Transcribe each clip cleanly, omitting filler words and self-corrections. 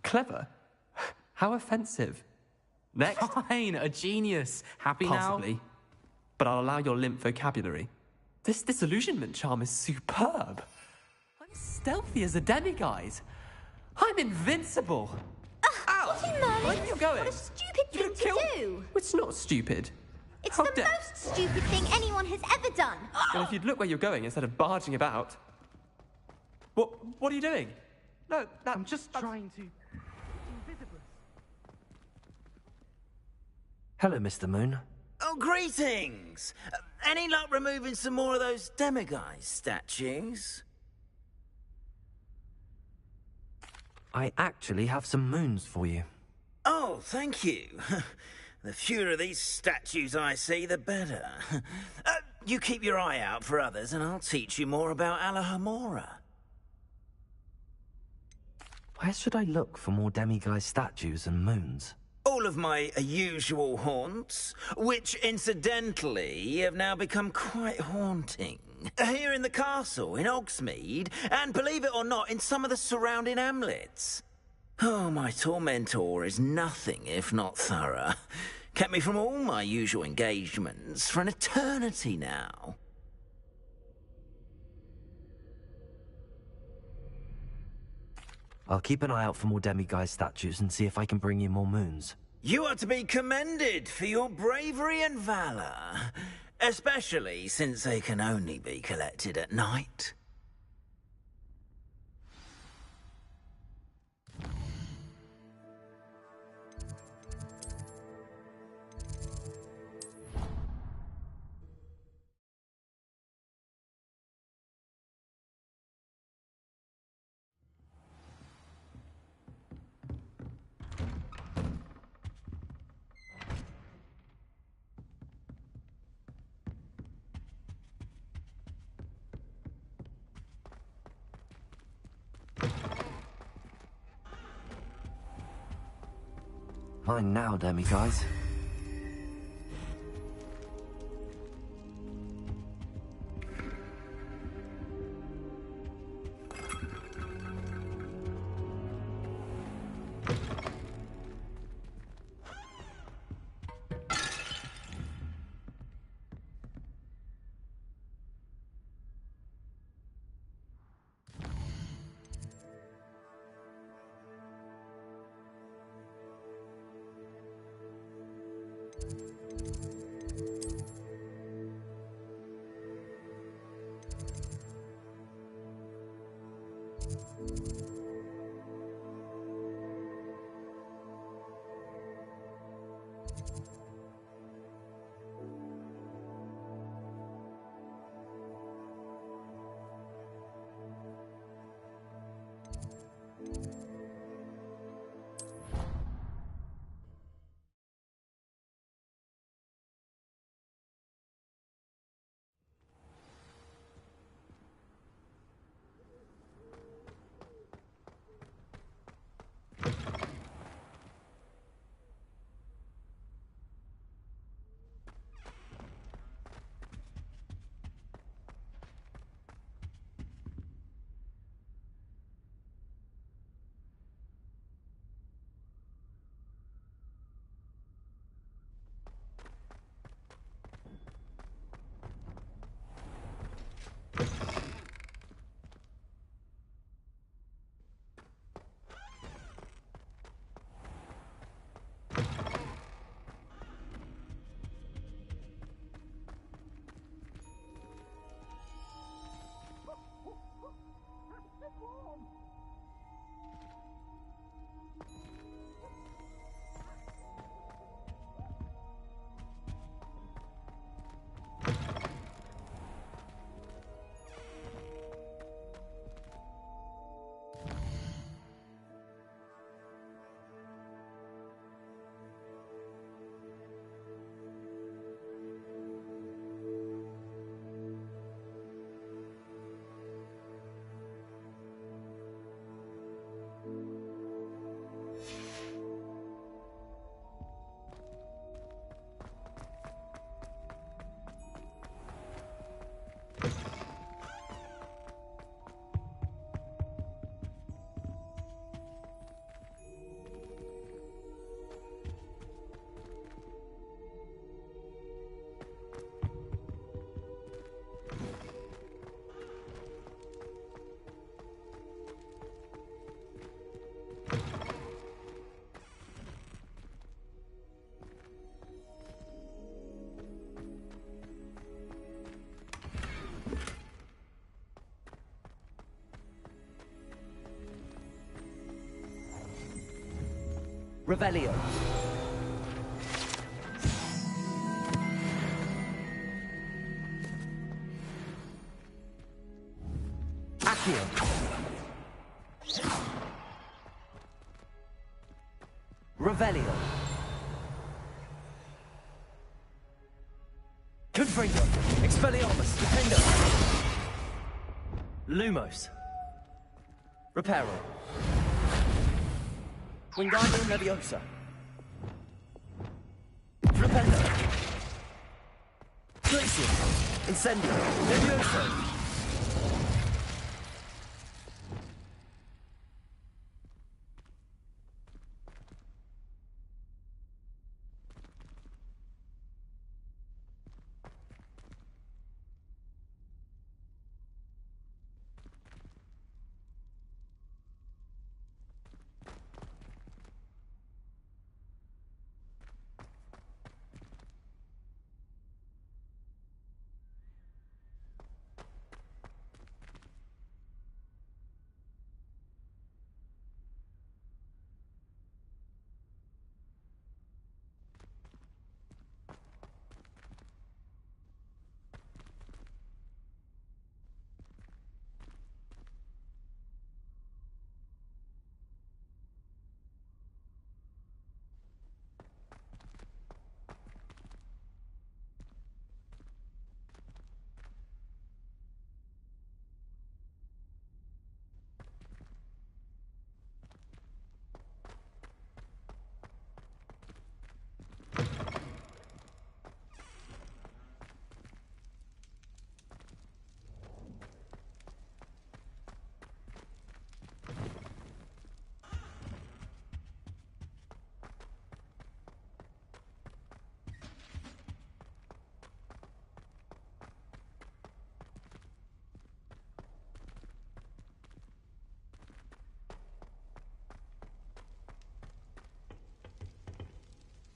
Clever? How offensive. Next. Fine, a genius. Happy Possibly. now? But I'll allow your limp vocabulary. This disillusionment charm is superb. I'm stealthy as a demiguise. I'm invincible. Ow! Merlin, Where are you going? what a stupid thing to do. It's not stupid. It's How the dare- most stupid thing anyone has ever done. Well, if you'd look where you're going instead of barging about. What are you doing? No, I'm just trying to... Hello, Mr. Moon. Oh, greetings! Any luck removing some more of those demiguise statues? I actually have some moons for you. Oh, thank you. The fewer of these statues I see, the better. You keep your eye out for others, and I'll teach you more about Alohomora. Where should I look for more demiguise statues and moons? All of my usual haunts, which incidentally have now become quite haunting. Here in the castle, in Hogsmeade, and believe it or not, in some of the surrounding hamlets. Oh, my tormentor is nothing if not thorough. Kept me from all my usual engagements for an eternity now. I'll keep an eye out for more demiguise statues and see if I can bring you more moons. You are to be commended for your bravery and valor, especially since they can only be collected at night. Fine now, demiguise. Revelio. Accio. Revelio. Confringo. Expelliarmus. Defendo. Lumos. Reparo. Wingardium Leviosa. Flipendo. Glacium. Incendio. Levioso.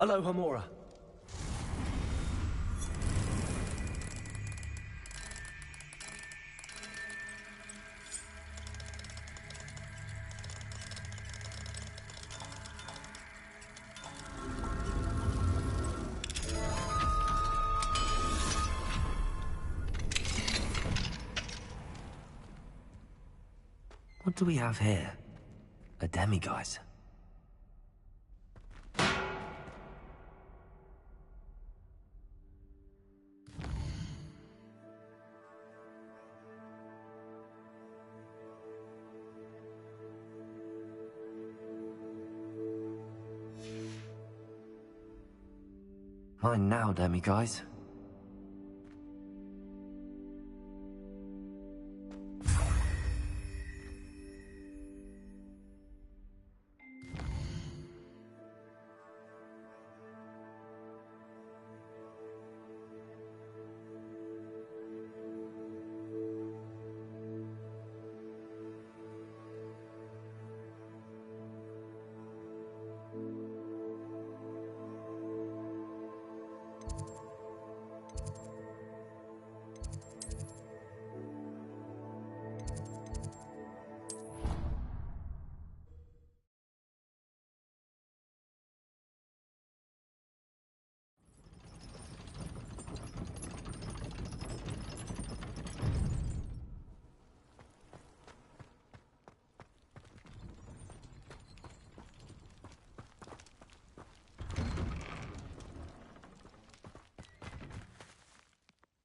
Aloha Mora. What do we have here? A demiguise. Mine now, demiguise.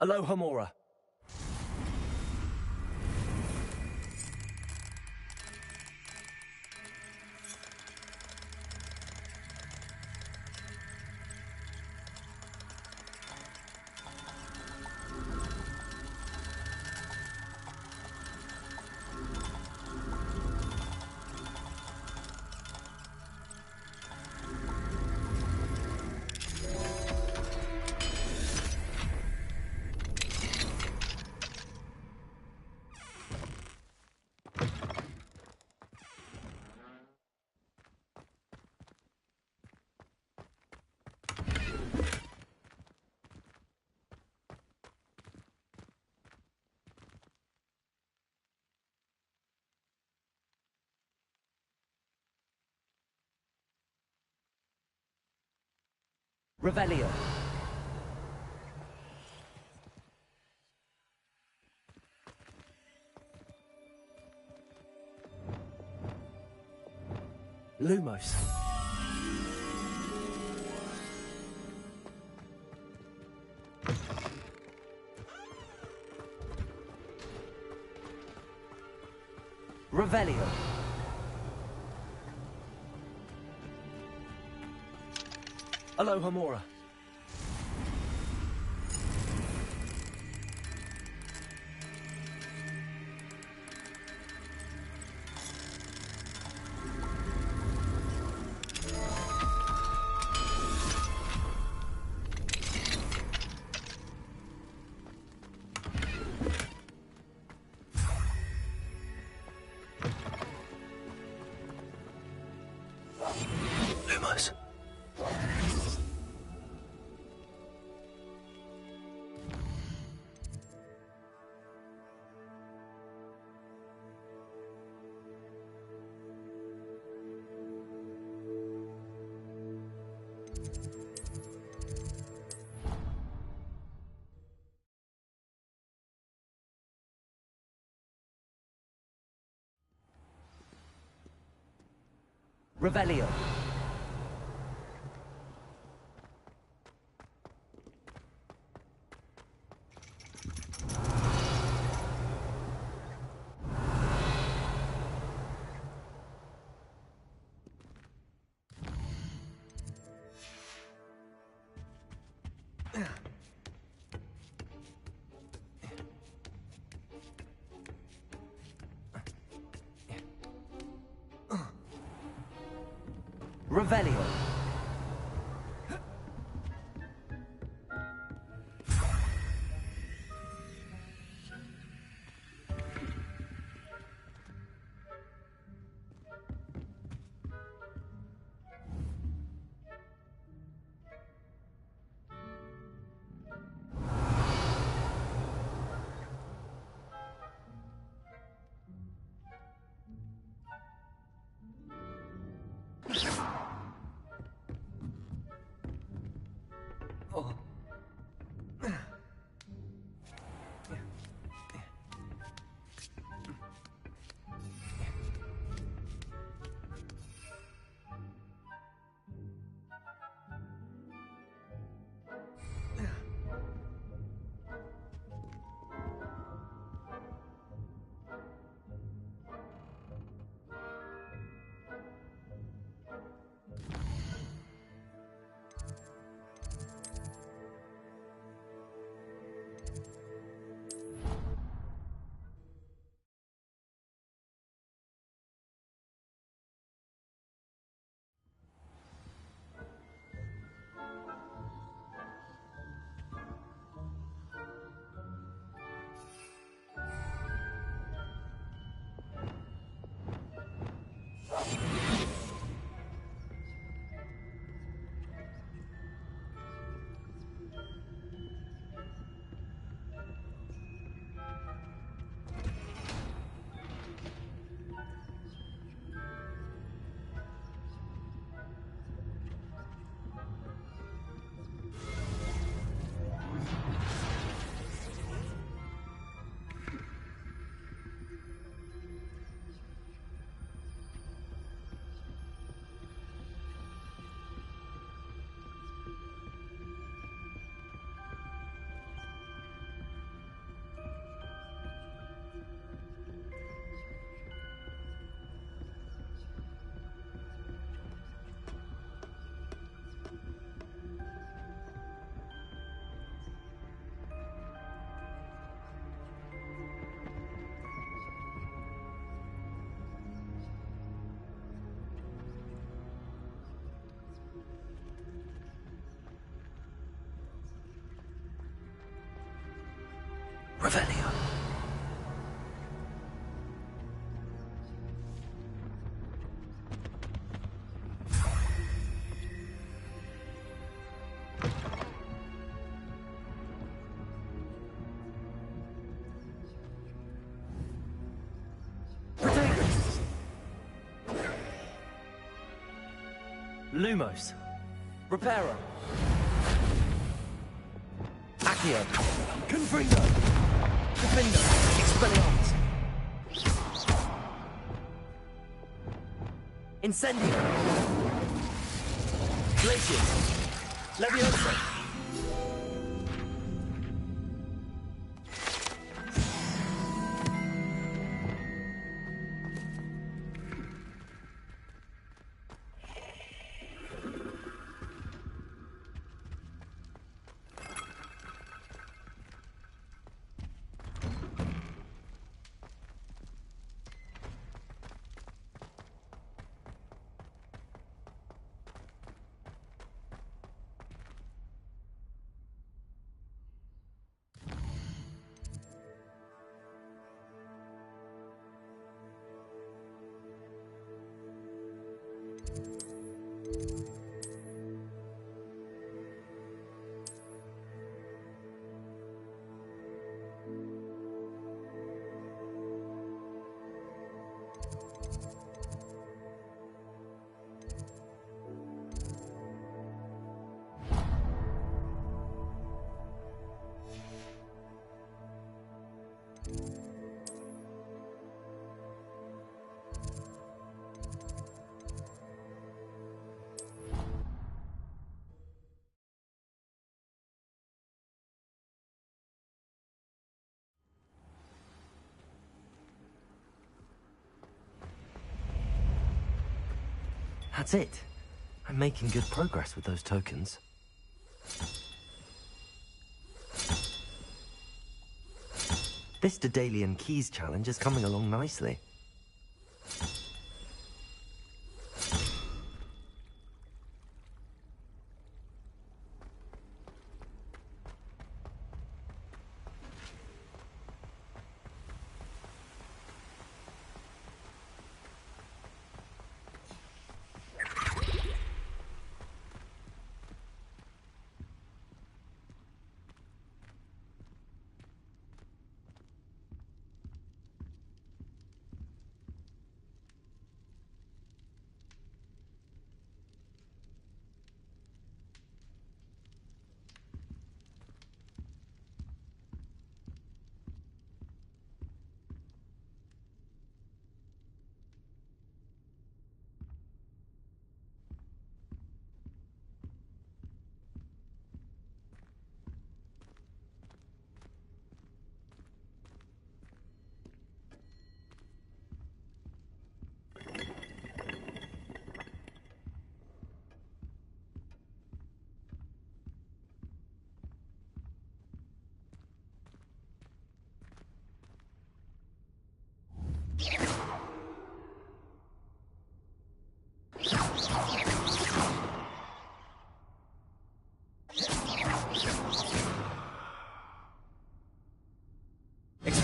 Aloha Mora. Revelio. Lumos. Revelio. Alohomora. Lumos. Revelio. Revelio. Revelio. Lumos. Reparo. Accio. Confringo. Defendo. Expelliarmus. Incendio. Glacius. Leviosa. That's it. I'm making good progress with those tokens. This Daedalian Keys challenge is coming along nicely.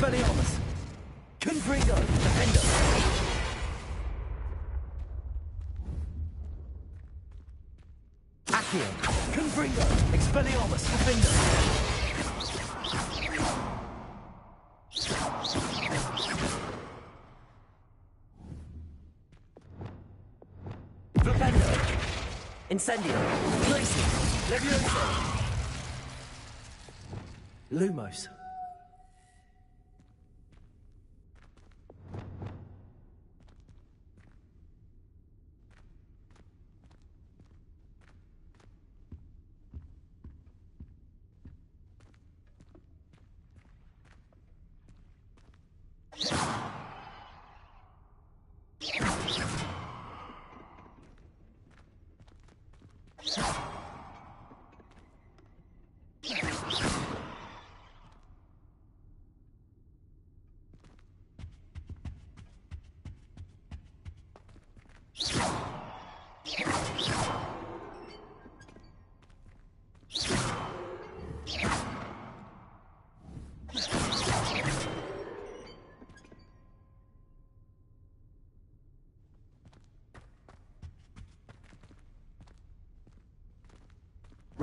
Expelliarmus! Confringo! Defender! Accio! Confringo! Expelliarmus! Defender! Defender! Incendio! Glacius! Leviosa! Lumos!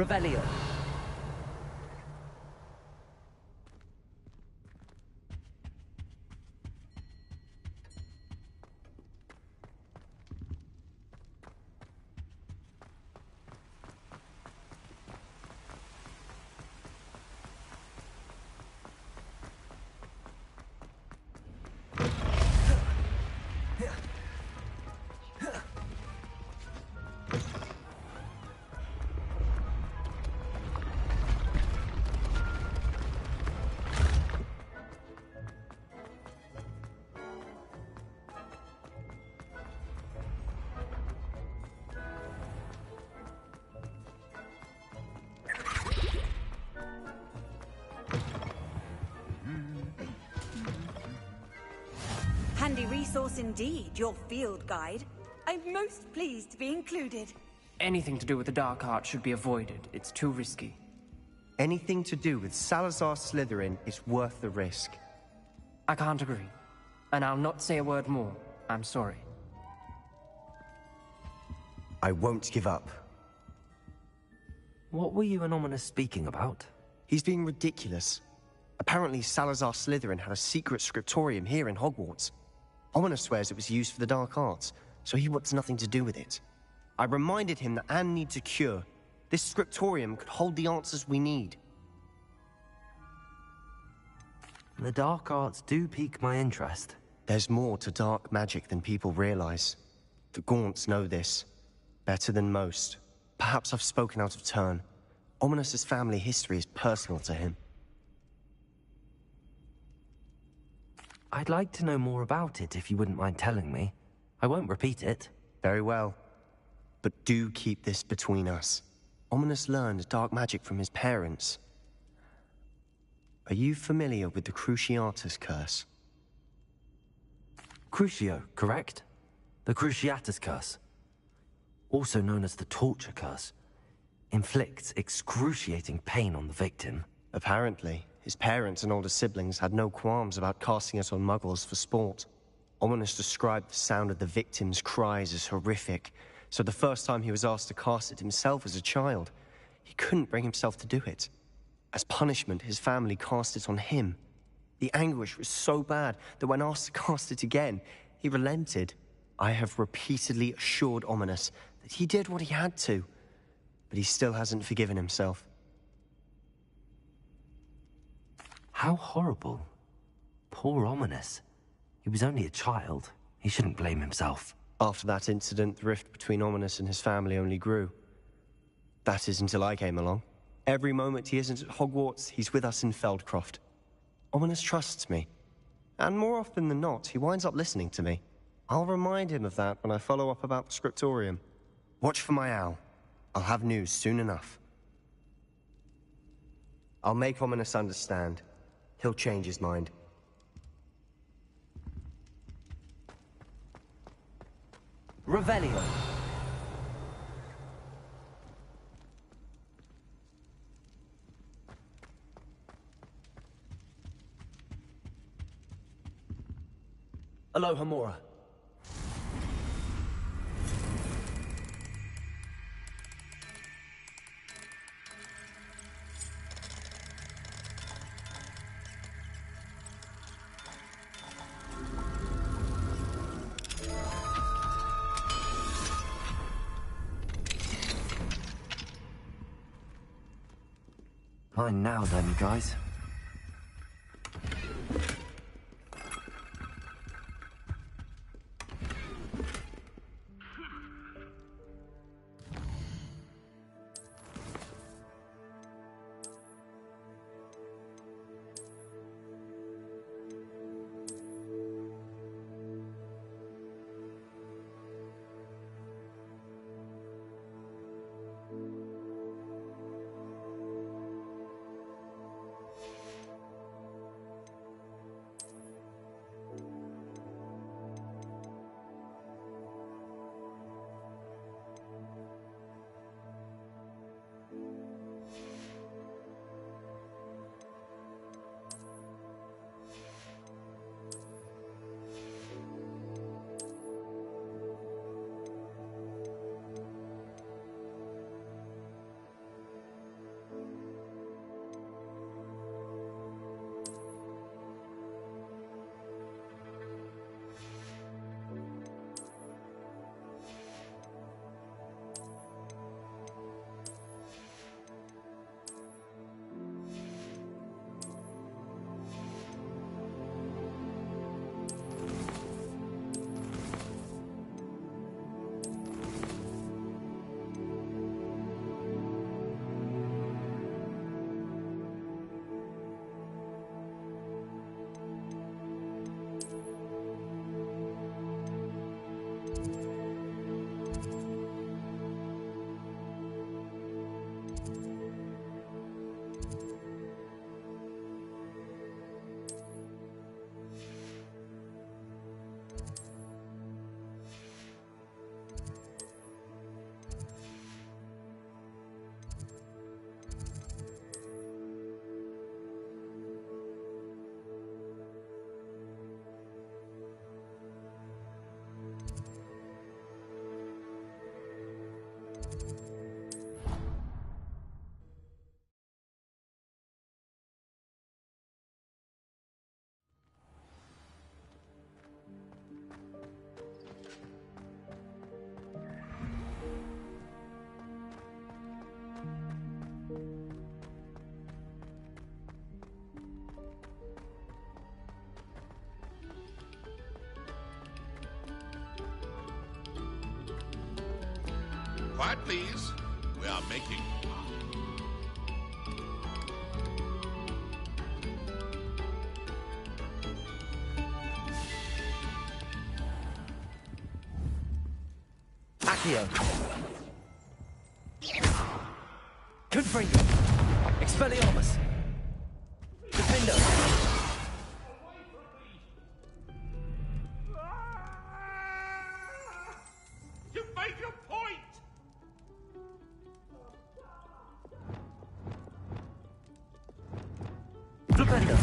Revelio. resource indeed, your field guide. I'm most pleased to be included. Anything to do with the dark art should be avoided. It's too risky. Anything to do with Salazar Slytherin is worth the risk. I can't agree. And I'll not say a word more. I'm sorry. I won't give up. What were you and Ominous speaking about? He's being ridiculous. Apparently Salazar Slytherin had a secret scriptorium here in Hogwarts. Ominous swears it was used for the dark arts, so he wants nothing to do with it. I reminded him that Anne needs a cure. This scriptorium could hold the answers we need. The dark arts do pique my interest. There's more to dark magic than people realize. The Gaunts know this. Better than most. Perhaps I've spoken out of turn. Ominous's family history is personal to him. I'd like to know more about it if you wouldn't mind telling me. I won't repeat it. Very well. But do keep this between us. Ominous learned dark magic from his parents. Are you familiar with the Cruciatus curse? Crucio, correct? The Cruciatus curse. Also known as the torture curse. Inflicts excruciating pain on the victim. Apparently, his parents and older siblings had no qualms about casting it on muggles for sport. Ominous described the sound of the victim's cries as horrific, so the first time he was asked to cast it himself as a child, he couldn't bring himself to do it. As punishment, his family cast it on him. The anguish was so bad that when asked to cast it again, he relented. I have repeatedly assured Ominous that he did what he had to, but he still hasn't forgiven himself. How horrible. Poor Ominous. He was only a child. He shouldn't blame himself. After that incident, the rift between Ominous and his family only grew. That is until I came along. Every moment he isn't at Hogwarts, he's with us in Feldcroft. Ominous trusts me. And more often than not, he winds up listening to me. I'll remind him of that when I follow up about the scriptorium. Watch for my owl. I'll have news soon enough. I'll make Ominous understand. He'll change his mind. Revelio. Aloha Mora. Fine now then, guys. Quiet, please. We are making... Accio. Confringo. Expelliarmus. Defendo. You made your point! Flipendo.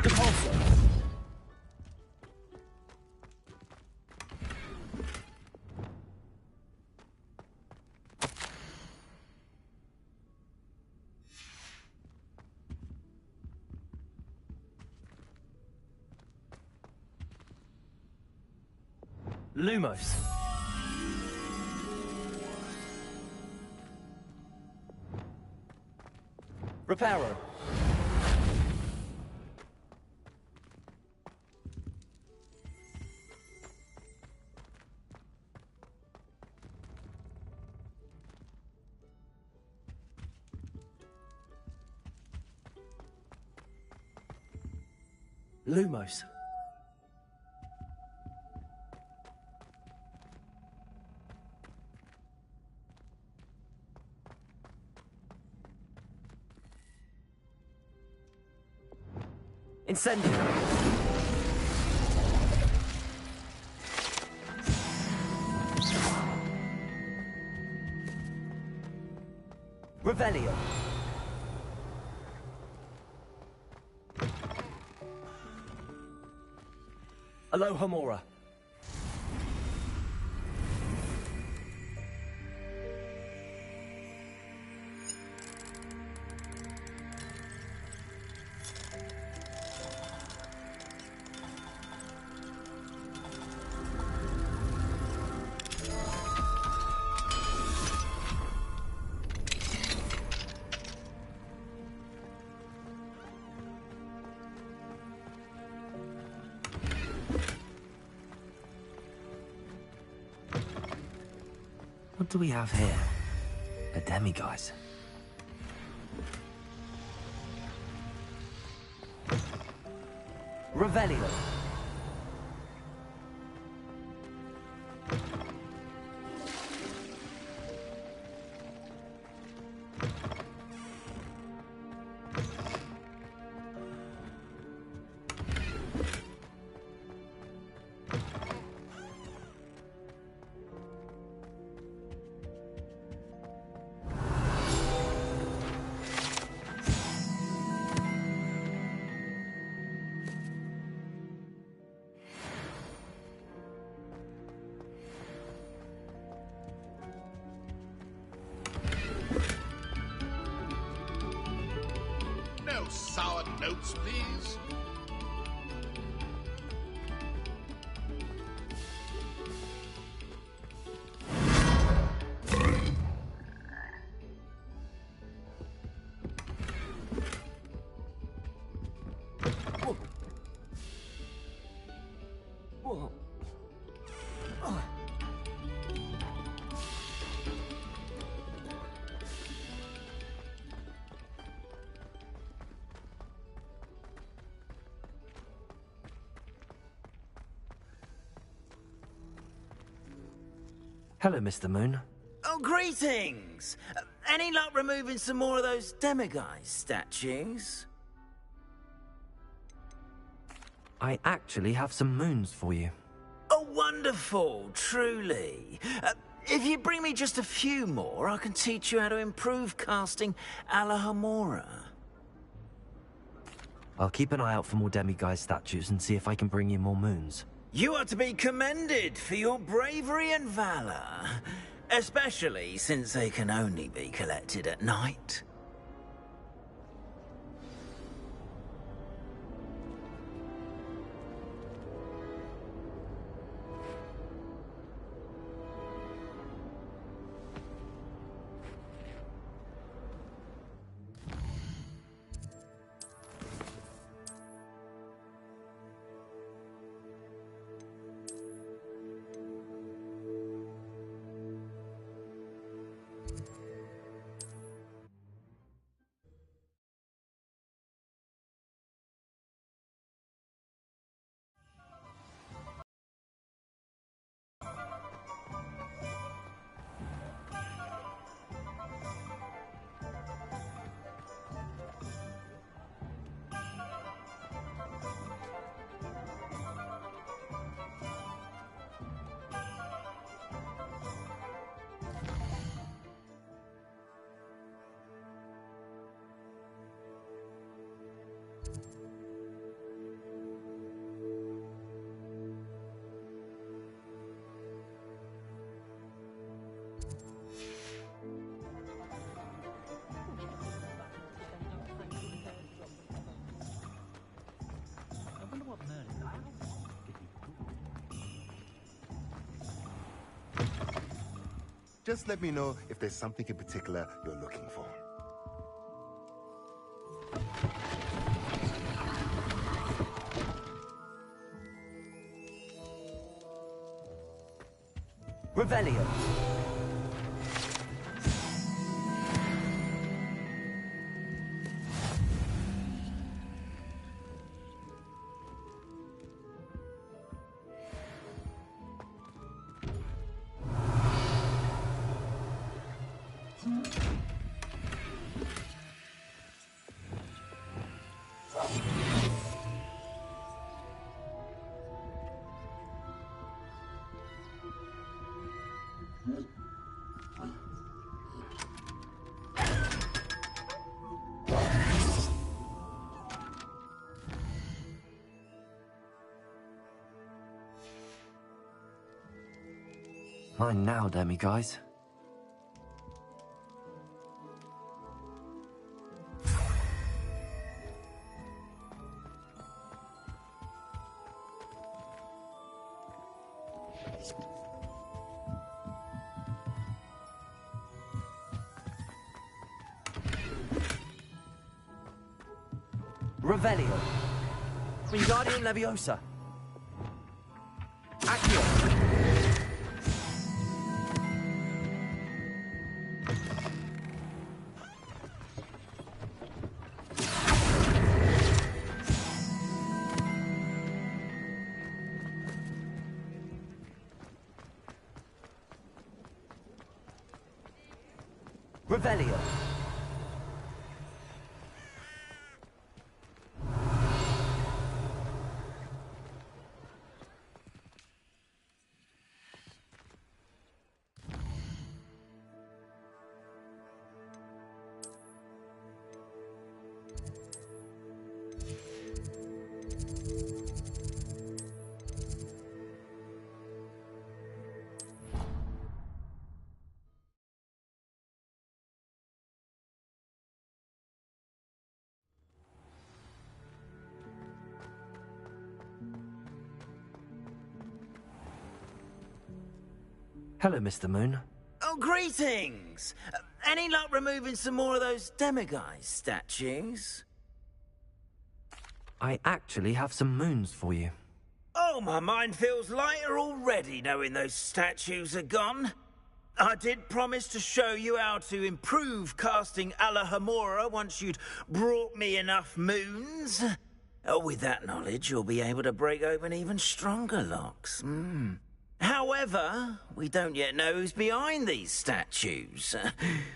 Depulso. Lumos. Reparo. Lumos. Incendio. Revelio. Alohomora. What do we have here? A demiguise. Revelio. No sour notes, please. Whoa. Hello, Mr. Moon. Oh, greetings! Any luck removing some more of those demiguise statues? I actually have some moons for you. Oh, wonderful, truly. If you bring me just a few more, I can teach you how to improve casting Alohomora. I'll keep an eye out for more demiguise statues and see if I can bring you more moons. You are to be commended for your bravery and valor, especially since they can only be collected at night. Just let me know if there's something in particular you're looking for. Revelio. Fine now, demi-guys. Revelio. Wingardium Leviosa. Accio. Revelio. Hello, Mr. Moon. Oh, greetings! Any luck removing some more of those demiguise statues? I actually have some moons for you. Oh, my mind feels lighter already knowing those statues are gone. I did promise to show you how to improve casting Alohomora once you'd brought me enough moons. With that knowledge, you'll be able to break open even stronger locks. However, we don't yet know who's behind these statues.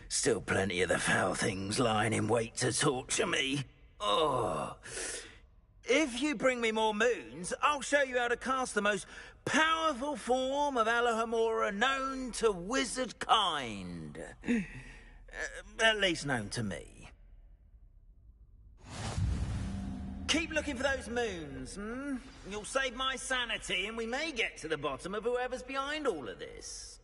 Still plenty of the foul things lying in wait to torture me. Oh. If you bring me more moons, I'll show you how to cast the most powerful form of Alohomora known to wizard kind. At least known to me. Keep looking for those moons, You'll save my sanity, and we may get to the bottom of whoever's behind all of this.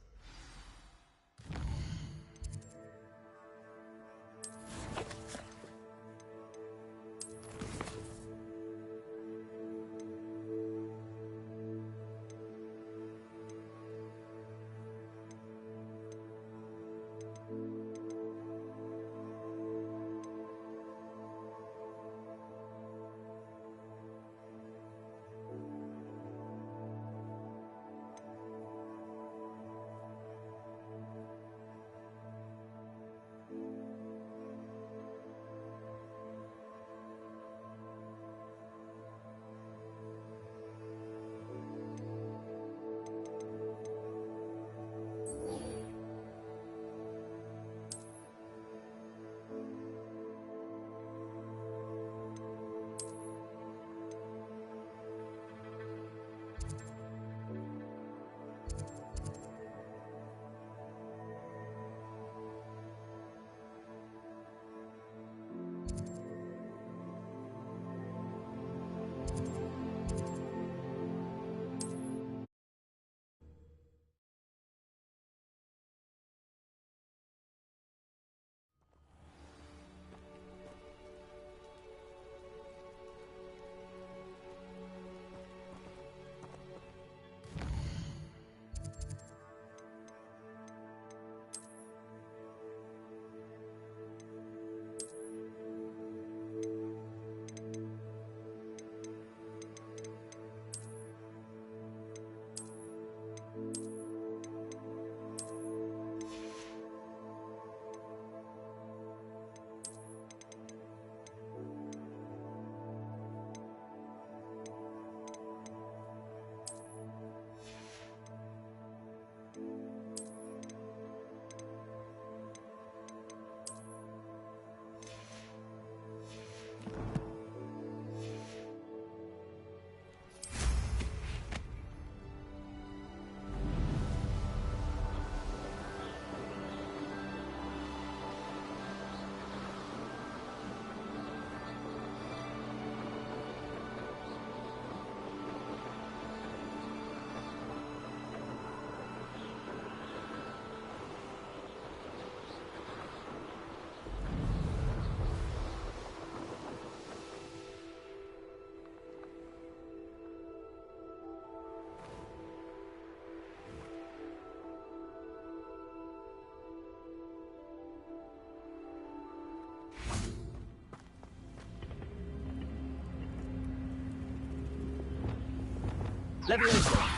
Leviosa!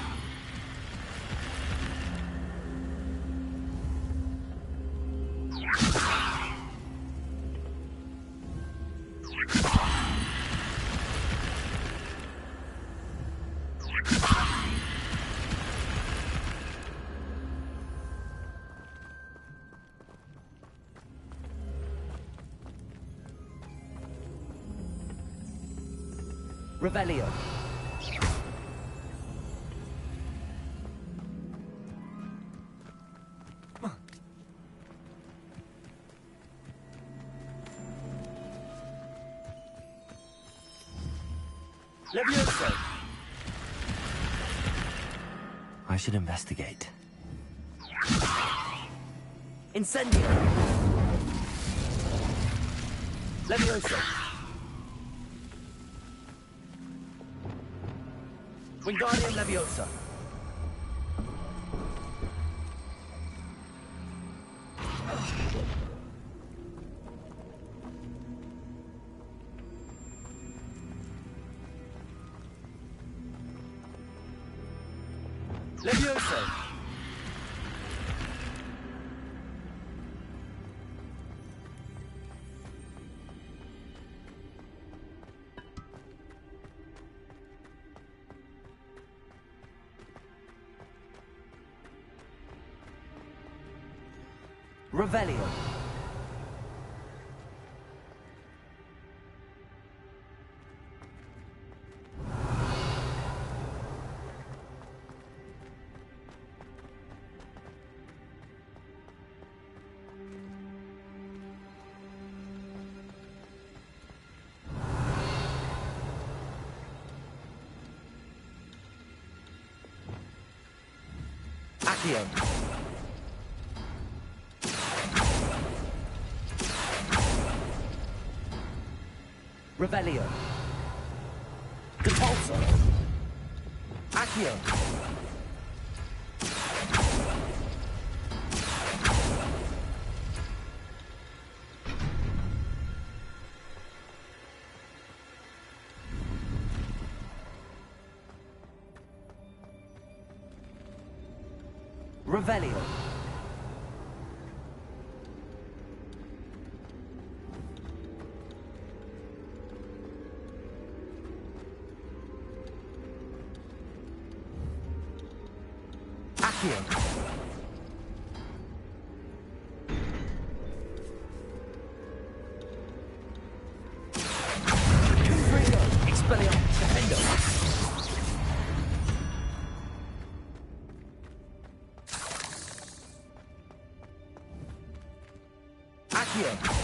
Revelio. Leviosa. I should investigate. Incendio. Leviosa. Wingardium Leviosa. Leviosa. Revelio. Accio. Revelio. Depulso. Accio. Revelio. Accio. Confringo. Expelliarmus. Defendo. Accio.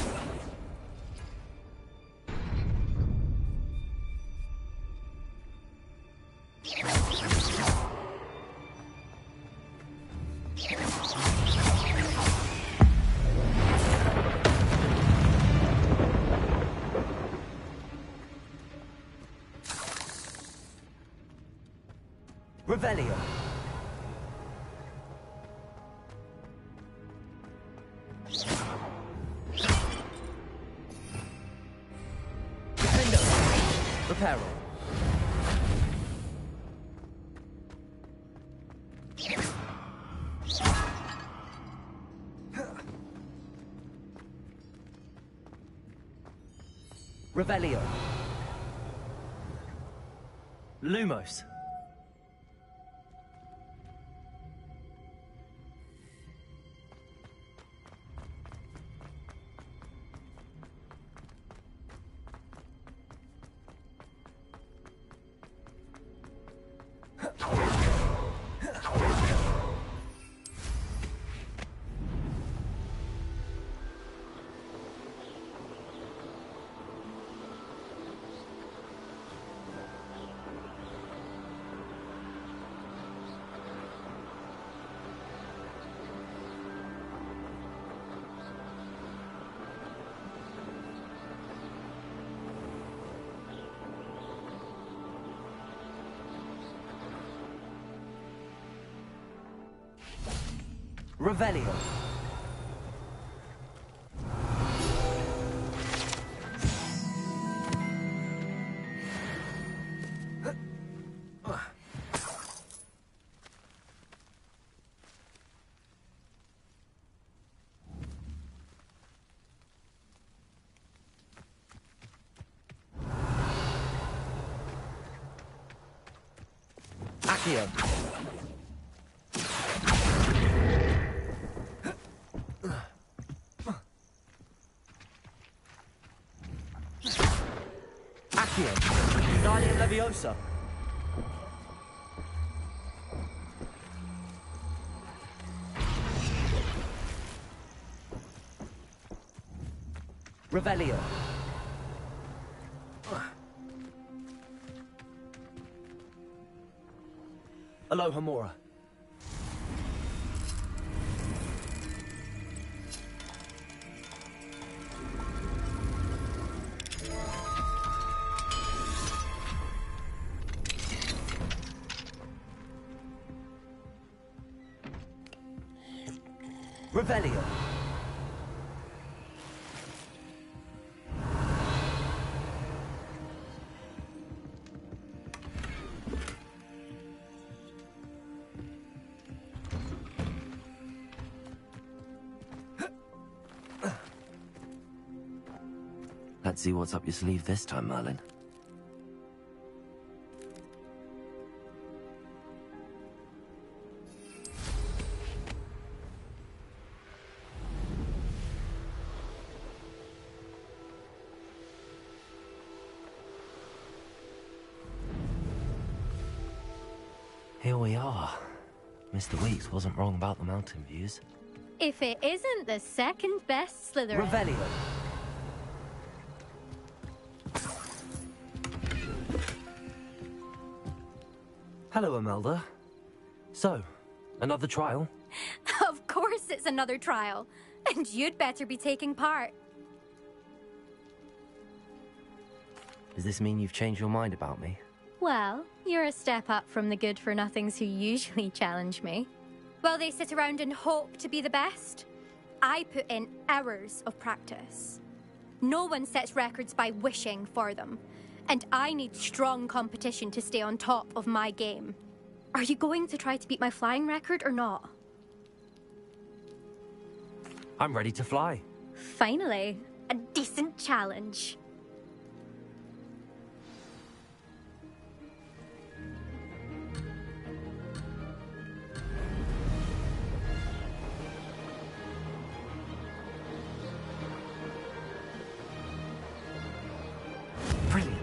Revelio. Defendo. Reparo. Revelio. Lumos. Revelio. Accio. Accio. Guardian Leviosa. Revelio. Aloha Mora. Revelio. Let's see what's up your sleeve this time, Merlin. Here we are. Mr. Weeks wasn't wrong about the mountain views. If it isn't the second best Slytherin. Revelio. Hello, Imelda. So, another trial? Of course it's another trial. And you'd better be taking part. Does this mean you've changed your mind about me? Well, you're a step up from the good-for-nothings who usually challenge me. While they sit around and hope to be the best, I put in hours of practice. No one sets records by wishing for them. And I need strong competition to stay on top of my game. Are you going to try to beat my flying record or not? I'm ready to fly. Finally, a decent challenge. Brilliant.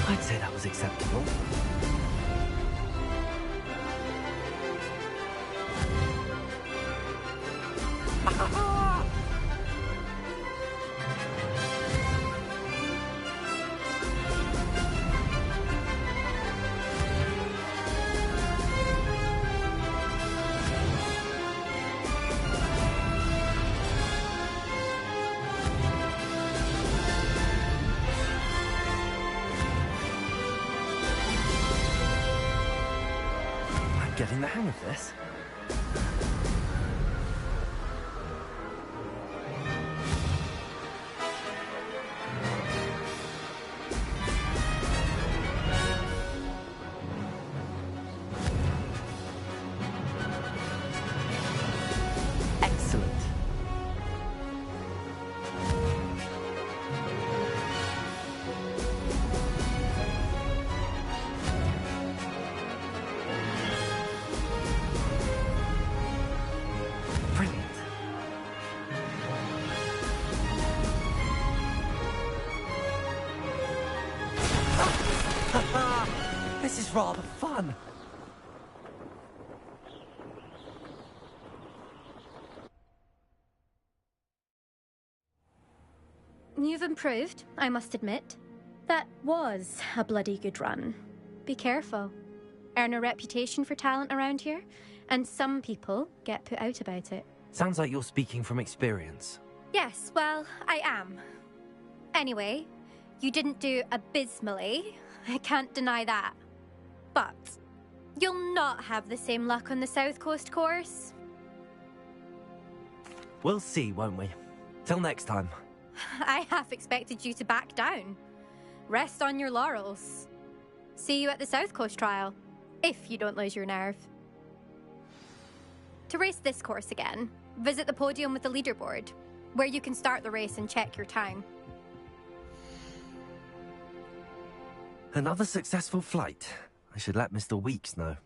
I'd say that was acceptable. I'm getting the hang of this. Excellent. Brilliant. This is rather fun. You've improved, I must admit. That was a bloody good run. Be careful. Earn a reputation for talent around here, and some people get put out about it. Sounds like you're speaking from experience. Yes, well, I am. Anyway, you didn't do abysmally, I can't deny that. But you'll not have the same luck on the South Coast course. We'll see, won't we? Till next time. I half expected you to back down. Rest on your laurels. See you at the South Coast trial, if you don't lose your nerve. To race this course again, visit the podium with the leaderboard, where you can start the race and check your time. Another successful flight. I should let Mr. Weeks know.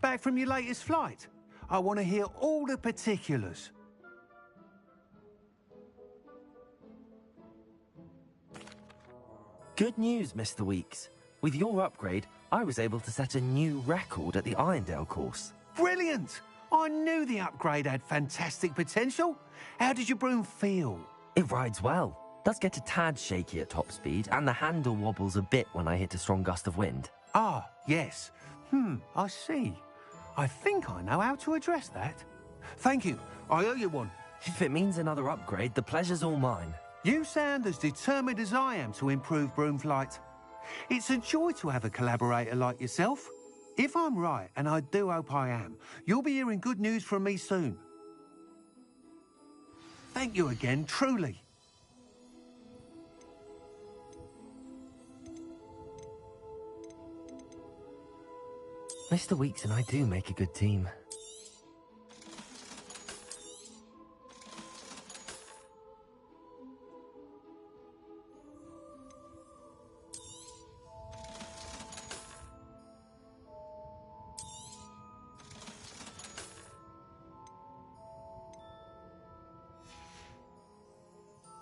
Back from your latest flight? I want to hear all the particulars. Good news, Mr. Weeks. With your upgrade, I was able to set a new record at the Irondale course. Brilliant! I knew the upgrade had fantastic potential. How did your broom feel? It rides well. Does get a tad shaky at top speed, and the handle wobbles a bit when I hit a strong gust of wind. Ah, yes. I see. I think I know how to address that. Thank you. I owe you one. If it means another upgrade, the pleasure's all mine. You sound as determined as I am to improve broom flight. It's a joy to have a collaborator like yourself. If I'm right, and I do hope I am, you'll be hearing good news from me soon. Thank you again, truly. Mr. Weeks and I do make a good team.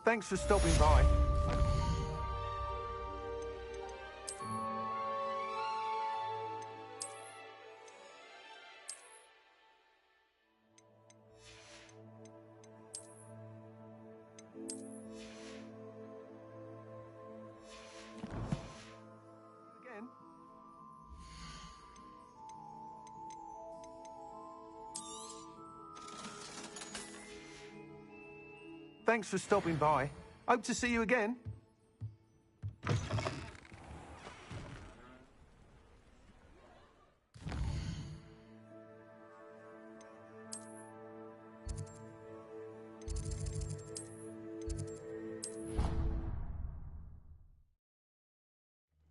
Thanks for stopping by. Again. Thanks for stopping by. Hope to see you again.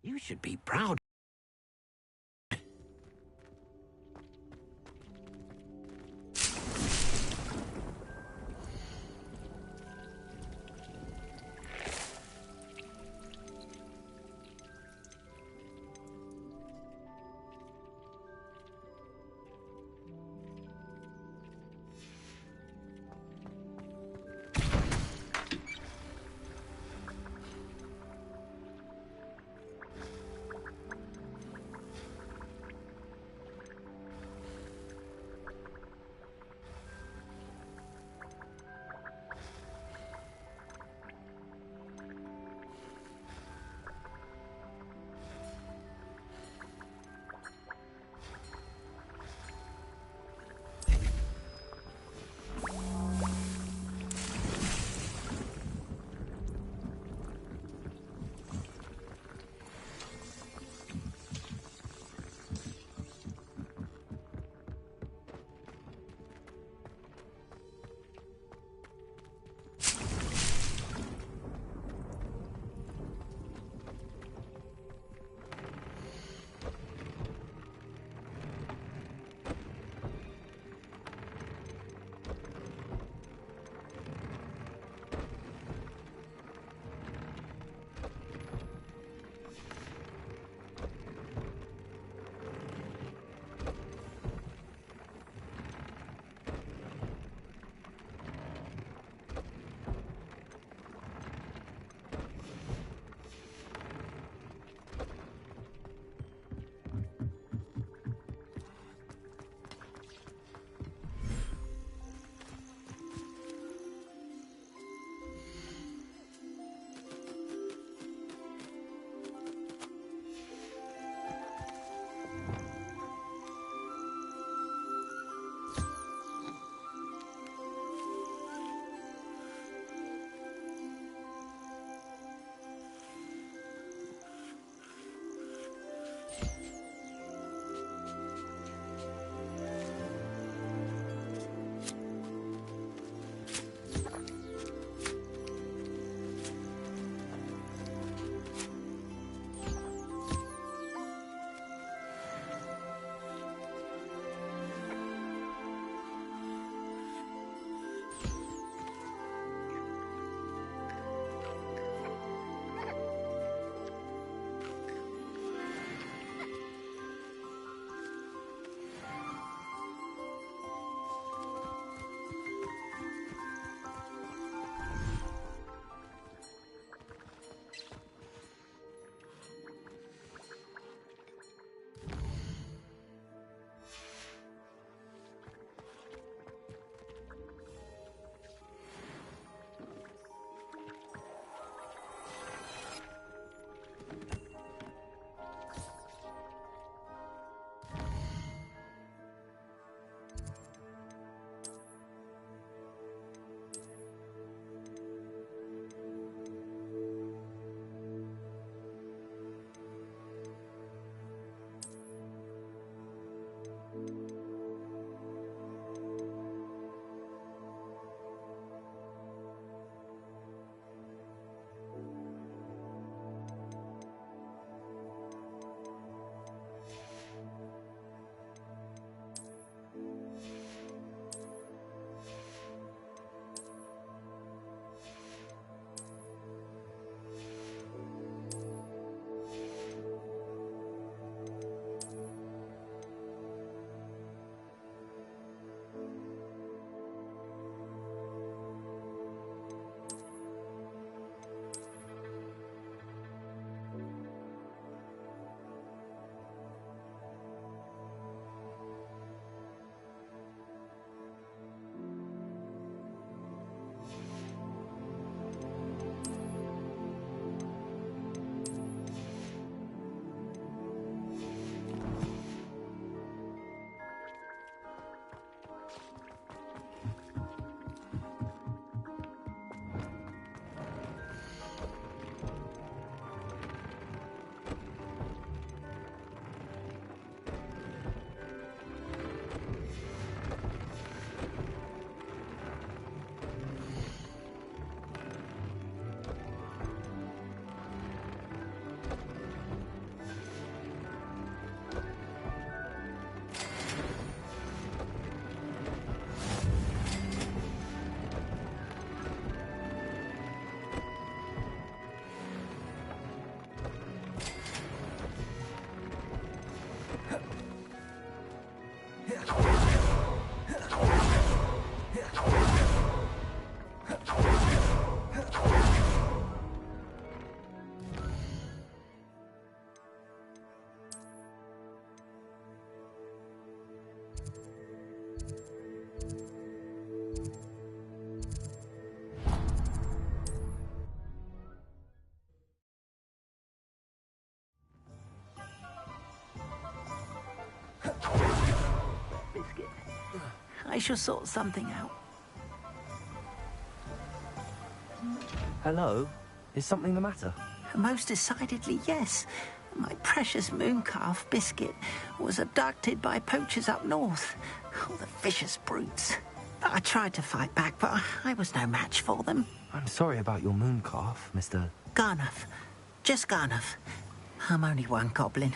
You should be proud. I shall sort something out. Hello? Is something the matter? Most decidedly, yes. My precious moon calf, Biscuit, was abducted by poachers up north. Oh, the vicious brutes. I tried to fight back, but I was no match for them. I'm sorry about your moon calf, Mr. Garnuff. Just Garnuff. I'm only one goblin.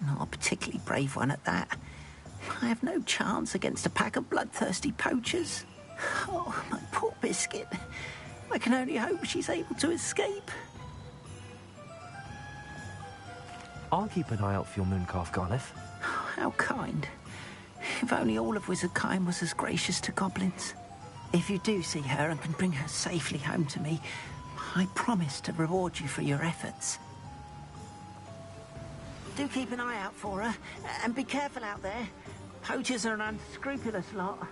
Not a particularly brave one at that. I have no chance against a pack of bloodthirsty poachers. Oh, my poor Biscuit. I can only hope she's able to escape. I'll keep an eye out for your moon calf, Garniff. Oh, how kind. If only all of Wizardkind was as gracious to goblins. If you do see her and can bring her safely home to me, I promise to reward you for your efforts. Do keep an eye out for her, and be careful out there. Poachers are an unscrupulous lot.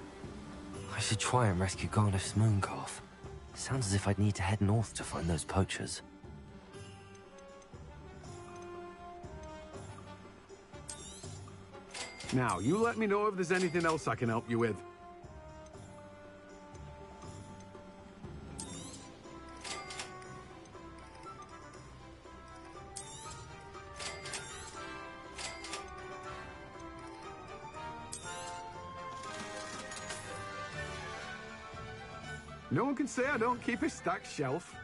I should try and rescue Garniff's moon calf. Sounds as if I'd need to head north to find those poachers. Now, you let me know if there's anything else I can help you with. No one can say I don't keep a stacked shelf.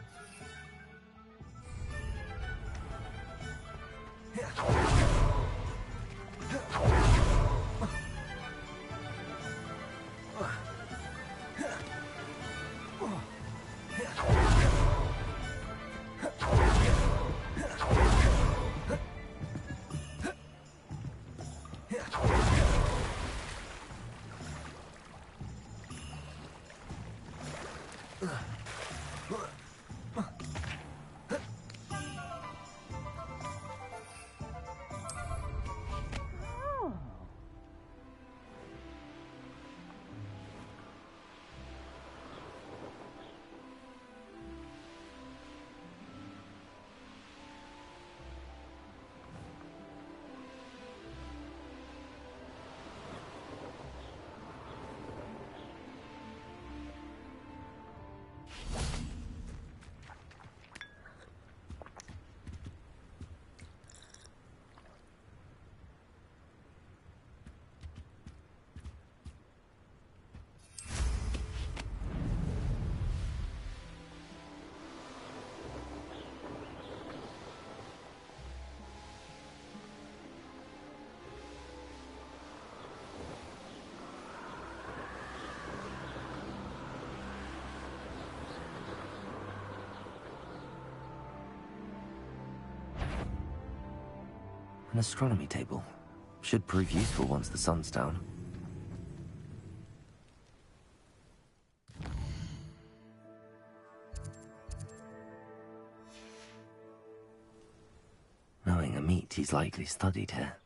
An astronomy table. Should prove useful once the sun's down. Knowing a meat, he's likely studied here.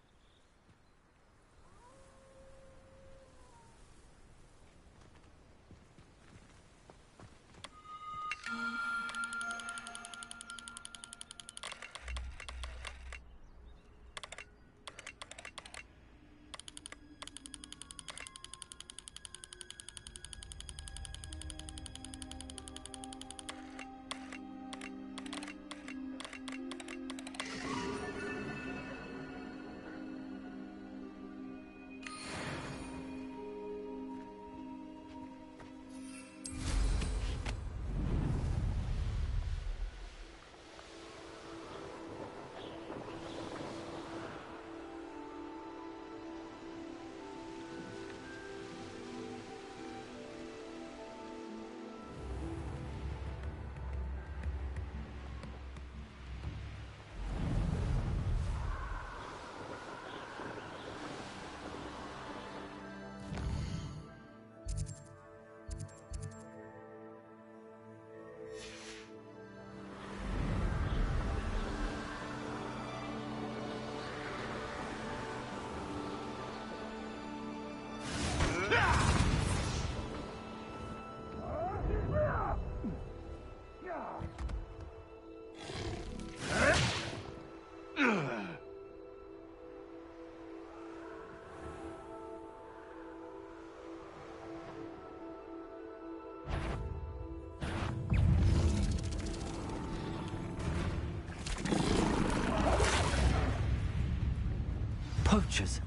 Poachers?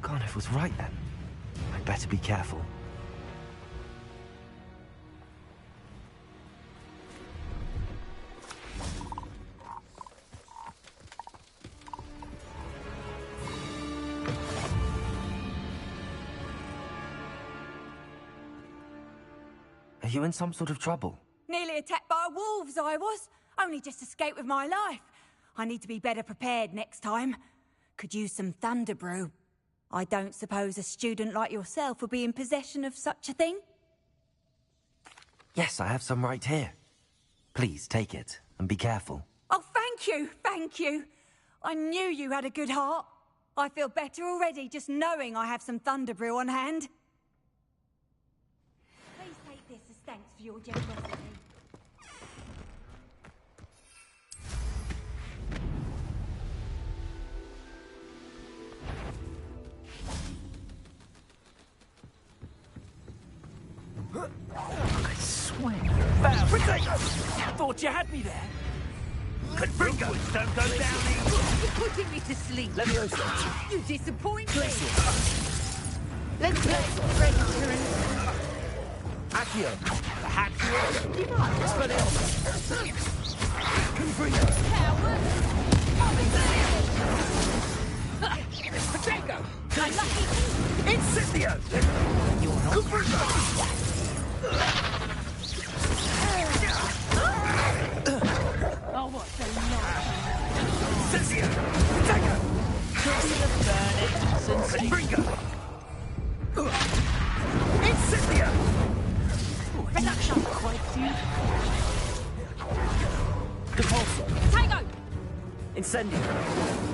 Garniff was right then. I'd better be careful. Are you in some sort of trouble? Nearly attacked by wolves, I was. Only just escaped with my life. I need to be better prepared next time. Could use some thunder brew. I don't suppose a student like yourself would be in possession of such a thing? Yes, I have some right here. Please take it, and be careful. Oh, thank you, thank you. I knew you had a good heart. I feel better already just knowing I have some thunder brew on hand. Please take this as thanks for your generosity. I swear you found me. Thought you had me there. Confringo, don't go down easy. You're putting me to sleep. Let me also. You disappoint me. Let's play Predator and... Accio, the Hatfield. You might. Expelliarmus. Confringo. Coward. Potato. Unlucky. Incendio. You're not. Confringo. Oh, what the lot. Cezio! Dagger! Confringo! Incendio! Reduction. Quite Depulso! Potato. Incendio!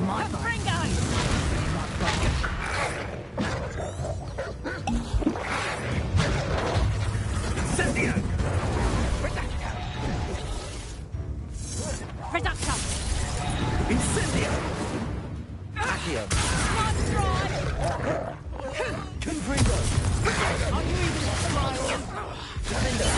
Confringo. Incendio! Reduction. Incendio! Accio! Nice try. Confringo! Are you even smiling? Defender!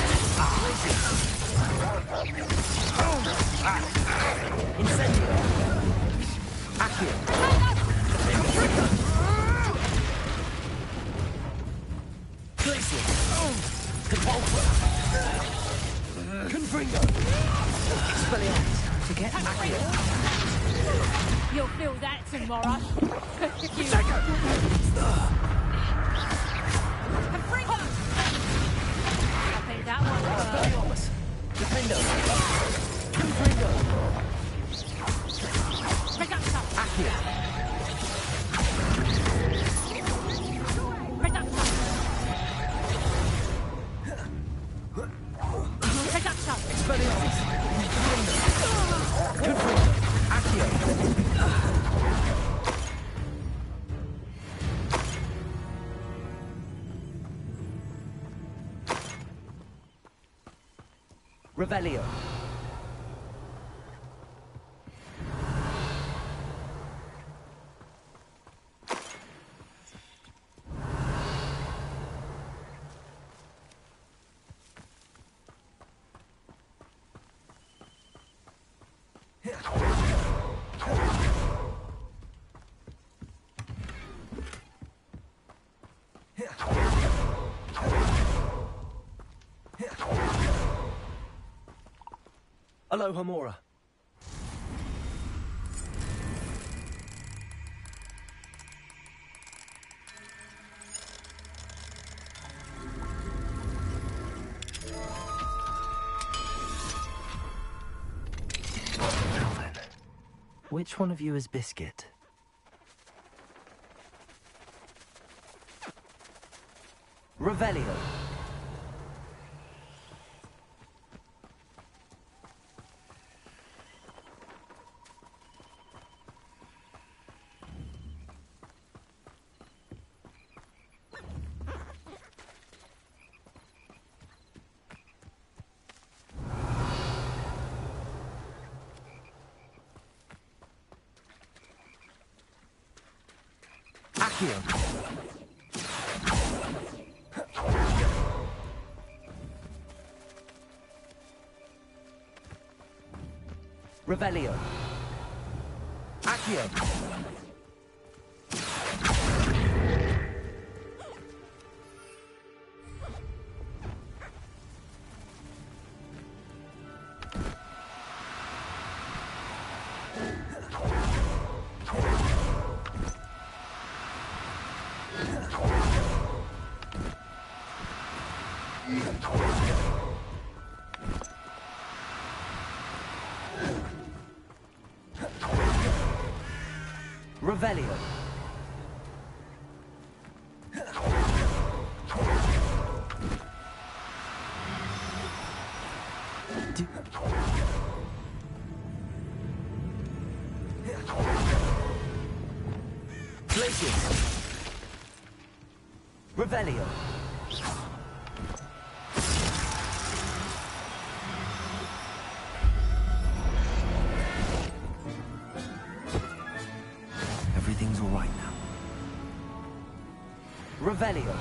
You'll feel that tomorrow. You... I think that one hurt. Defender! Reductor! Accio! Reductor! Reductor! Expelliarmus! Confringo! Accio! Revelio. Aloha Mora. Now then, which one of you is Biscuit? Revelio. Accio. Revelio. Accio. Revelio. Glacius. Revelio. Everything's all right now. Revelio.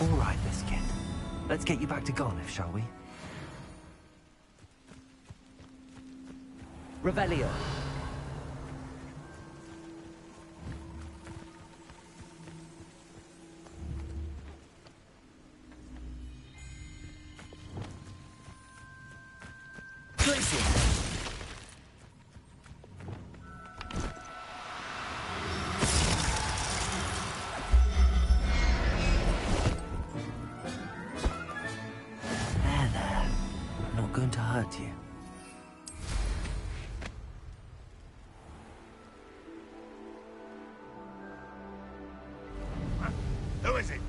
All right, Biscuit. Let's get you back to Garniff, shall we? Revelio. There. Not going to hurt you. Who is it?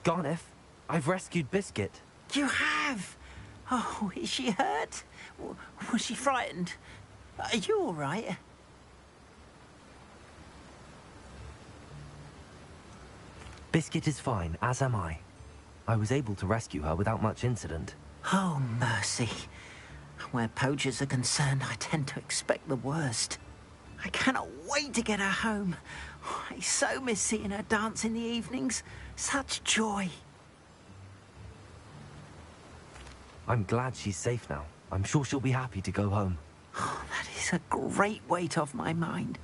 Garneth, I've rescued Biscuit. You have? Oh, is she hurt? Was she frightened? Are you all right? Biscuit is fine, as am I. I was able to rescue her without much incident. Oh, mercy. Where poachers are concerned, I tend to expect the worst. I cannot wait to get her home. I so miss seeing her dance in the evenings. Such joy. I'm glad she's safe now. I'm sure she'll be happy to go home. Oh, that is a great weight off my mind.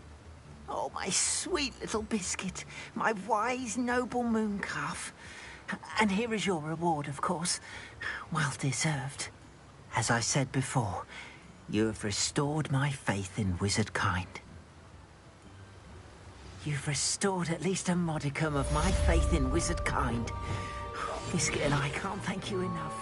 Oh, my sweet little Biscuit, my wise, noble moon calf. And here is your reward, of course. Well deserved. As I said before, you have restored my faith in wizard kind. You've restored at least a modicum of my faith in wizard kind. Biscuit and I can't thank you enough.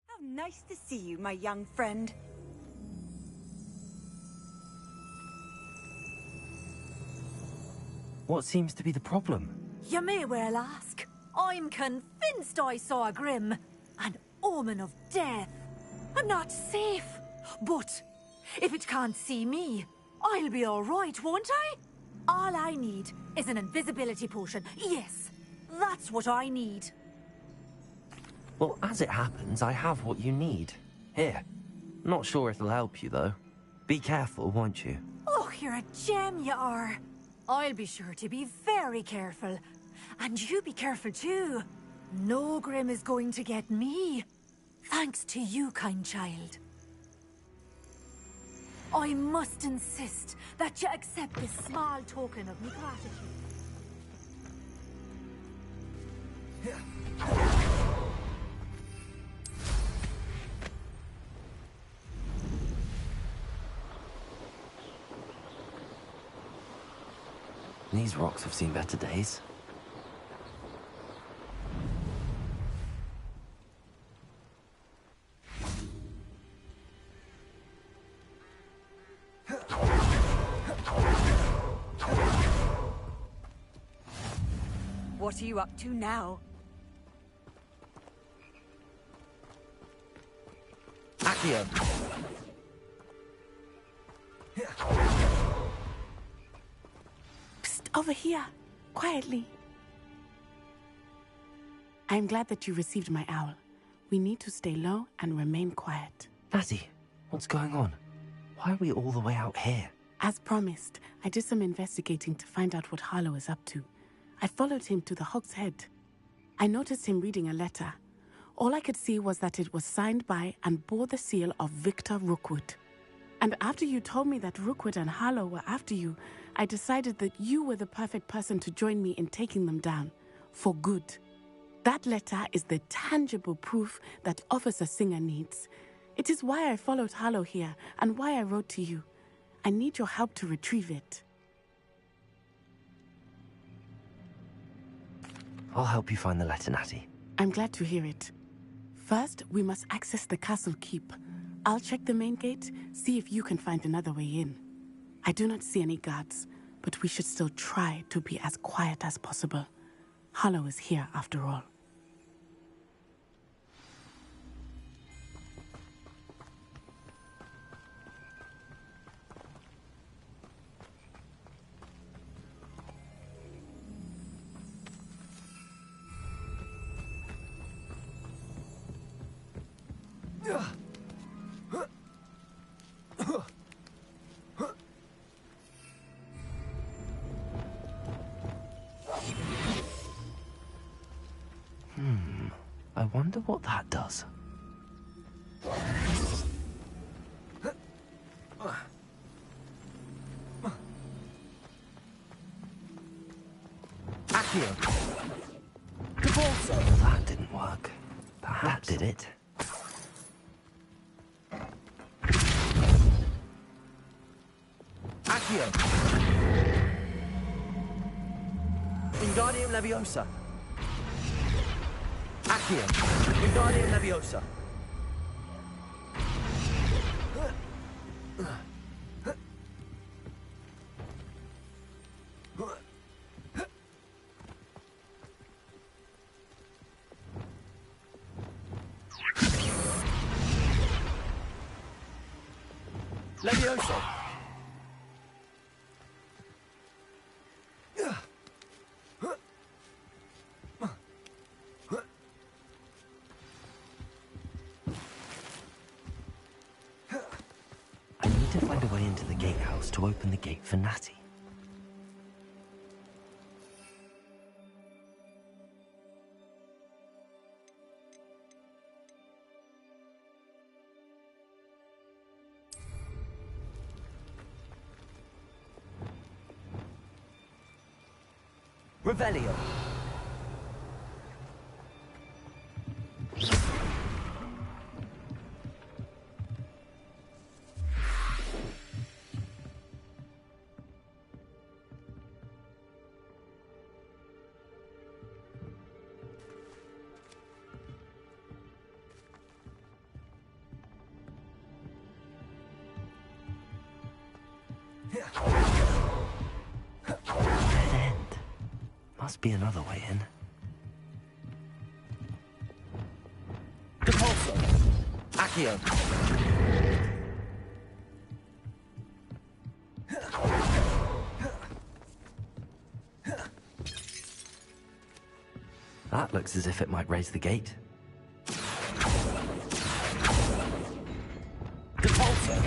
How nice to see you, my young friend. What seems to be the problem? You may well ask. I'm convinced I saw a Grim, an omen of death. I'm not safe, but if it can't see me, I'll be all right, won't I? All I need is an invisibility potion. Yes, that's what I need. Well, as it happens, I have what you need. Here. Not sure it'll help you, though. Be careful, won't you? Oh, you're a gem, you are. I'll be sure to be very careful. And you be careful, too. No Grim is going to get me. Thanks to you, kind child. I must insist that you accept this small token of my gratitude. These rocks have seen better days. What are you up to now? Accio! Psst, over here. Quietly. I'm glad that you received my owl. We need to stay low and remain quiet. Natty, what's going on? Why are we all the way out here? As promised, I did some investigating to find out what Harlow is up to. I followed him to the Hog's Head. I noticed him reading a letter. All I could see was that it was signed by and bore the seal of Victor Rookwood. And after you told me that Rookwood and Harlow were after you, I decided that you were the perfect person to join me in taking them down. For good. That letter is the tangible proof that Officer Singer needs. It is why I followed Harlow here and why I wrote to you. I need your help to retrieve it. I'll help you find the letter, Natty. I'm glad to hear it. First, we must access the castle keep. I'll check the main gate, see if you can find another way in. I do not see any guards, but we should still try to be as quiet as possible. Harlow is here after all. I wonder what that does. Accio. That didn't work. That did it. Accio. Wingardium Leviosa. Accio. Wingardium Leviosa. Leviosa. I need to find a way into the gatehouse to open the gate for Natty. Revelio. Must be another way in. Depulso. Accio. That looks as if it might raise the gate. Depulso.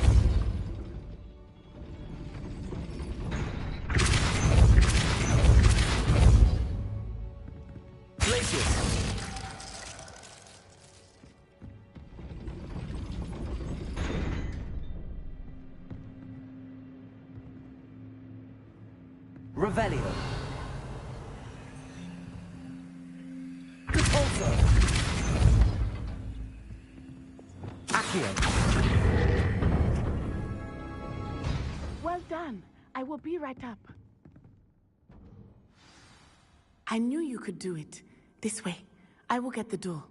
Revelio. Depulso. Accio. Well done. I will be right up. I knew you could do it. This way. I will get the door.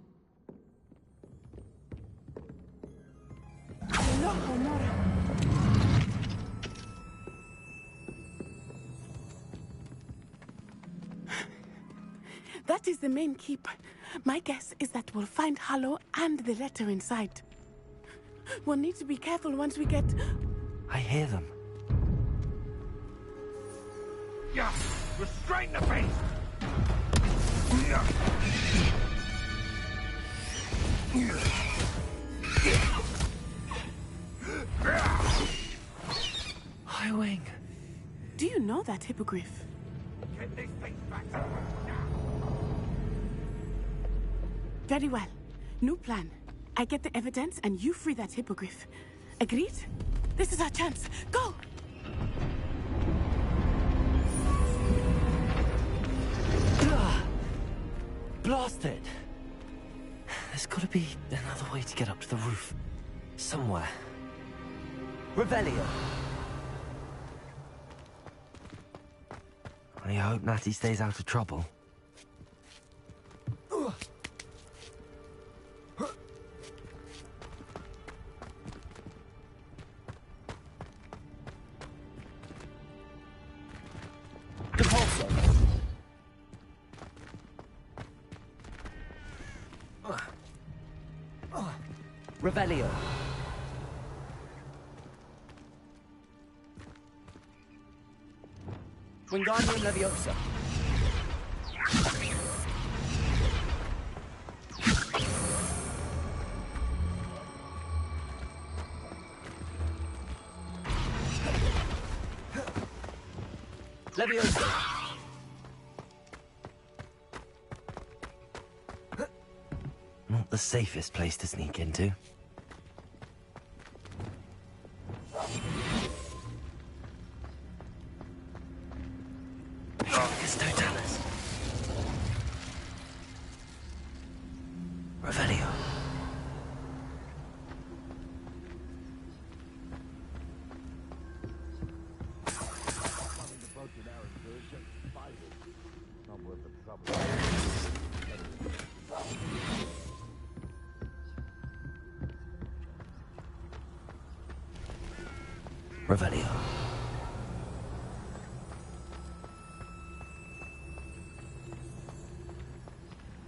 That is the main keep. My guess is that we'll find Harlow and the letter inside. We'll need to be careful once we get... I hear them. Yeah, restrain the beast! Highwing. Do you know that hippogriff? Get this thing back to work now. Very well. New plan. I get the evidence and you free that hippogriff. Agreed? This is our chance. Go! Blast it! There's gotta be another way to get up to the roof. Somewhere. Revelio. I hope Natty stays out of trouble. Depulso. Revelio. Wingardium Leviosa. Leviosa. not the safest place to sneak into. It's Totalis. Revelio. Revelio.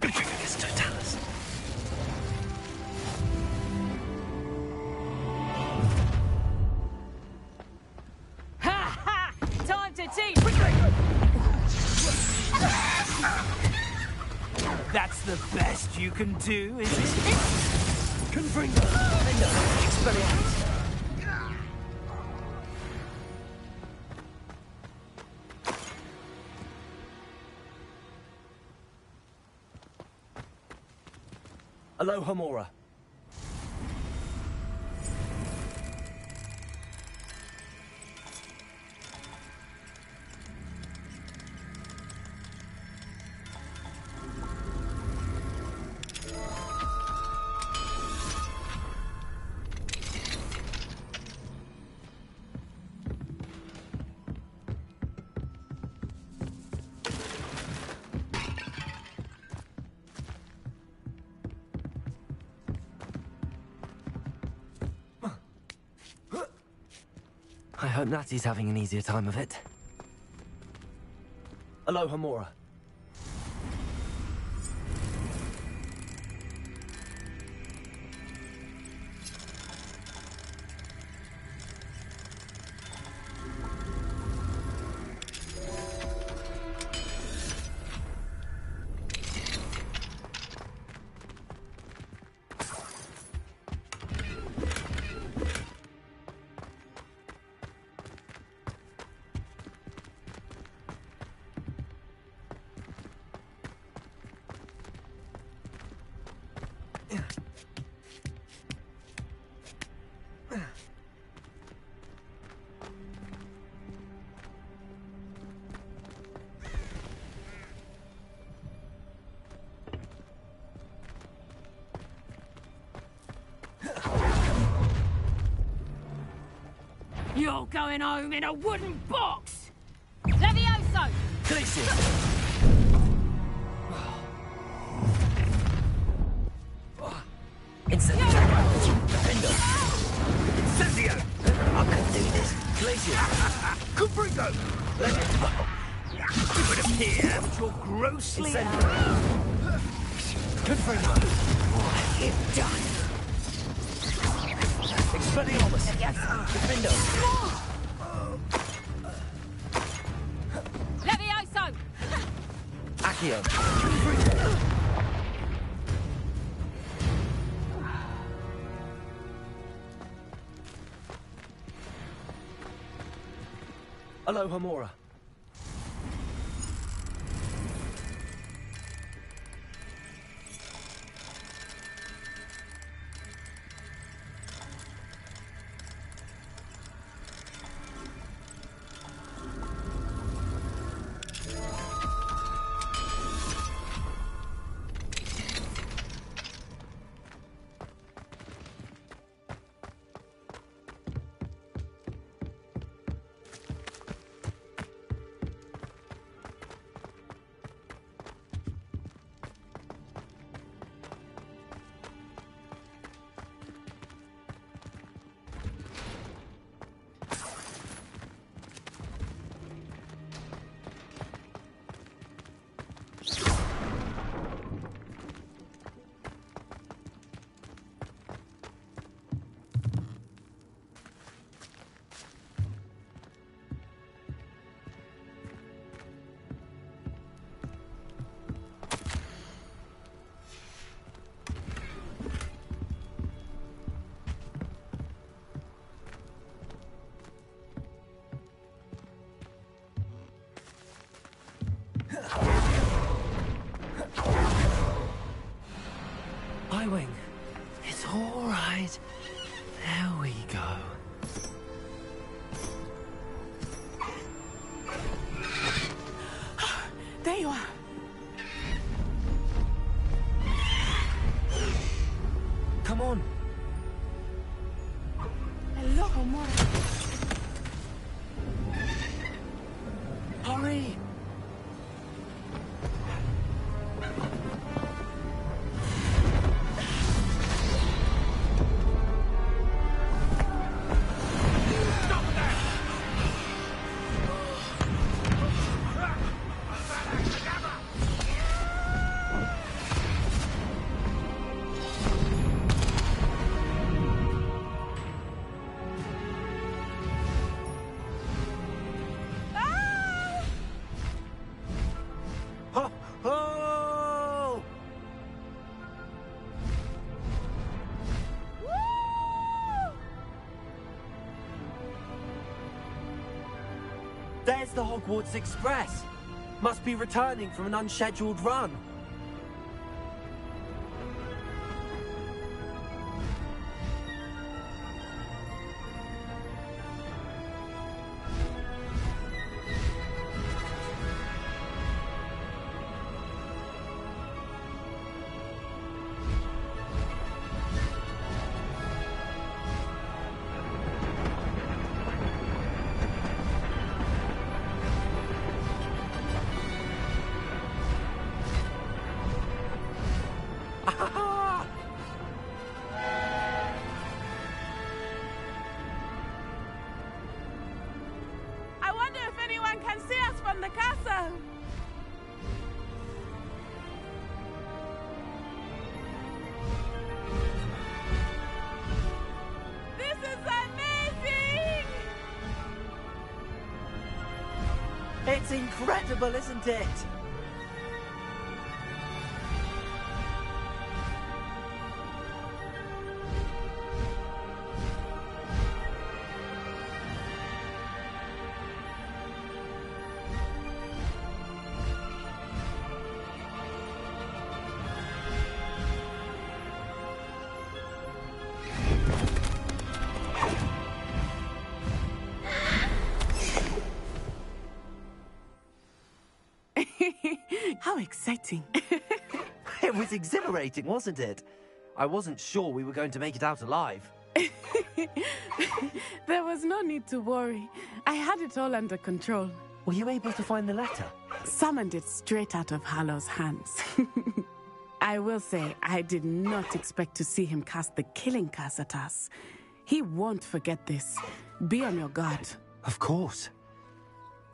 It's Totalis. Ha ha! Time to teach! That's the best you can do, is it? Confringo. Expelliarmus. Aloha Mora. I hope Natty's having an easier time of it. Aloha Mora. You're going home in a wooden box! Levioso! Incendio! Defendo! Incendio! I can do this. Glacier! Confringo! It would appear that you're grossly... Confringo! What have you done? Expelliarmus! Defendo! Levioso! Accio! Aloha Mora. Highwing. It's all right. There we go. There you are. Come on. Hello, Homora. Hurry! There's the Hogwarts Express. Must be returning from an unscheduled run. I wonder if anyone can see us from the castle. This is amazing! It's incredible, isn't it? How exciting. It was exhilarating, wasn't it? I wasn't sure we were going to make it out alive. There was no need to worry. I had it all under control. Were you able to find the letter? Summoned it straight out of Hallow's hands. I will say, I did not expect to see him cast the killing curse at us. He won't forget this. Be on your guard. Of course.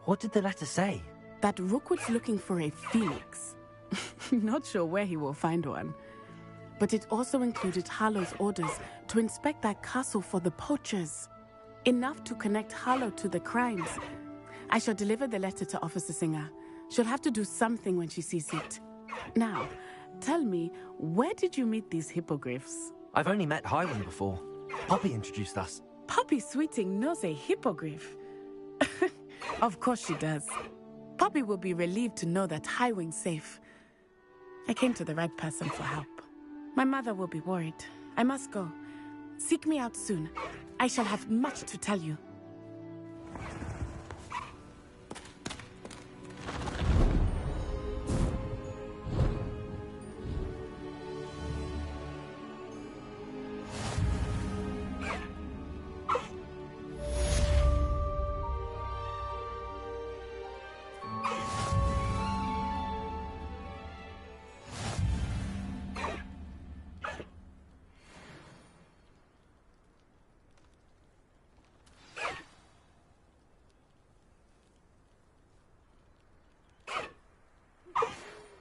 What did the letter say? That Rookwood's looking for a phoenix. Not sure where he will find one. But it also included Hallow's orders to inspect that castle for the poachers. Enough to connect Hallow to the crimes. I shall deliver the letter to Officer Singer. She'll have to do something when she sees it. Now, tell me, where did you meet these hippogriffs? I've only met Highwing before. Poppy introduced us. Poppy Sweeting knows a hippogriff. Of course she does. Poppy will be relieved to know that Highwing's safe. I came to the right person for help. My mother will be worried. I must go. Seek me out soon. I shall have much to tell you.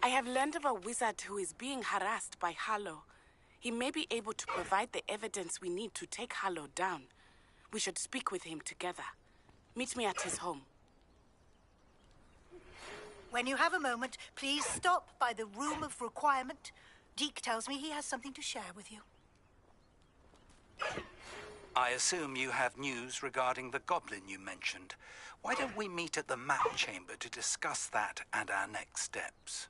I have learned of a wizard who is being harassed by Hallow. He may be able to provide the evidence we need to take Hallow down. We should speak with him together. Meet me at his home. When you have a moment, please stop by the Room of Requirement. Deke tells me he has something to share with you. I assume you have news regarding the goblin you mentioned. Why don't we meet at the map chamber to discuss that and our next steps?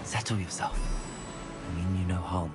Settle yourself. I mean you no harm.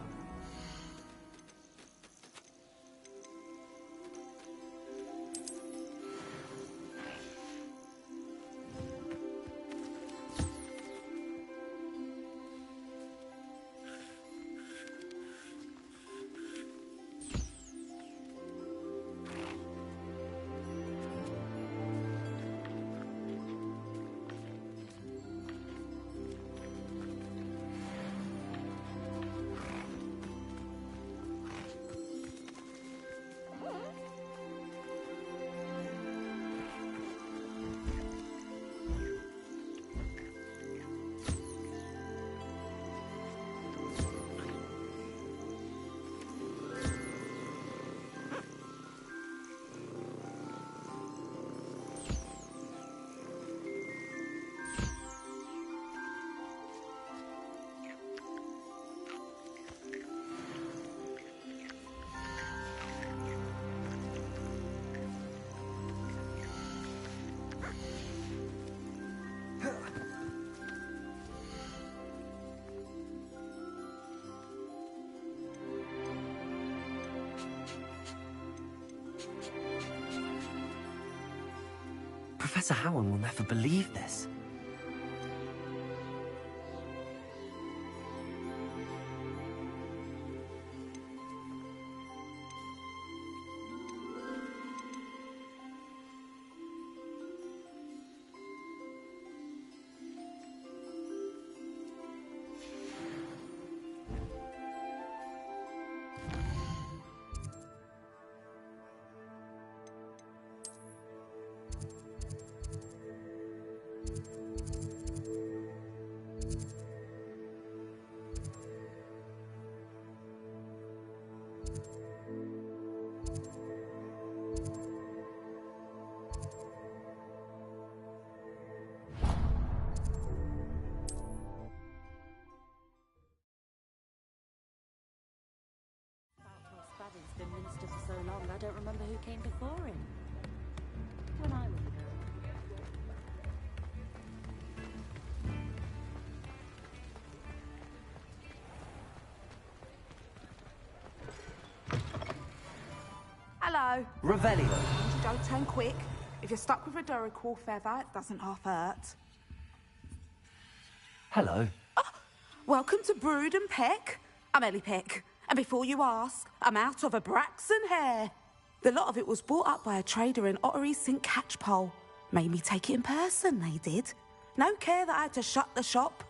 Professor Howard will never believe this. He's been minister for so long, I don't remember who came before him. When I was a girl. Hello. Revelio. Don't turn quick. If you're stuck with a Duracell feather, it doesn't half hurt. Hello. Welcome to Brood and Peck. I'm Ellie Peck. And before you ask, I'm out of a Braxton hair. The lot of it was bought up by a trader in Ottery St. Catchpole. Made me take it in person, they did. No care that I had to shut the shop.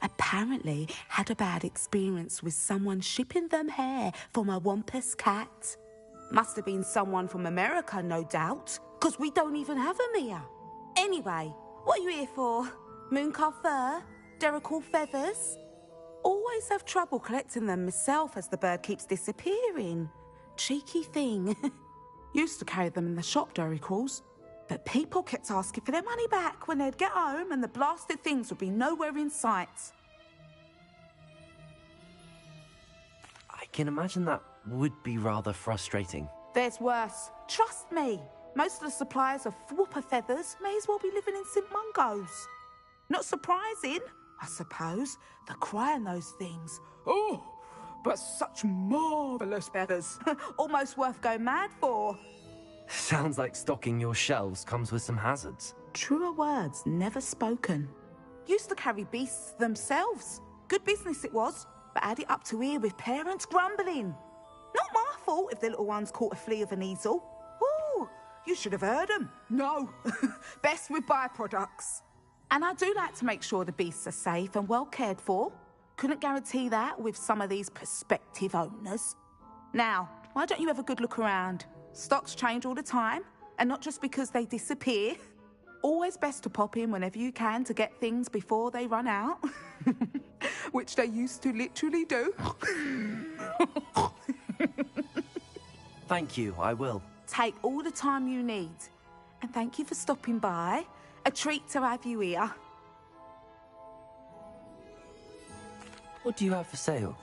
Apparently had a bad experience with someone shipping them hair for my Wampus cat. Must have been someone from America, no doubt, because we don't even have them here. Anyway, what are you here for? Mooncalf fur? Duracell feathers? Always have trouble collecting them myself as the bird keeps disappearing. Cheeky thing. Used to carry them in the shop, Duracalls, but people kept asking for their money back when they'd get home and the blasted things would be nowhere in sight. I can imagine that would be rather frustrating. There's worse. Trust me. Most of the suppliers of whooper feathers may as well be living in St. Mungo's. Not surprising, I suppose, the cry on those things. Oh, but such marvellous feathers. Almost worth going mad for. Sounds like stocking your shelves comes with some hazards. Truer words never spoken. Used to carry beasts themselves. Good business it was, but had it up to here with parents grumbling. Not my fault if the little ones caught a flea of an easel. Ooh, you should have heard them. No, best with byproducts. And I do like to make sure the beasts are safe and well cared for. Couldn't guarantee that with some of these prospective owners. Now, why don't you have a good look around? Stocks change all the time, and not just because they disappear. Always best to pop in whenever you can to get things before they run out. Which they used to literally do. Thank you, I will. Take all the time you need. And thank you for stopping by. A treat to have you here. What do you have for sale?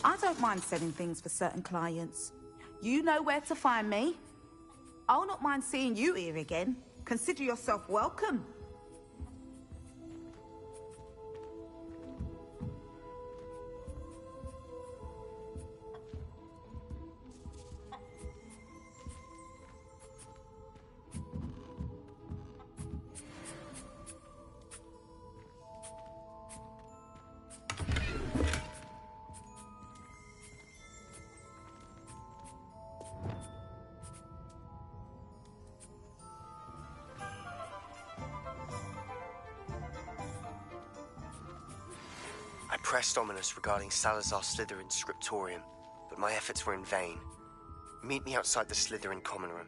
I don't mind selling things for certain clients. You know where to find me. I'll not mind seeing you here again. Consider yourself welcome. I pressed Ominous regarding Salazar Slytherin's scriptorium, but my efforts were in vain. Meet me outside the Slytherin common room.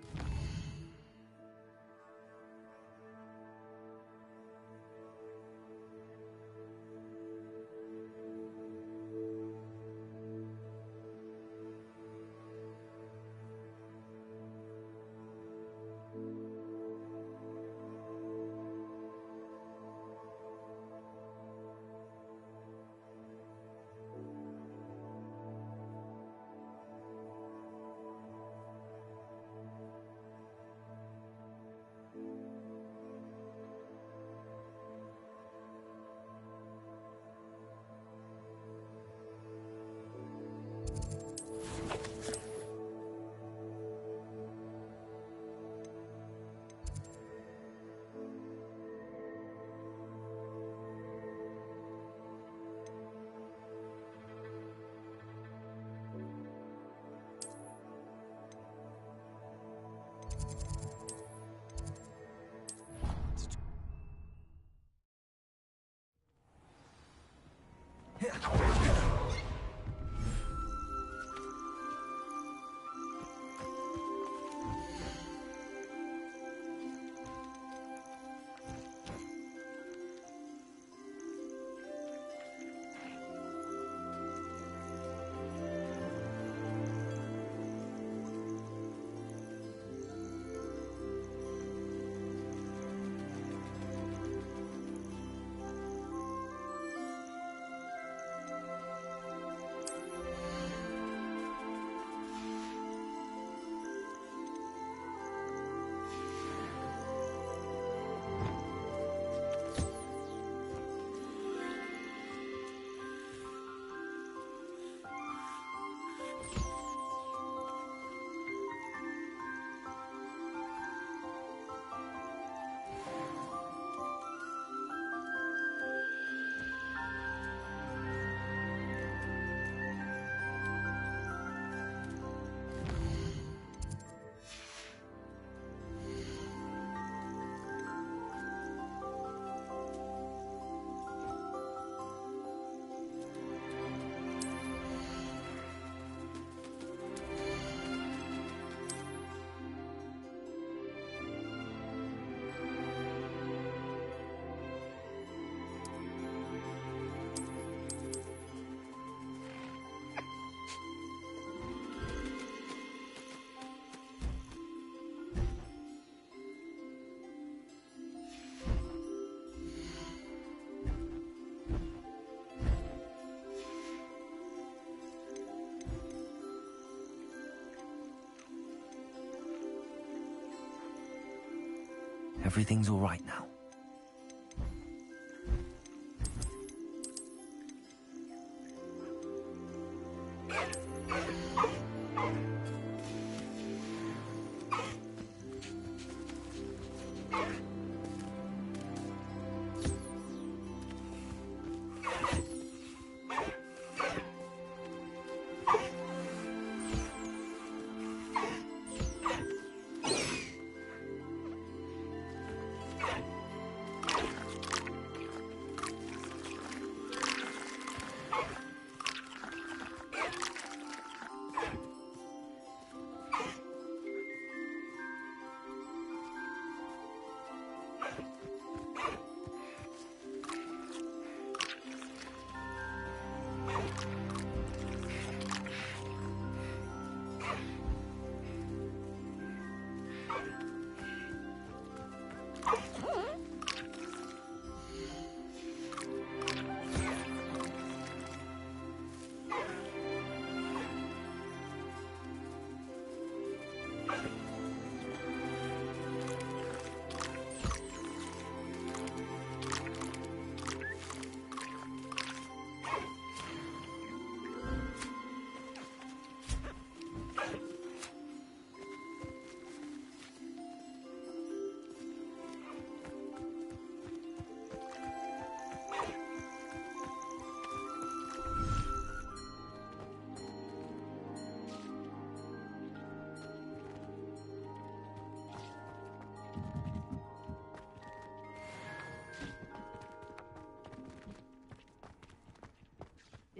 Everything's all right now.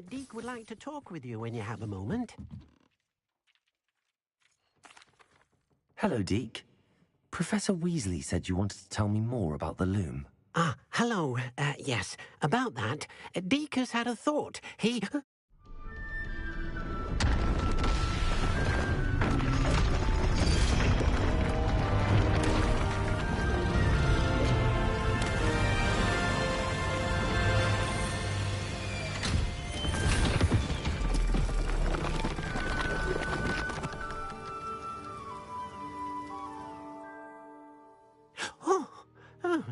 Deke would like to talk with you when you have a moment. Hello, Deke. Professor Weasley said you wanted to tell me more about the loom. Ah, hello. Yes, about that. Deke has had a thought. He...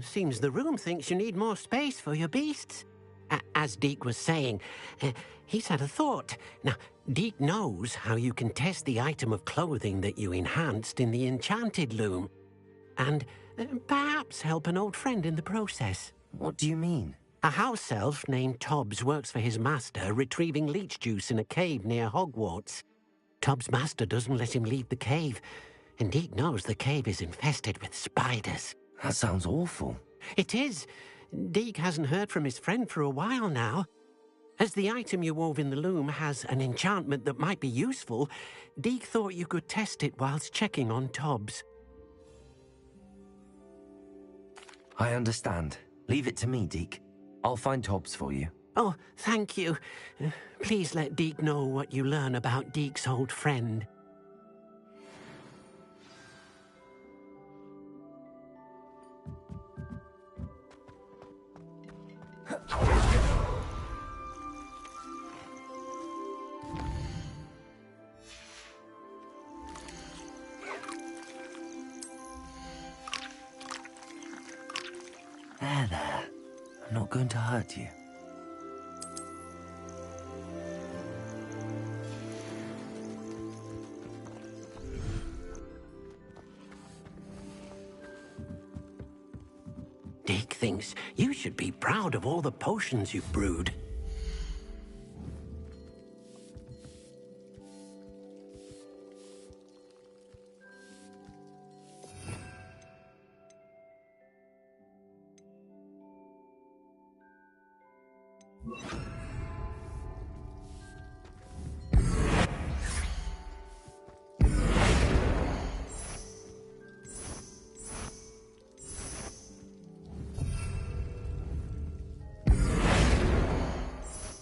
Seems the room thinks you need more space for your beasts. As Deke was saying, he's had a thought. Now, Deke knows how you can test the item of clothing that you enhanced in the enchanted loom. And perhaps help an old friend in the process. What do you mean? A house elf named Tobbs works for his master, retrieving leech juice in a cave near Hogwarts. Tobbs' master doesn't let him leave the cave, and Deke knows the cave is infested with spiders. That sounds awful. It is. Deke hasn't heard from his friend for a while now. As the item you wove in the loom has an enchantment that might be useful, Deke thought you could test it whilst checking on Tobbs. I understand. Leave it to me, Deke. I'll find Tobbs for you. Oh, thank you. Please let Deke know what you learn about Deke's old friend. There. I'm not going to hurt you. Deke thinks you should be proud of all the potions you've brewed.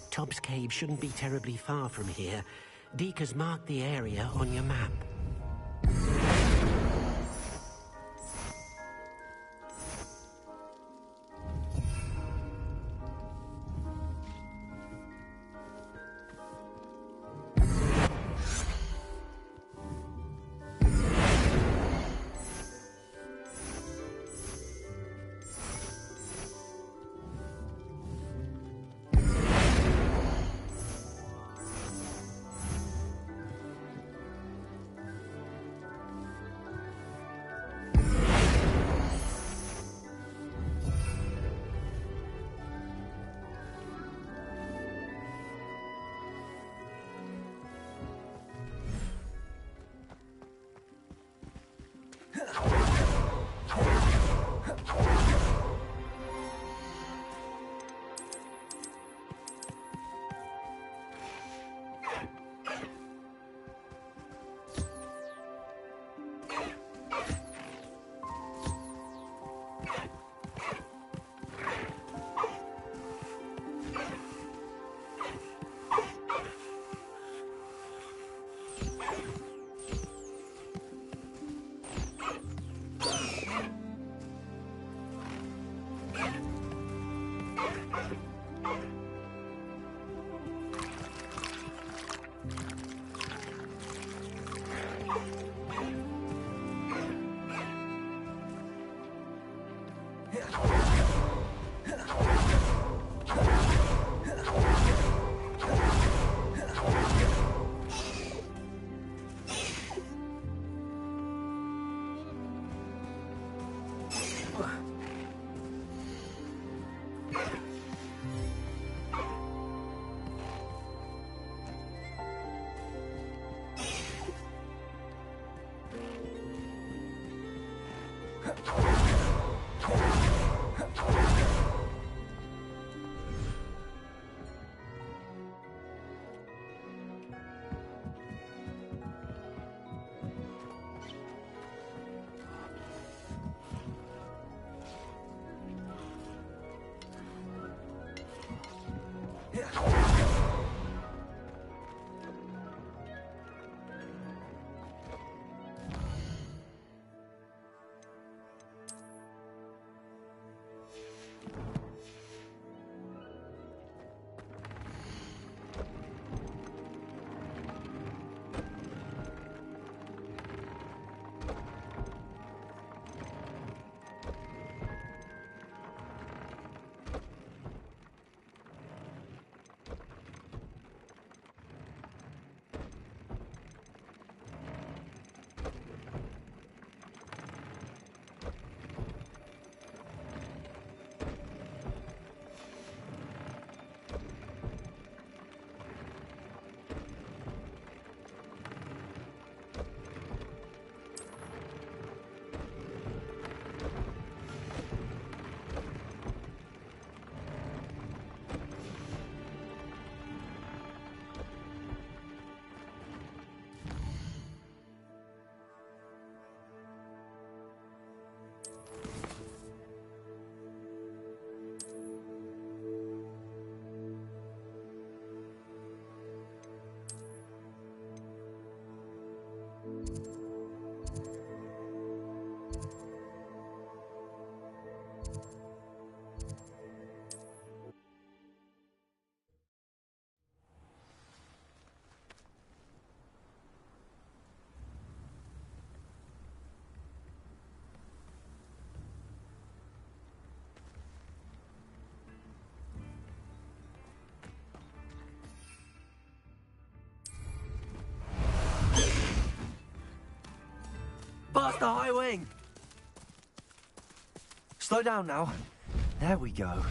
Tobbs Cave shouldn't be terribly far from here. Deke has marked the area on your map. Master High Wing! Slow down now. There we go.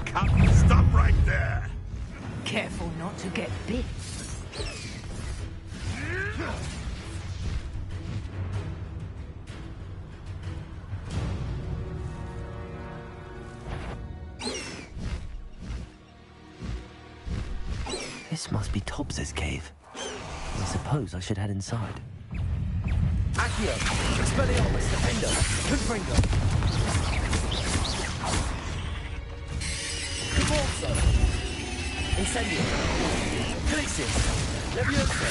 Captain, stop right there! Careful not to get bit. This must be Tobbs's cave. I suppose I should head inside. Accio! Expelliarmus! Defender! Confringo! Cabalso! Incendio! Calixis! Levioso!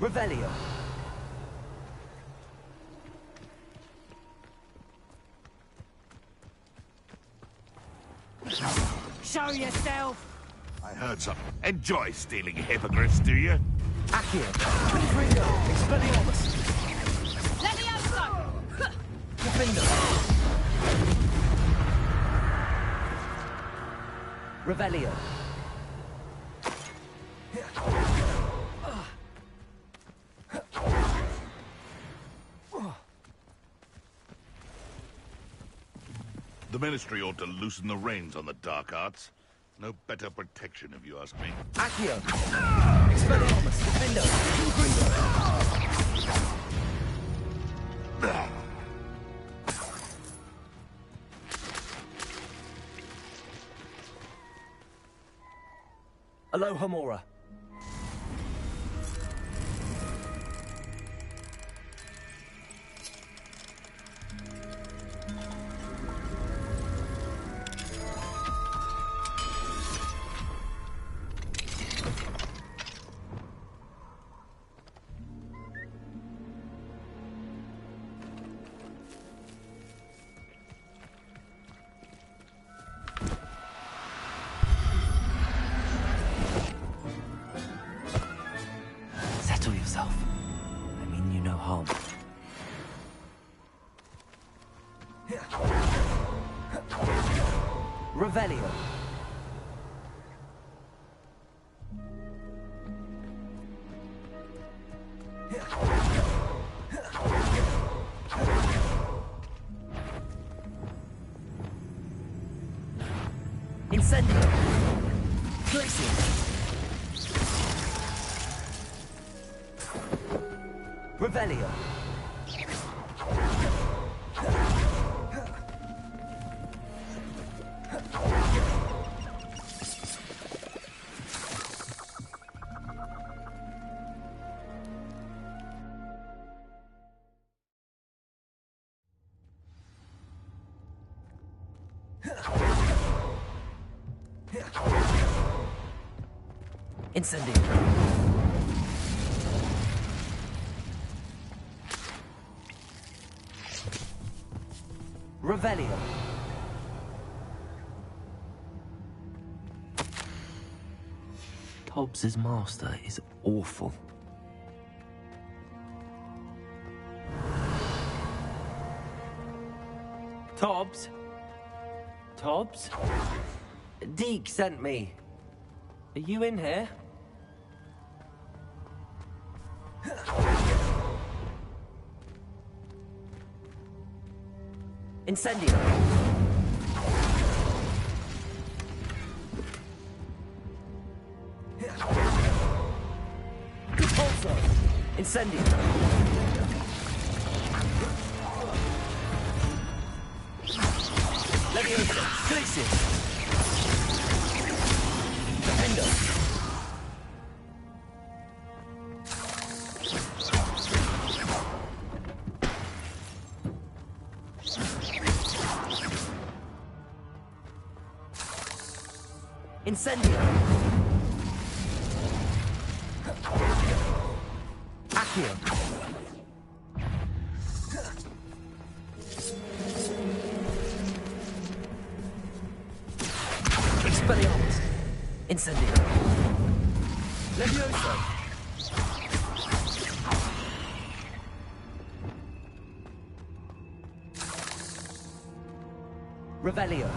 Revelio! Show yourself! I heard some. Enjoy stealing hippogriffs, do you? Accio! Confringo! Expelliarmus! Levioso! Defender! Revelio! The Ministry ought to loosen the reins on the dark arts. No better protection, if you ask me. Accio! Expelliarmus! Defender! Aloha Mora. Settle yourself. I mean you no harm. Revelio. Incendio. Glacier. Revelio. Incendio. Revelio. Tobbs's master is awful. Tobbs? Tobbs? Deke sent me. Are you in here? Incendio. Repulsor. Incendio. Leviosa. Glacier. Defender. Incendio. Accio. Incendio. Levioso. Revelio.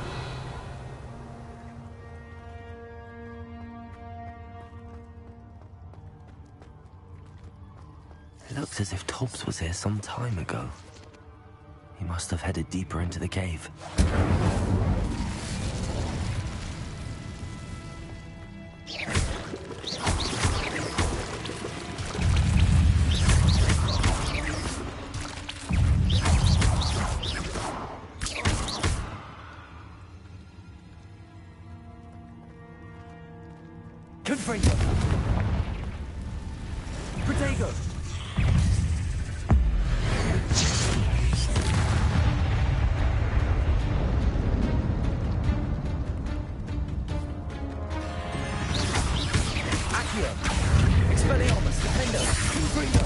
It looks as if Tobbs was here some time ago. He must have headed deeper into the cave. Confringo. Protego. Accio. Expelliarmus. Defendo. Confringo.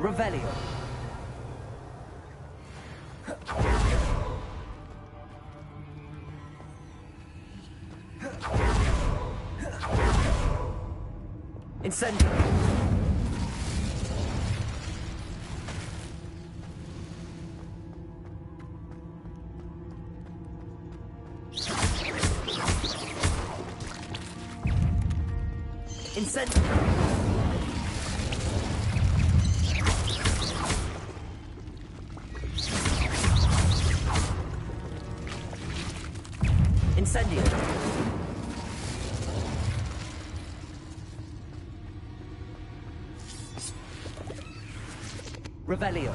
Revelio. Incendio. Incendio. Incendio. Revelio.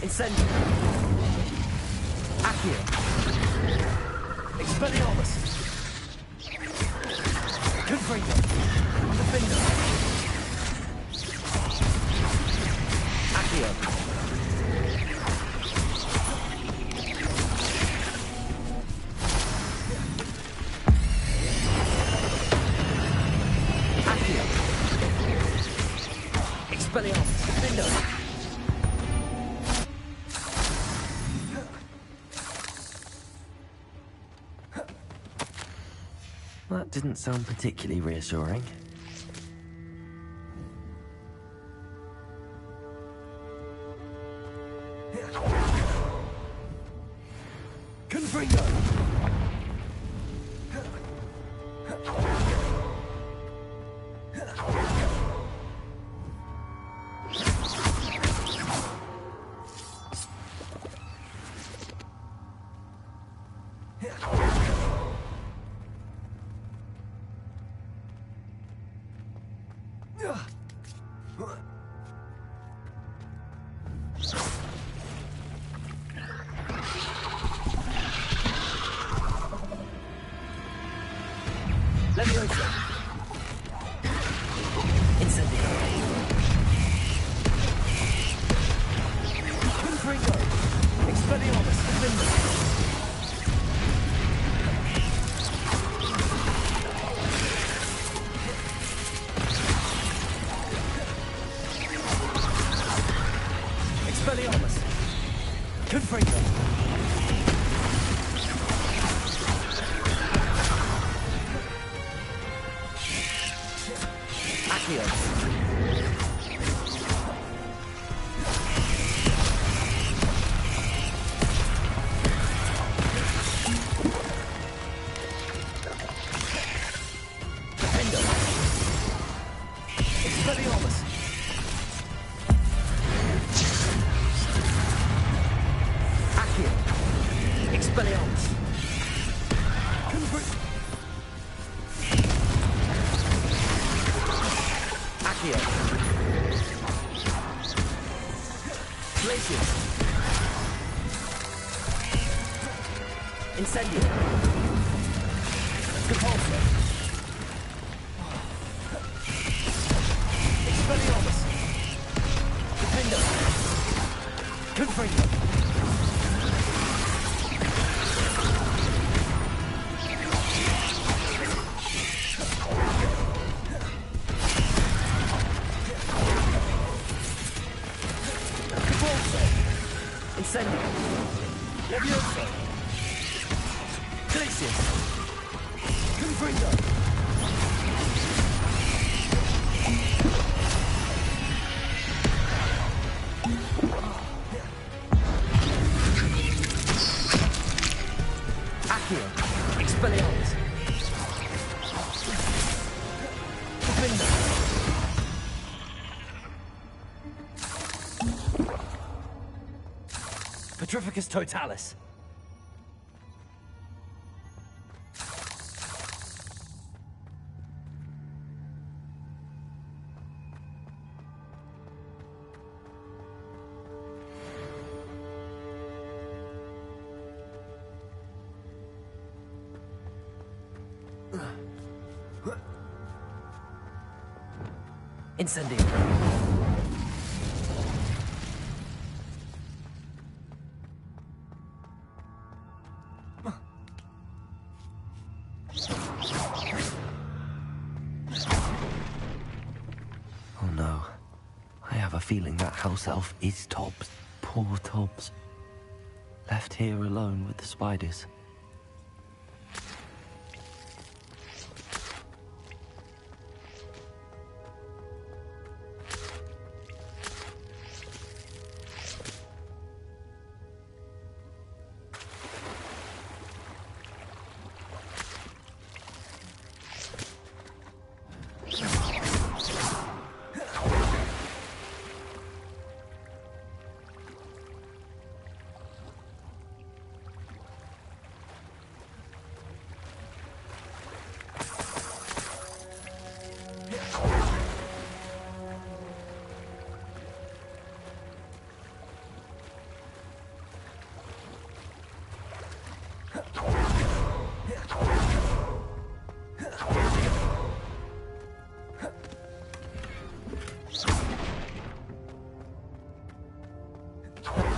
Incendio. Accio. Expelliarmus. Confringo. Defendo. Accio. Accio. Expelliarmus. Defendo. That didn't sound particularly reassuring. Confringo! Levioso. Incendio. Confringo. Expelliarmus. Defendo. Expelliarmus. Confringo. Accio. Defendo. Expelliarmus! Accio! Expelliarmus! Accio! Glacius! Incendio! Repulsor! Expelliarmus! Defender! Confringo! Incendio! Levioso! Glacius! Confringo! Accio! Expelliarmus! Defender! Petrificus Totalis! Incendio! Oh no. I have a feeling that house elf is Tobbs. Poor Tobbs. Left here alone with the spiders.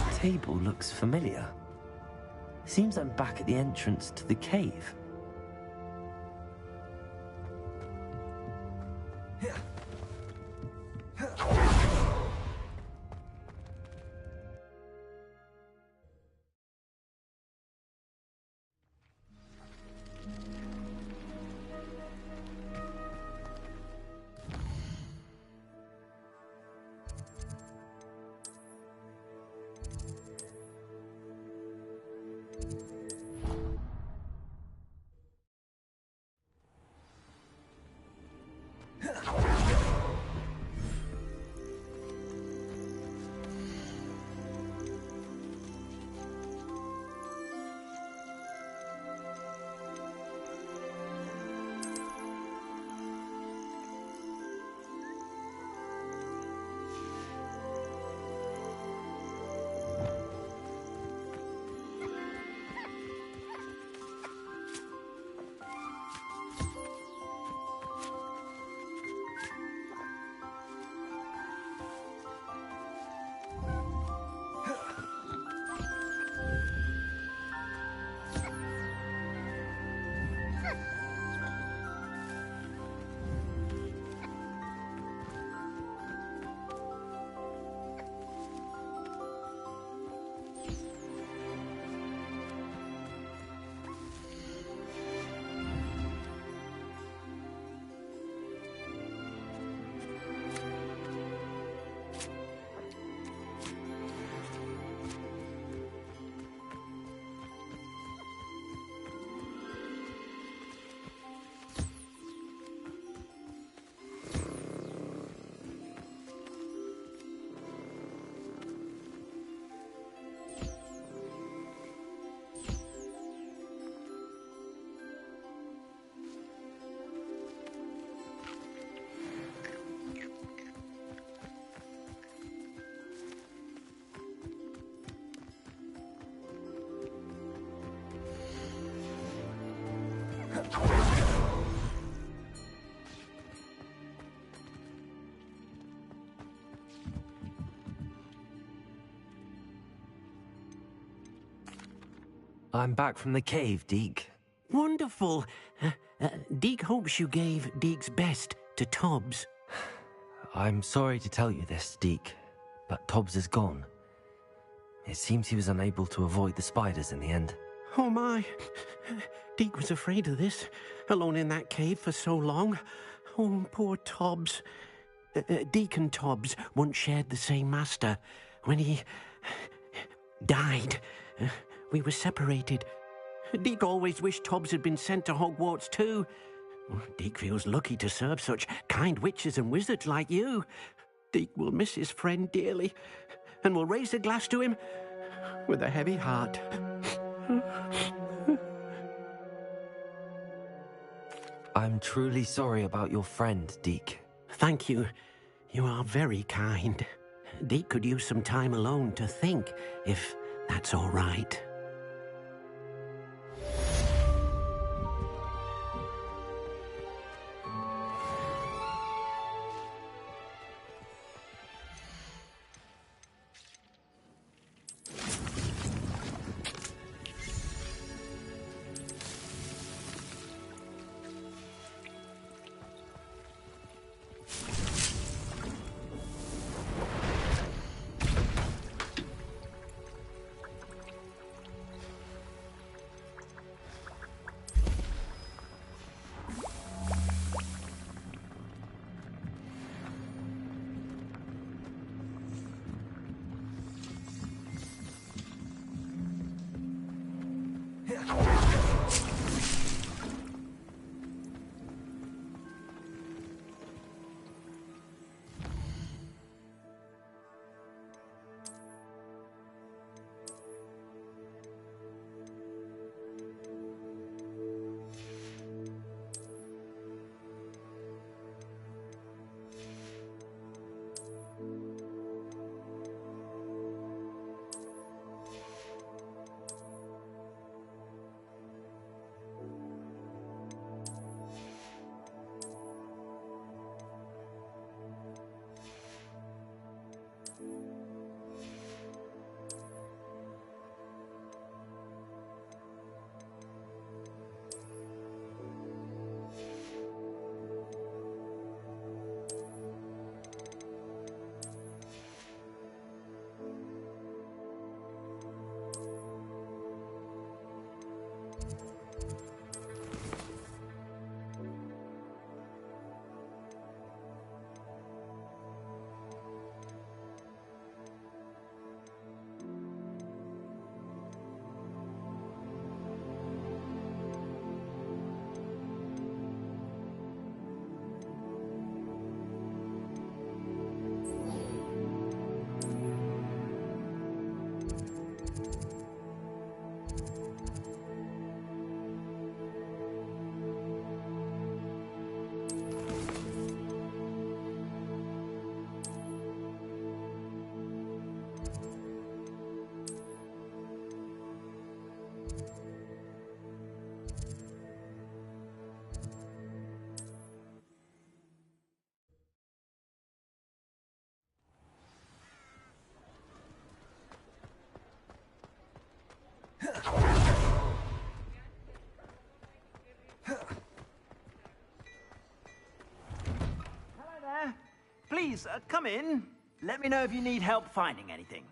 The table looks familiar. Seems I'm back at the entrance to the cave. I'm back from the cave, Deke. Wonderful. Deke hopes you gave Deke's best to Tobbs. I'm sorry to tell you this, Deke, but Tobbs is gone. It seems he was unable to avoid the spiders in the end. Oh my. Deke was afraid of this, alone in that cave for so long. Oh, poor Tobbs. Deke and Tobbs once shared the same master. When he died, we were separated. Deke always wished Tobbs had been sent to Hogwarts too. Deke feels lucky to serve such kind witches and wizards like you. Deke will miss his friend dearly, and will raise a glass to him with a heavy heart. I'm truly sorry about your friend, Deke. Thank you. You are very kind. Deke could use some time alone to think, if that's all right. Please, come in. Let me know if you need help finding anything.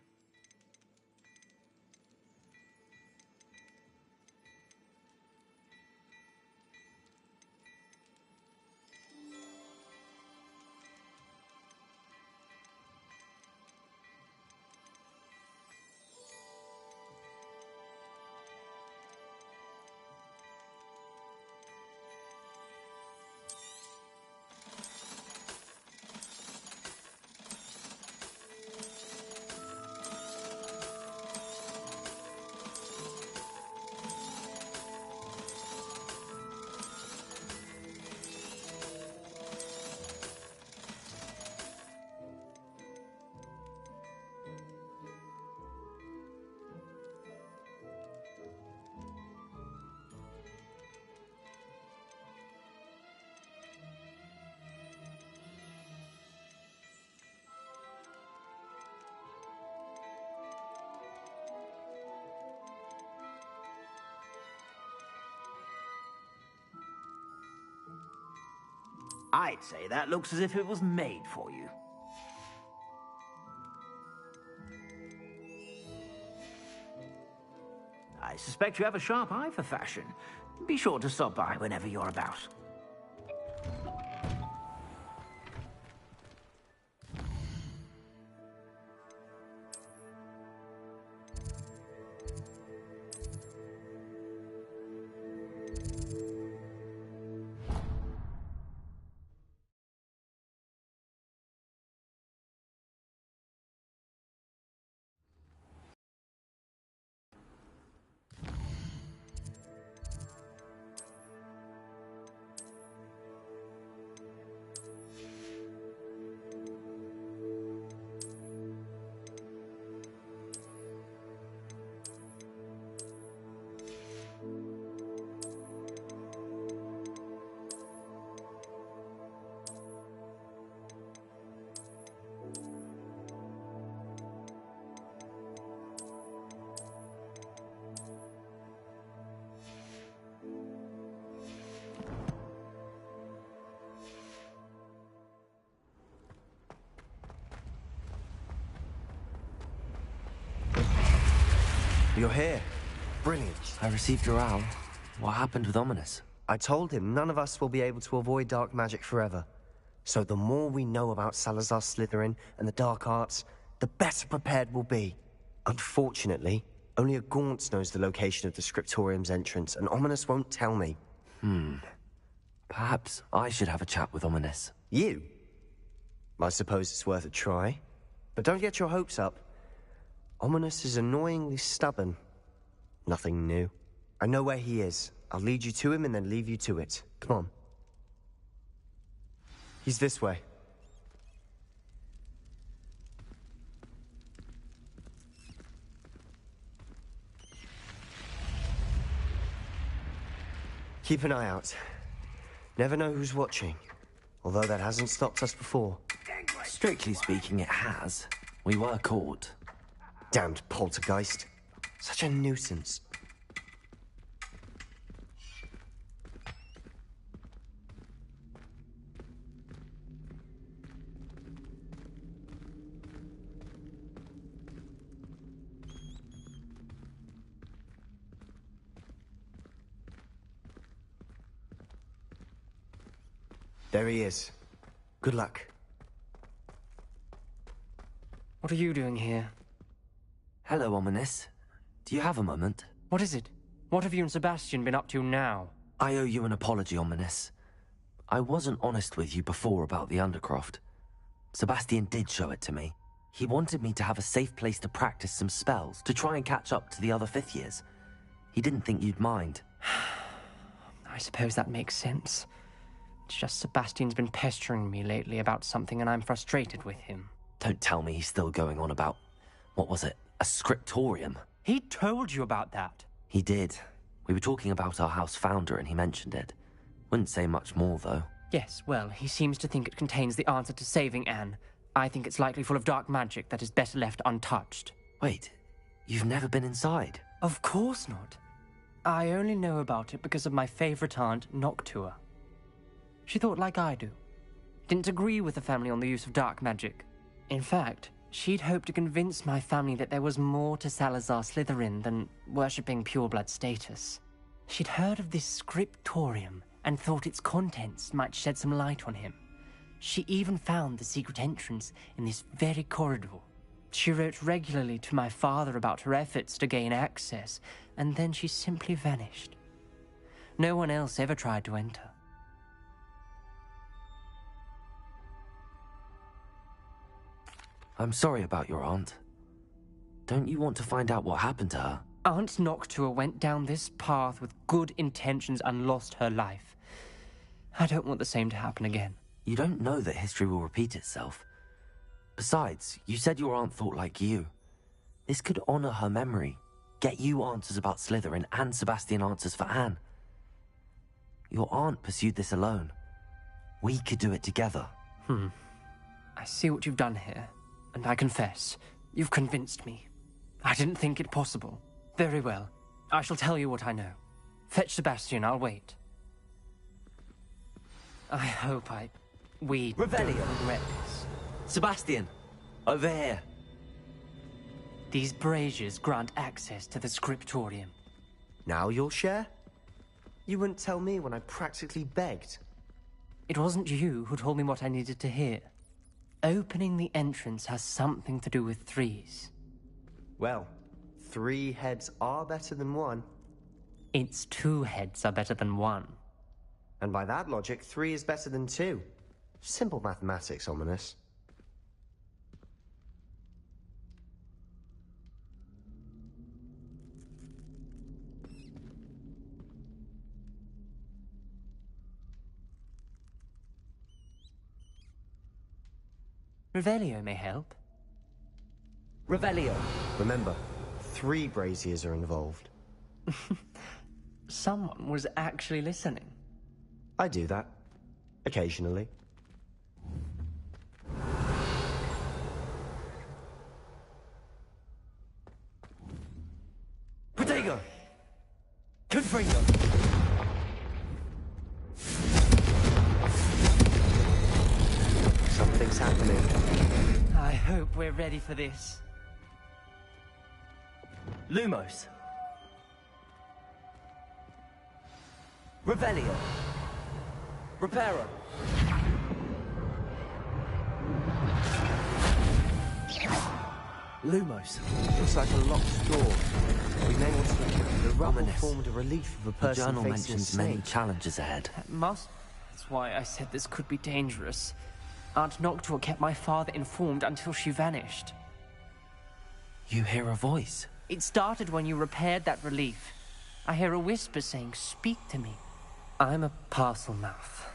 I'd say that looks as if it was made for you. I suspect you have a sharp eye for fashion. Be sure to stop by whenever you're about. You're here. Brilliant. I received your owl. What happened with Ominous? I told him none of us will be able to avoid dark magic forever. So the more we know about Salazar Slytherin and the dark arts, the better prepared we'll be. Unfortunately, only a Gaunt's knows the location of the Scriptorium's entrance, and Ominous won't tell me. Perhaps I should have a chat with Ominous. You? I suppose it's worth a try. But don't get your hopes up. Ominous is annoyingly stubborn. Nothing new. I know where he is. I'll lead you to him and then leave you to it. Come on. He's this way. Keep an eye out. Never know who's watching. Although that hasn't stopped us before. Strictly speaking, it has. We were caught. Damned poltergeist. Such a nuisance. There he is. Good luck. What are you doing here? Hello, Ominous. Do you have a moment? What is it? What have you and Sebastian been up to now? I owe you an apology, Ominous. I wasn't honest with you before about the Undercroft. Sebastian did show it to me. He wanted me to have a safe place to practice some spells, to try and catch up to the other fifth years. He didn't think you'd mind. I suppose that makes sense. It's just Sebastian's been pestering me lately about something and I'm frustrated with him. Don't tell me he's still going on about... what was it? A scriptorium? He told you about that. He did. We were talking about our house founder and he mentioned it. Wouldn't say much more, though. Yes, well, he seems to think it contains the answer to saving Anne. I think it's likely full of dark magic that is better left untouched. Wait, you've never been inside? Of course not. I only know about it because of my favorite aunt, Noctua. She thought like I do. Didn't agree with the family on the use of dark magic. In fact, she'd hoped to convince my family that there was more to Salazar Slytherin than worshipping pureblood status. She'd heard of this scriptorium and thought its contents might shed some light on him. She even found the secret entrance in this very corridor. She wrote regularly to my father about her efforts to gain access, and then she simply vanished. No one else ever tried to enter. I'm sorry about your aunt. Don't you want to find out what happened to her? Aunt Noctua went down this path with good intentions and lost her life. I don't want the same to happen again. You don't know that history will repeat itself. Besides, you said your aunt thought like you. This could honor her memory, get you answers about Slytherin and Sebastian answers for Anne. Your aunt pursued this alone. We could do it together. I see what you've done here, and I confess, you've convinced me. I didn't think it possible. Very well. I shall tell you what I know. Fetch Sebastian, I'll wait. I hope I We Revelio. don't regret this. Sebastian, over here. These braziers grant access to the scriptorium. Now you'll share? You wouldn't tell me when I practically begged. It wasn't you who told me what I needed to hear. Opening the entrance has something to do with threes. Well, 3 heads are better than 1. It's 2 heads are better than 1. And by that logic, 3 is better than 2. Simple mathematics, Ominous. Revelio may help. Revelio. Remember, 3 braziers are involved. Someone was actually listening. I do that. Occasionally. Protego! Confringo! Something's happening. I hope we're ready for this. Lumos. Revelio. Reparo. Lumos. Looks like a locked door. We may want to look at the rubble Ominous. formed a relief of a The person journal facing a mentions many snake. challenges ahead. That's why I said this could be dangerous. Aunt Noctua kept my father informed until she vanished. You hear a voice. It started when you repaired that relief. I hear a whisper saying, "Speak to me." I'm a parcel mouth.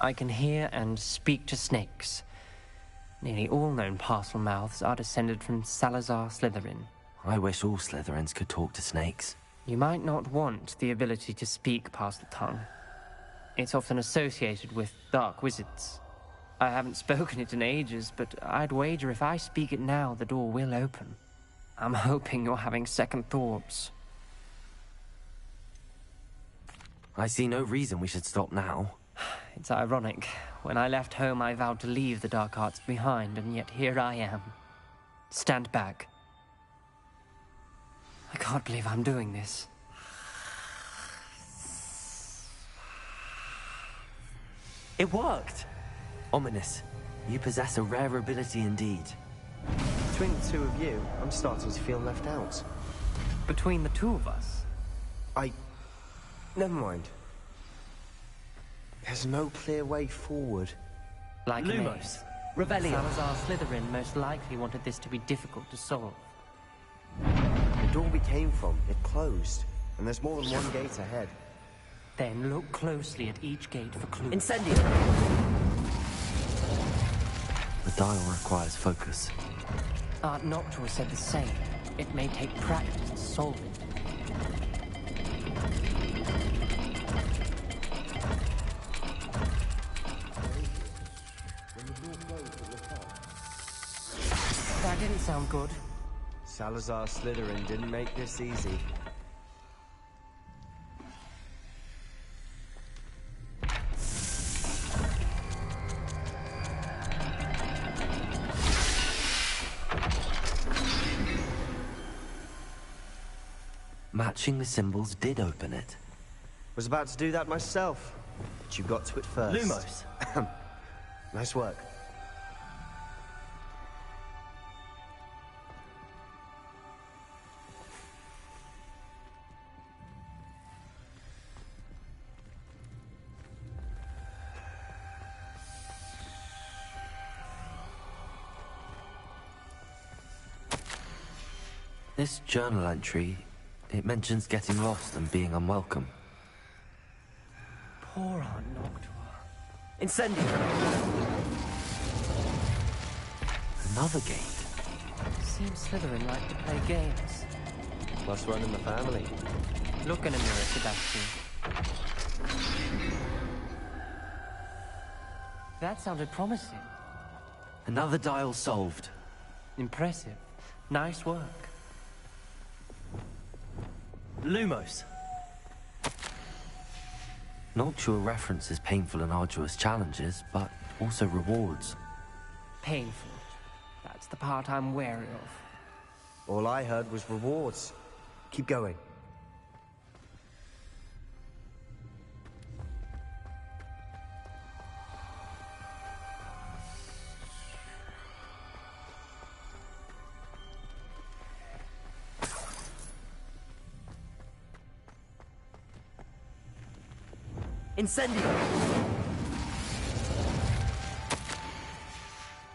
I can hear and speak to snakes. Nearly all known parcel mouths are descended from Salazar Slytherin. I wish all Slytherins could talk to snakes. You might not want the ability to speak parcel tongue. It's often associated with dark wizards. I haven't spoken it in ages, but I'd wager if I speak it now, the door will open. I'm hoping you're having second thoughts. I see no reason we should stop now. It's ironic. When I left home, I vowed to leave the dark arts behind, and yet here I am. Stand back. I can't believe I'm doing this. It worked! Ominous, you possess a rare ability indeed. Between the 2 of you, I'm starting to feel left out. Between the 2 of us? Never mind. There's no clear way forward. Like Lumos. Revelio. Salazar Slytherin most likely wanted this to be difficult to solve. The door we came from, it closed. And there's more than 1 gate ahead. Then look closely at each gate for clues. Incendio! The dial requires focus. Aunt Noctua said the same. It may take practice to solve it. That didn't sound good. Salazar Slytherin didn't make this easy. Matching the symbols did open it. Was about to do that myself, but you got to it first. Lumos. Nice work. This journal entry, it mentions getting lost and being unwelcome. Poor Aunt Noctua. Incendio! Another gate. Seems Slytherin like to play games. Must run in the family. Look in a mirror, Sebastian. That sounded promising. Another dial solved. Impressive. Nice work. Lumos. Noctua references painful and arduous challenges, but also rewards. Painful. That's the part I'm wary of. All I heard was rewards. Keep going. Incendio!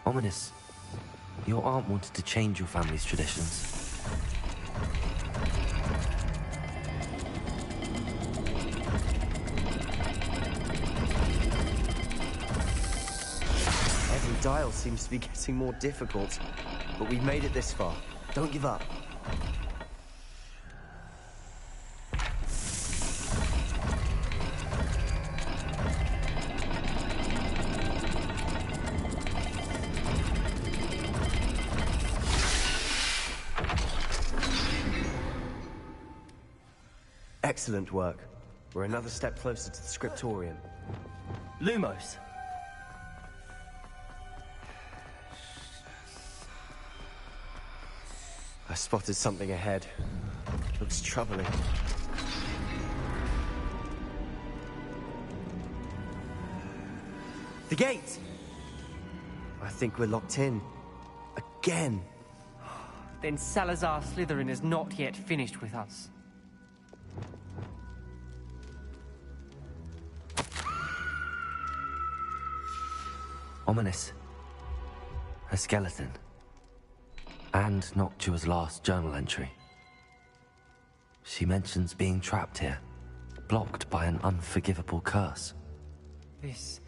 Ominous. Your aunt wanted to change your family's traditions. Every dial seems to be getting more difficult, but we've made it this far. Don't give up. Excellent work. We're another step closer to the scriptorium. Lumos. I spotted something ahead. Looks troubling. The gate! I think we're locked in. Again. Then Salazar Slytherin is not yet finished with us. Ominous. A skeleton. And Noctua's last journal entry. She mentions being trapped here, blocked by an unforgivable curse. This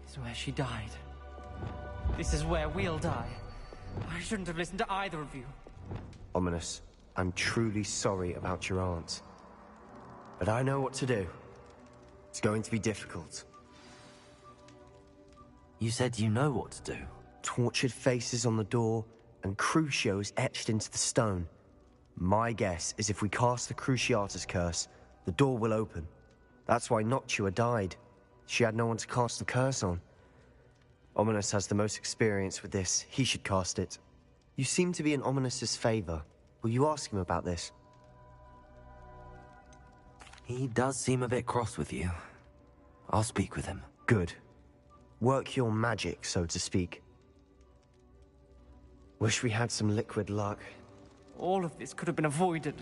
is where she died. This is where we'll die. I shouldn't have listened to either of you. Ominous, I'm truly sorry about your aunt. But I know what to do. It's going to be difficult. You said you know what to do. Tortured faces on the door, and Crucios etched into the stone. My guess is if we cast the Cruciatus curse, the door will open. That's why Noctua died. She had no one to cast the curse on. Ominous has the most experience with this. He should cast it. You seem to be in Ominous's favor. Will you ask him about this? He does seem a bit cross with you. I'll speak with him. Good. Work your magic, so to speak. Wish we had some liquid luck. All of this could have been avoided.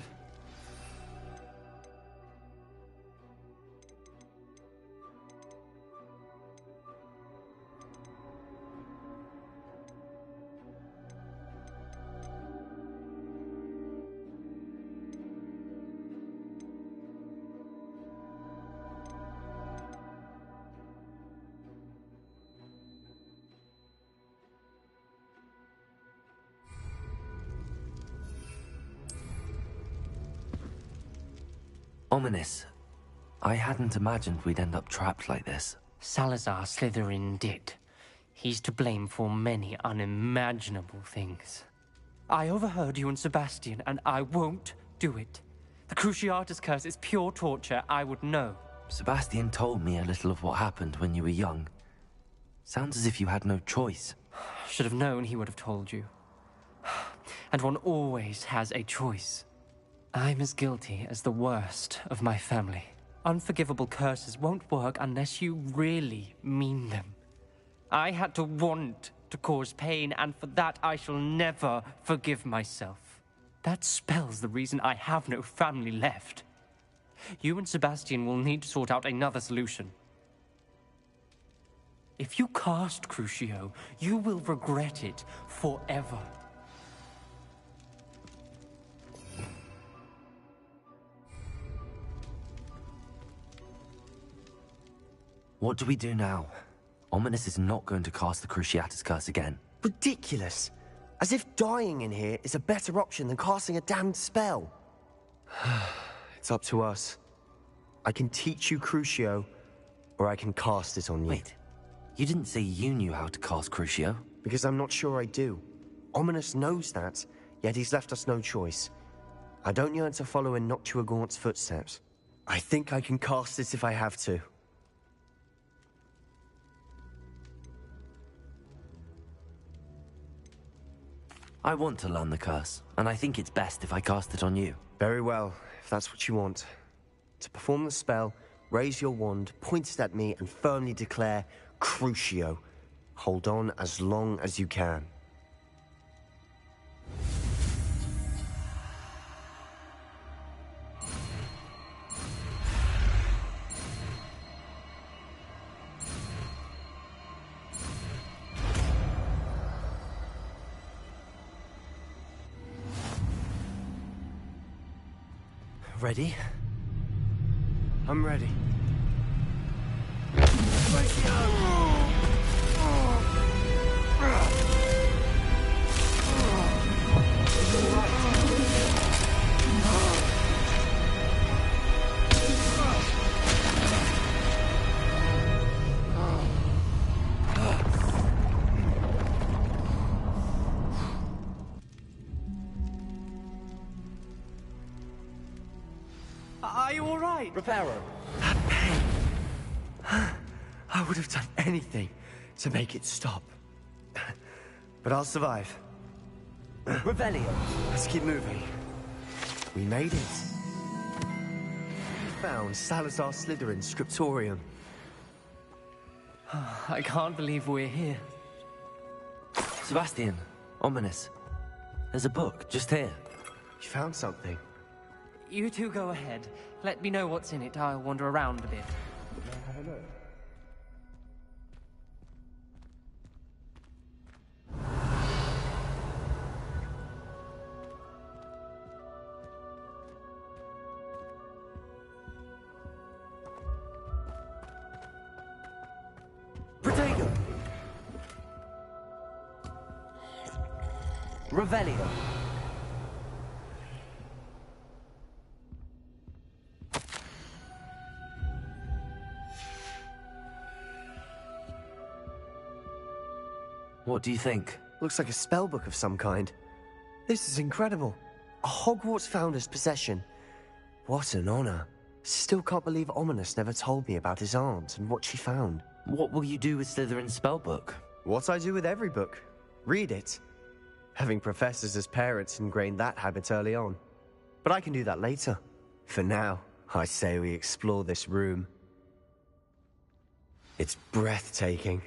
Ominous. I hadn't imagined we'd end up trapped like this. Salazar Slytherin did. He's to blame for many unimaginable things. I overheard you and Sebastian, and I won't do it. The Cruciatus curse is pure torture. I would know. Sebastian told me a little of what happened when you were young. Sounds as if you had no choice. Should have known he would have told you. And one always has a choice. I'm as guilty as the worst of my family. Unforgivable curses won't work unless you really mean them. I had to want to cause pain, and for that I shall never forgive myself. That spells the reason I have no family left. You and Sebastian will need to sort out another solution. If you cast Crucio, you will regret it forever. What do we do now? Ominous is not going to cast the Cruciatus curse again. Ridiculous. As if dying in here is a better option than casting a damned spell. It's up to us. I can teach you Crucio, or I can cast it on you. Wait, you didn't say you knew how to cast Crucio? Because I'm not sure I do. Ominous knows that, yet he's left us no choice. I don't yearn to follow in Noctua Gaunt's footsteps. I think I can cast it if I have to. I want to learn the curse, and I think it's best if I cast it on you. Very well, if that's what you want. To perform the spell, raise your wand, point it at me, and firmly declare, Crucio. Hold on as long as you can. Ready? I'm ready. Are you all right? Reparo. That pain. I would have done anything to make it stop. But I'll survive. Revelio. Let's keep moving. We made it. We found Salazar Slytherin's scriptorium. I can't believe we're here. Sebastian, ominous. There's a book just here. You found something. You two go ahead. Let me know what's in it. I'll wander around a bit. Have a look. Protego! Revelio. What do you think? Looks like a spellbook of some kind. This is incredible. A Hogwarts founder's possession. What an honor. Still can't believe Ominous never told me about his aunt and what she found. What will you do with Slytherin's spellbook? What I do with every book. Read it. Having professors as parents ingrained that habit early on. But I can do that later. For now, I say we explore this room. It's breathtaking.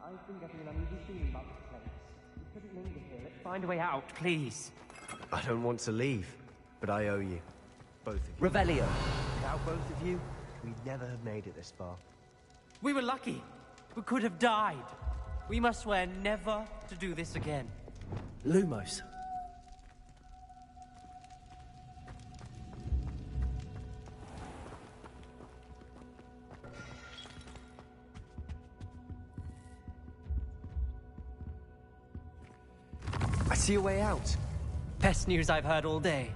I think getting an uneasy feeling about this place. We couldn't linger here. Let's find a way out, please. I don't want to leave, but I owe you. Both of you. Revelio. Without both of you, we'd never have made it this far. We were lucky. We could have died. We must swear never to do this again. Lumos. I see a way out. Best news I've heard all day.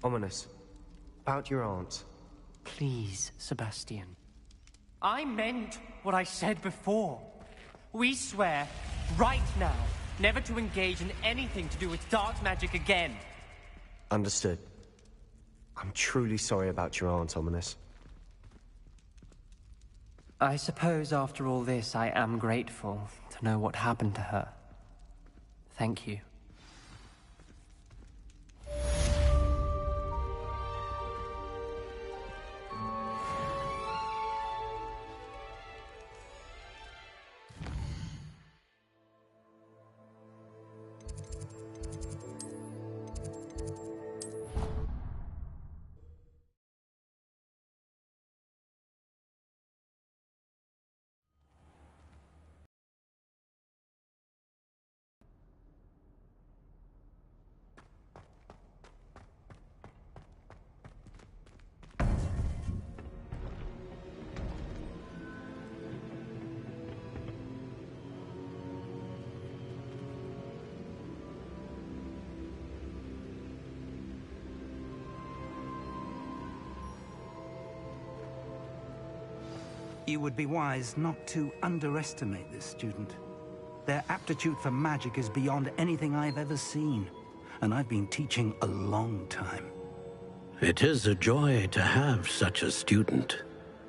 Ominous. About your aunt. Please, Sebastian. I meant what I said before. We swear, right now, never to engage in anything to do with dark magic again. Understood. I'm truly sorry about your aunt, Ominous. I suppose after all this, I am grateful to know what happened to her. Thank you. You would be wise not to underestimate this student. Their aptitude for magic is beyond anything I've ever seen, and I've been teaching a long time. It is a joy to have such a student.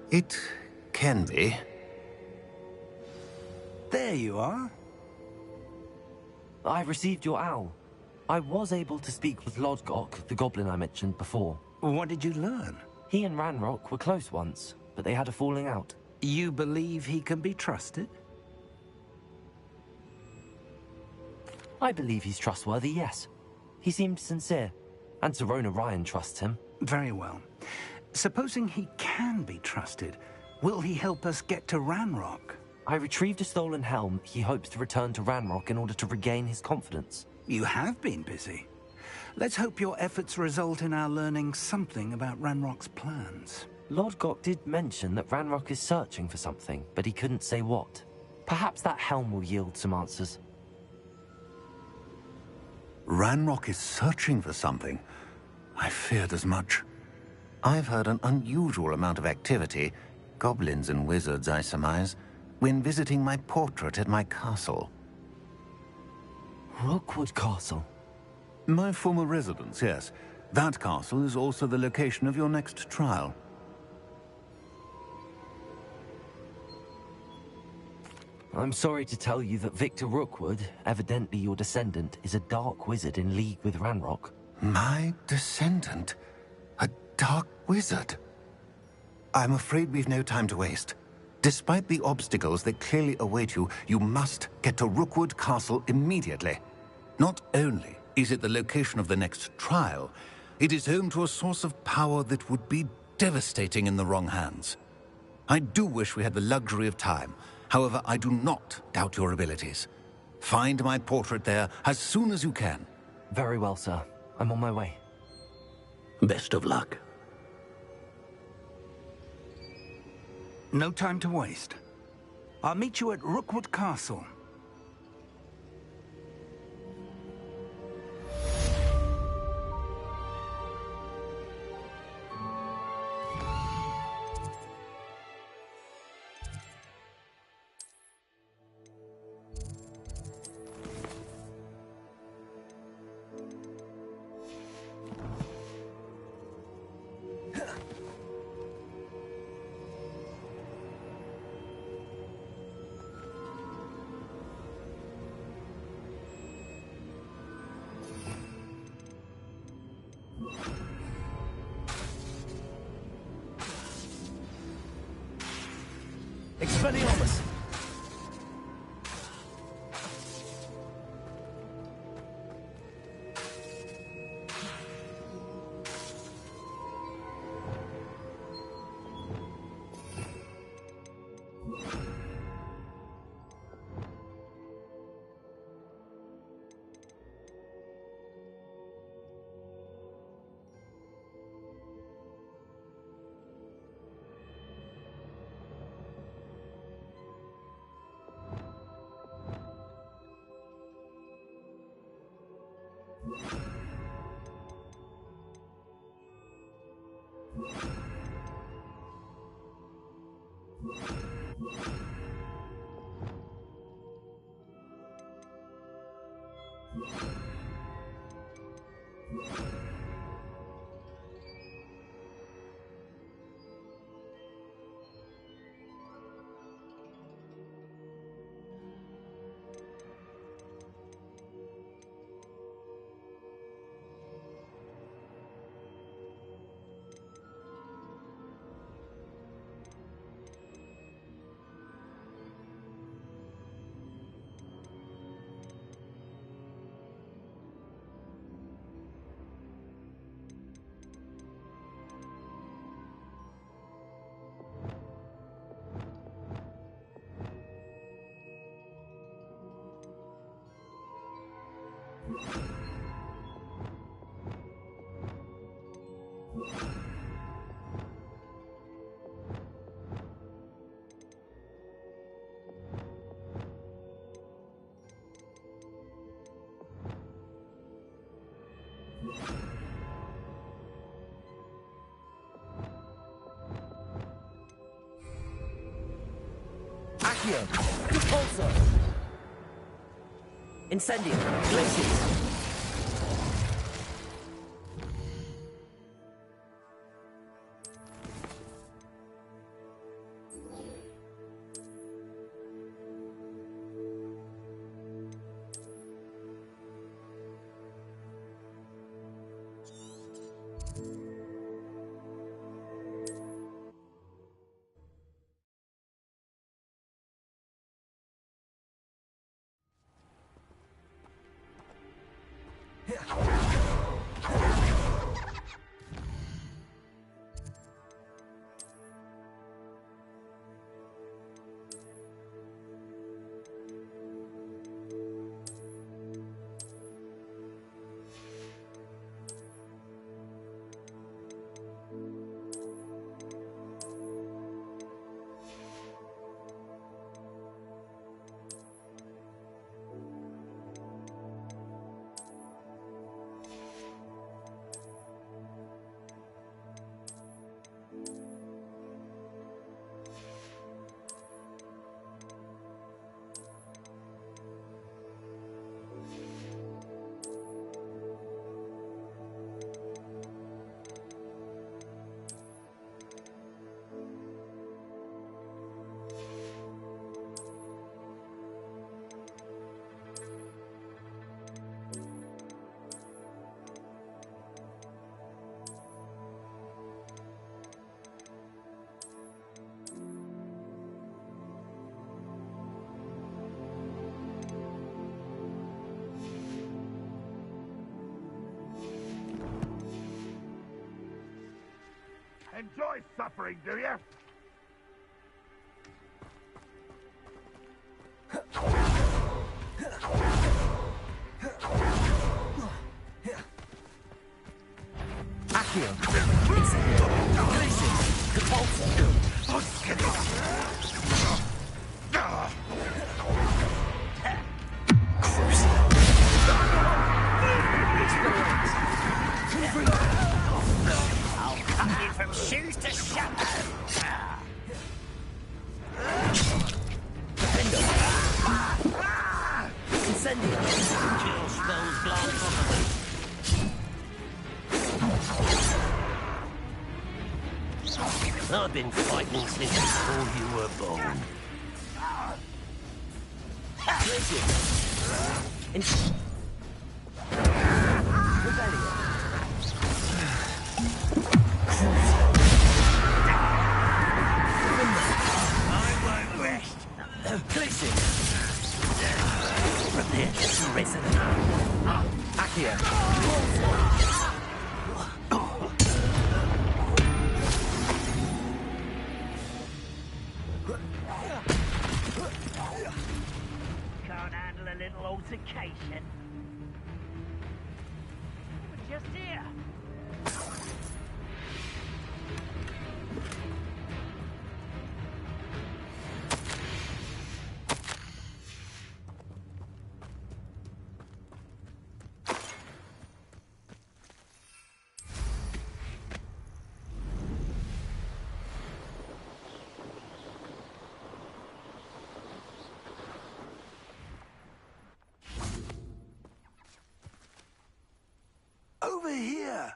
It can be. There you are. I received your owl. I was able to speak with Lodgok, the goblin I mentioned before. What did you learn? He and Ranrock were close once, but they had a falling out. You believe he can be trusted? I believe he's trustworthy, yes. He seemed sincere, and Serona Ryan trusts him. Very well. Supposing he can be trusted, will he help us get to Ranrock? I retrieved a stolen helm he hopes to return to Ranrock in order to regain his confidence. You have been busy. Let's hope your efforts result in our learning something about Ranrock's plans. Lodgok did mention that Ranrock is searching for something, but he couldn't say what. Perhaps that helm will yield some answers. Ranrock is searching for something. I feared as much. I've heard an unusual amount of activity, goblins and wizards, I surmise, when visiting my portrait at my castle. Rookwood Castle? My former residence, yes. That castle is also the location of your next trial. I'm sorry to tell you that Victor Rookwood, evidently your descendant, is a dark wizard in league with Ranrock. My descendant? A dark wizard? I'm afraid we've no time to waste. Despite the obstacles that clearly await you, you must get to Rookwood Castle immediately. Not only is it the location of the next trial, it is home to a source of power that would be devastating in the wrong hands. I do wish we had the luxury of time. However, I do not doubt your abilities. Find my portrait there as soon as you can. Very well, sir. I'm on my way. Best of luck. No time to waste. I'll meet you at Rookwood Castle. Expelliarmus! Accio! Repulsor! Incendio! Glacius! enjoy suffering, do you? Accio. Glacius. Repulsor. I'll cut you from shoes to shadow. Incendio. Kill spells blast from I've been fighting since before you were born. Glacius. Rebellion. I won't rest. Glacius. Prepare to risen. Accio. Can't handle a little altercation. We're just here. Over here.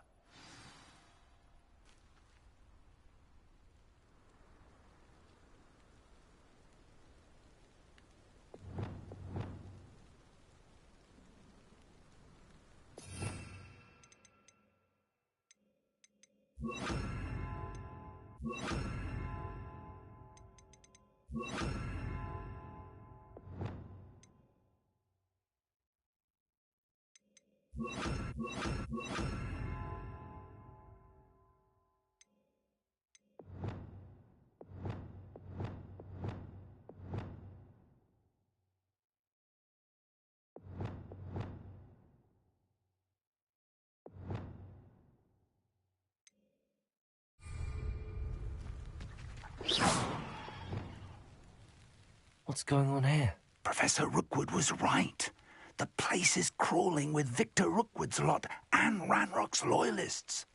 What's going on here? Professor Rookwood was right. The place is crawling with Victor Rookwood's lot and Ranrock's loyalists.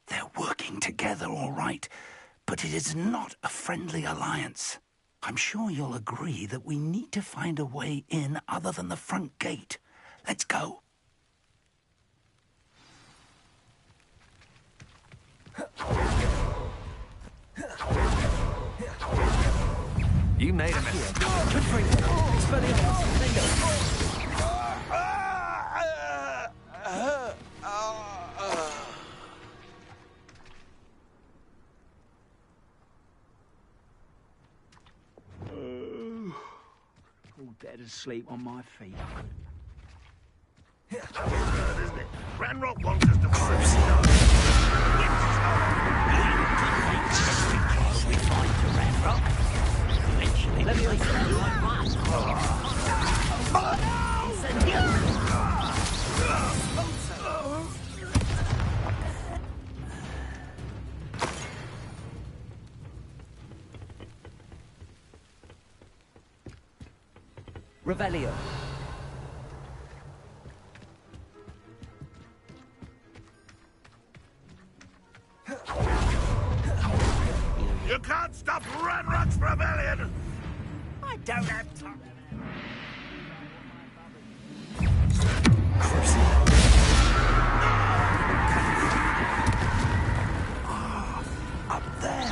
They're working together, all right, but it is not a friendly alliance. I'm sure you'll agree that we need to find a way in other than the front gate. Let's go. You made a mess. All dead asleep on my feet. Absurd, isn't it? Ranrock wants us to find stuff. We find to Ranrock. Eventually, let me understand my Revelio. You can't stop Ranrock's rebellion! I don't have time. Up there.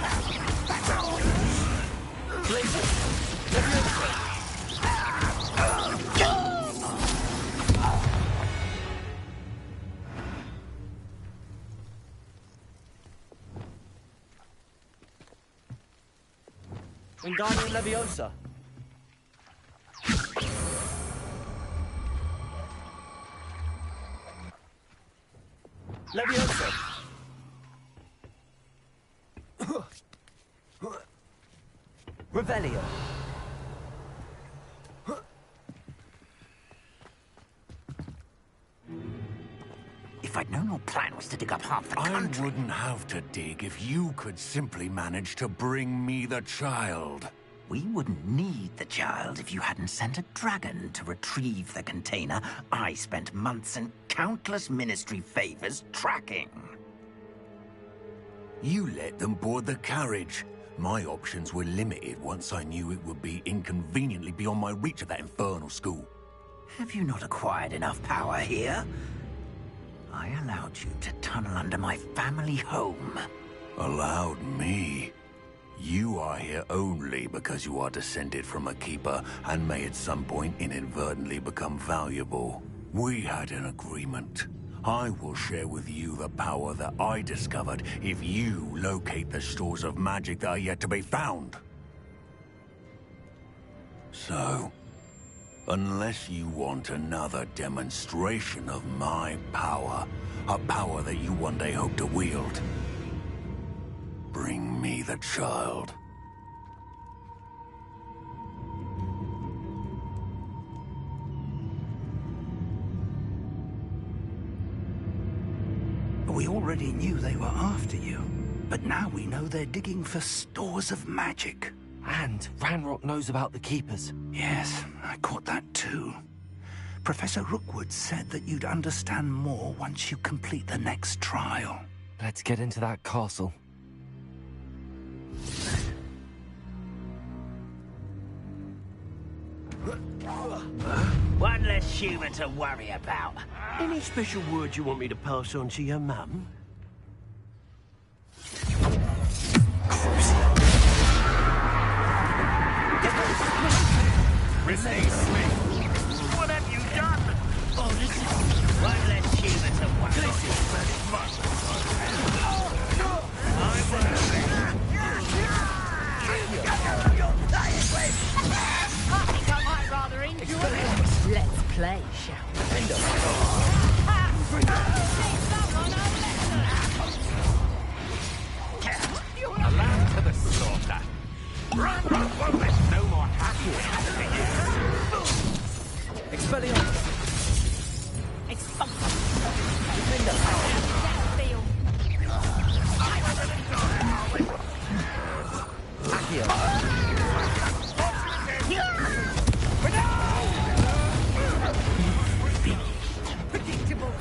Wingardium Leviosa. Leviosa. Revelio. If I'd known your plan was to dig up half the country... I wouldn't have to dig if you could simply manage to bring me the child. We wouldn't need the child if you hadn't sent a dragon to retrieve the container I spent months and countless ministry favors tracking. You let them board the carriage. My options were limited once I knew it would be inconveniently beyond my reach at that infernal school. Have you not acquired enough power here? I allowed you to tunnel under my family home. Allowed me? You are here only because you are descended from a keeper and may at some point inadvertently become valuable. We had an agreement. I will share with you the power that I discovered if you locate the stores of magic that are yet to be found. So, unless you want another demonstration of my power, a power that you one day hope to wield, bring me the child. We already knew they were after you, but now we know they're digging for stores of magic. And Ranrock knows about the Keepers. Yes, I caught that too. Professor Rookwood said that you'd understand more once you complete the next trial. Let's get into that castle. One less human to worry about. Any special words you want me to pass on to your mum? Release me! What have you done? Oh, this is one less human to worry. This is very much. Rather enjoy. Let's play, shall we? Allow to the slaughter. Run, won't let no more happy for you. Expelliarmus. Expulsion. Accio. Predictable.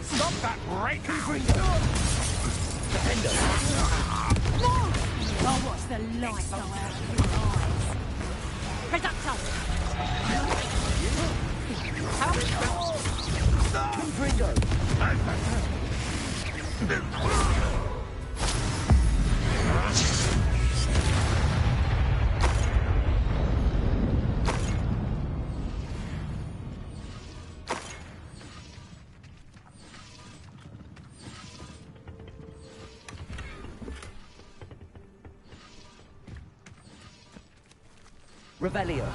Stop that raking finger! No! I'll watch the light go out of your eyes. Reducto! Confringo! Revelio.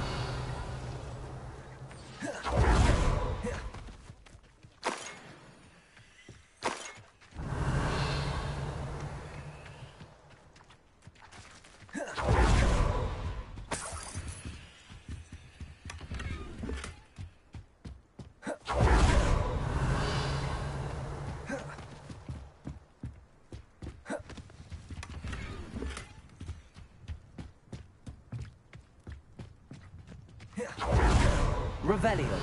Revelio.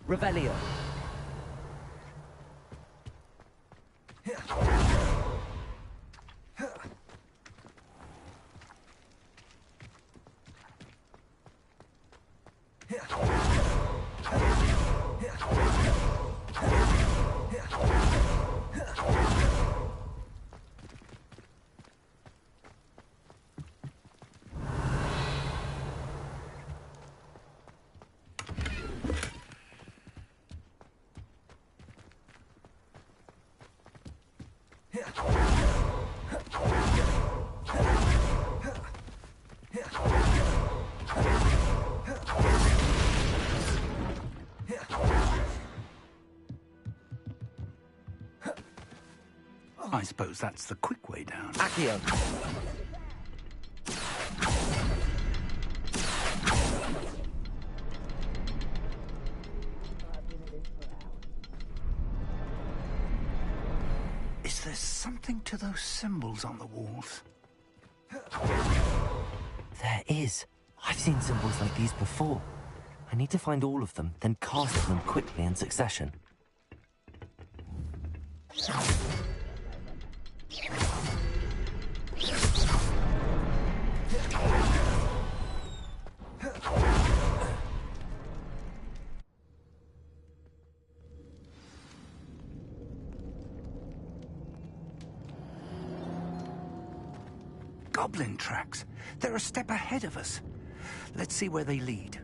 Revelio. I suppose that's the quick way down. Accio! Is there something to those symbols on the walls? There is. I've seen symbols like these before. I need to find all of them, then cast them quickly in succession. Goblin tracks. They're a step ahead of us. Let's see where they lead.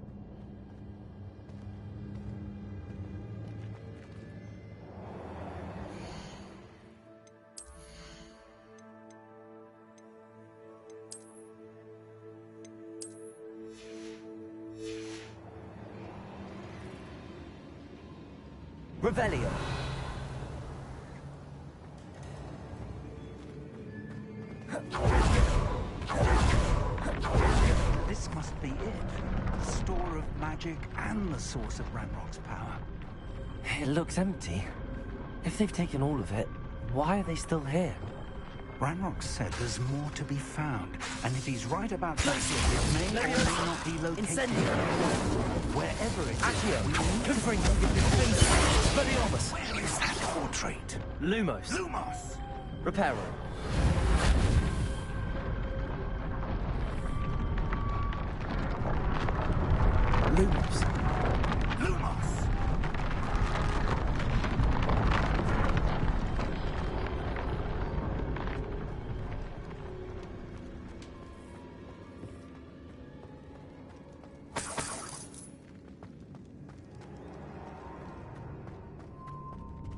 Revelio. This must be it. The store of magic and the source of Ranrock's power. It looks empty. If they've taken all of it, why are they still here? Ranrock said there's more to be found, and if he's right about that, it may or may not be located. Incendio! Wherever it is, Accio! we need to bring Speliomus! Where is that portrait? Lumos. Lumos! Reparo. Lumos! Lumos!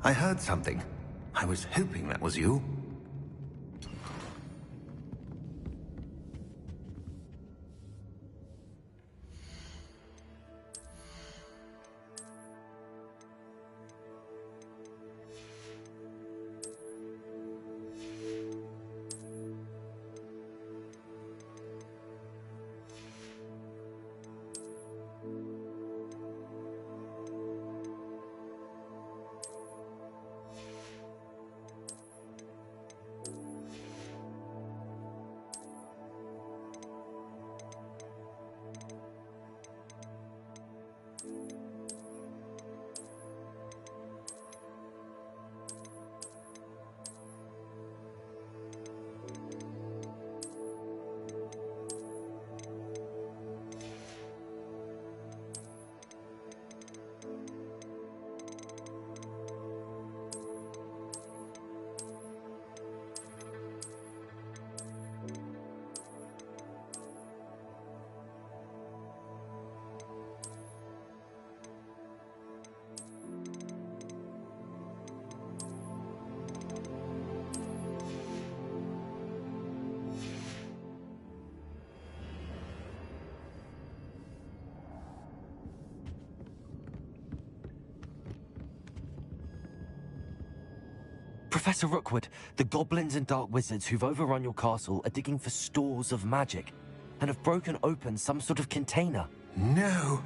I heard something. I was hoping that was you. Professor Rookwood, the goblins and dark wizards who've overrun your castle are digging for stores of magic and have broken open some sort of container. No.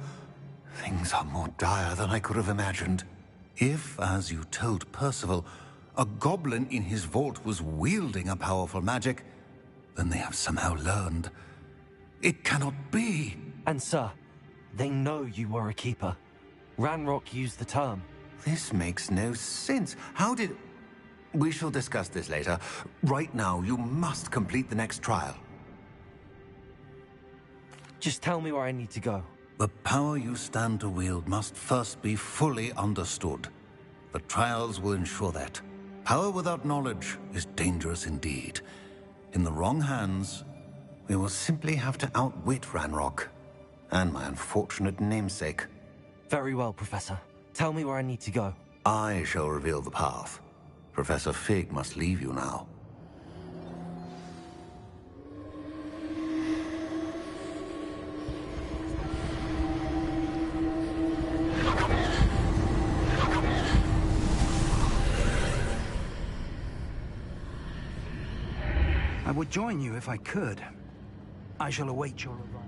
Things are more dire than I could have imagined. If, as you told Percival, a goblin in his vault was wielding a powerful magic, then they have somehow learned. It cannot be. And sir, they know you were a keeper. Ranrock used the term. This makes no sense. How did... We shall discuss this later. Right now, you must complete the next trial. Just tell me where I need to go. The power you stand to wield must first be fully understood. The trials will ensure that. Power without knowledge is dangerous indeed. In the wrong hands, we will simply have to outwit Ranrock and my unfortunate namesake. Very well, Professor. Tell me where I need to go. I shall reveal the path. Professor Fig must leave you now. I would join you if I could. I shall await your arrival.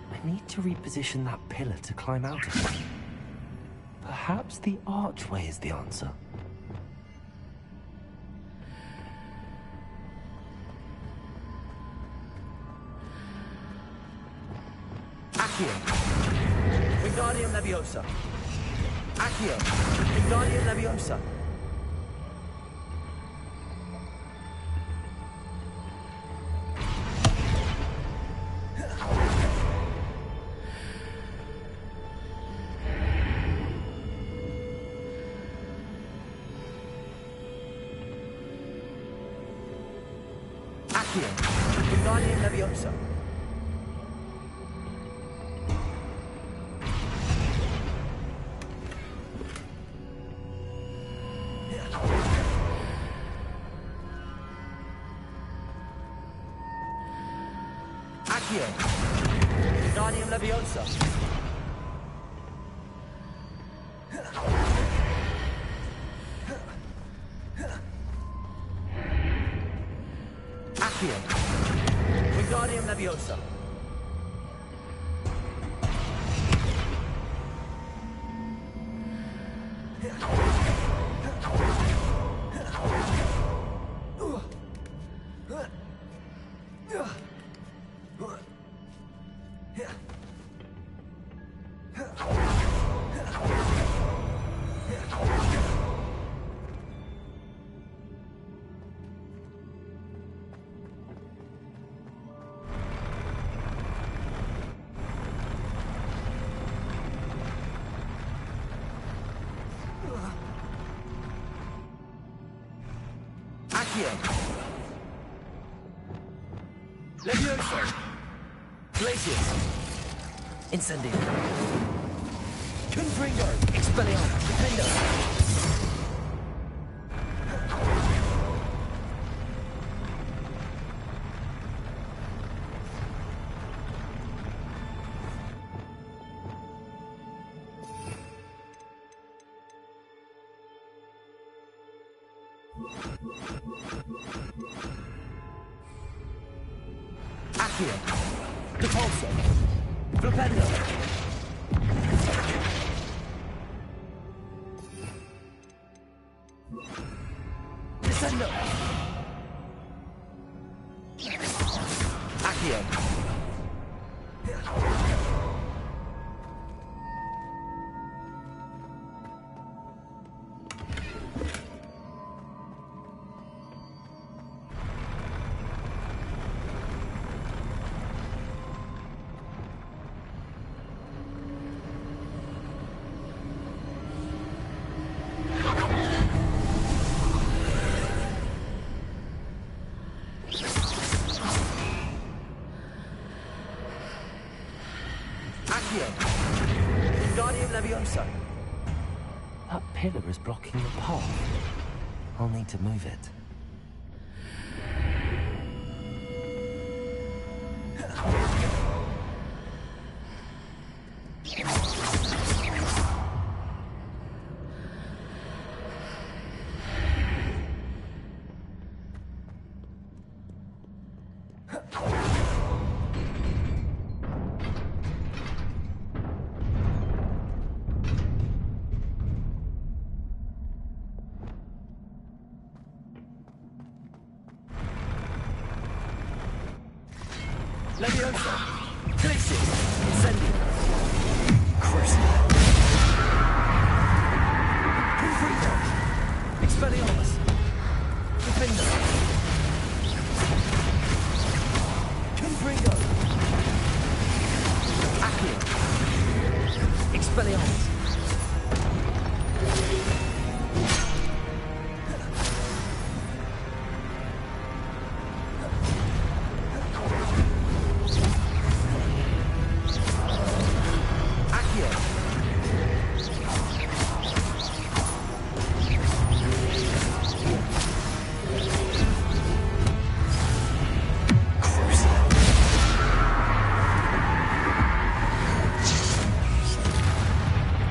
I need to reposition that pillar to climb out of. Perhaps the archway is the answer. Accio. Wingardium Leviosa. Accio. Wingardium Leviosa. Accio. Wingardium Leviosa. Accio. Wingardium Leviosa. Accio. Wingardium Leviosa. Accio. Levioso. Glacius. Incendio. Confringo. Expelliarmus. Defendo. Accio. Depulso. Flipendo. Descendo. Accio. Guardian Levioso. That pillar is blocking the path. I'll need to move it. Levioso. Glacius. Incendio. Cruciatus. Confringo. Expelliarmus. Defendo. Confringo. Accio. Expelliarmus.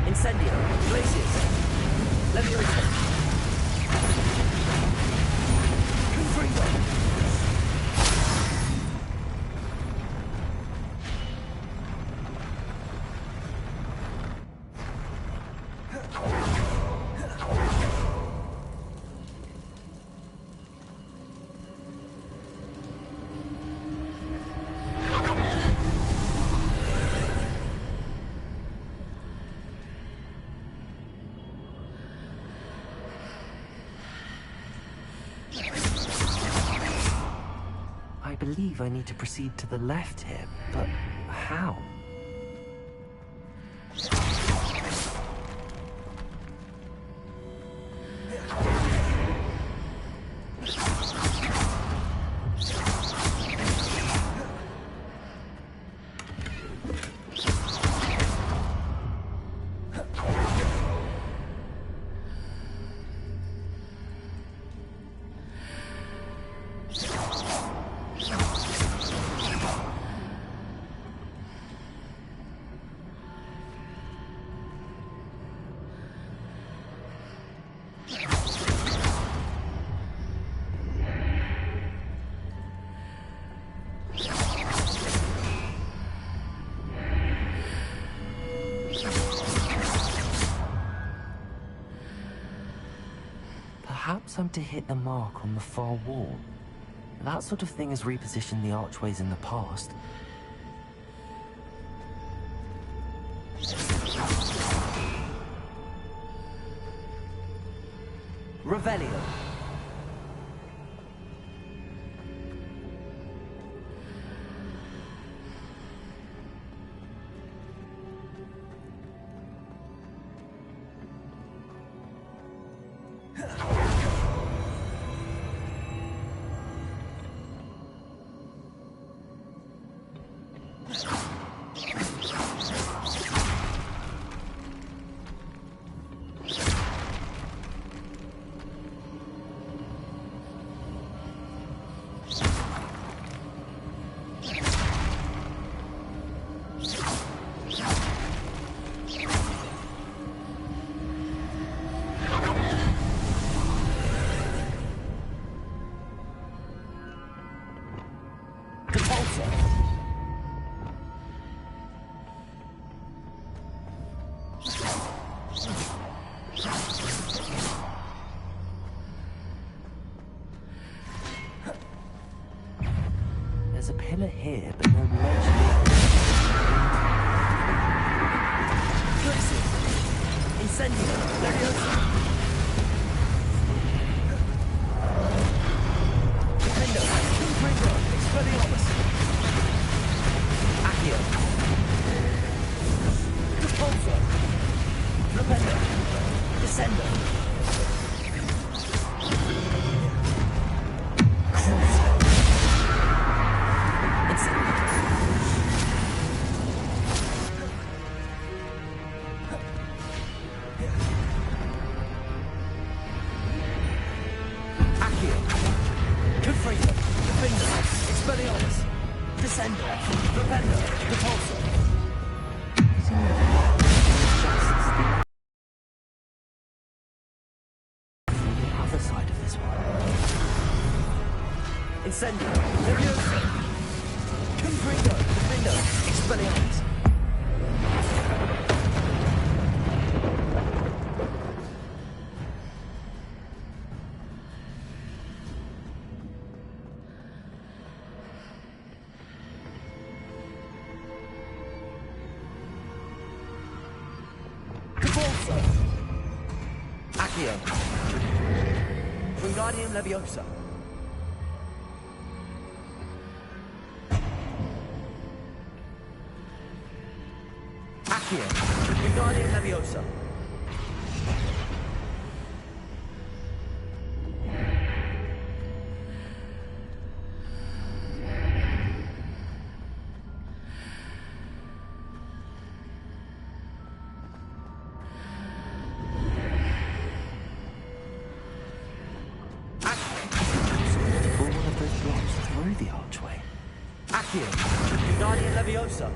Incendio. Glacius. Levioso. Confringo. I believe I need to proceed to the left here, but how? Perhaps I'm to hit the mark on the far wall. That sort of thing has repositioned the archways in the past. Revelio. There's a pillar here, but no ledge. Incendio! Leviosa! Defendo! Confringo! Expelliarmus! Accio! Repulso! Flipendo! Descendo! Crucio! Incendio! Accio! Confringo! Defendo! Expelliarmus! Descendo! Flipendo! Repulso! Other side of this one. Incendio! Leviosa! Confringo! Defendo! Expelliarmus! Capulso! Accio! Wingardium Leviosa! Accio! Wingardium Leviosa! Pull one of those blocks through the archway. Accio! Wingardium Leviosa!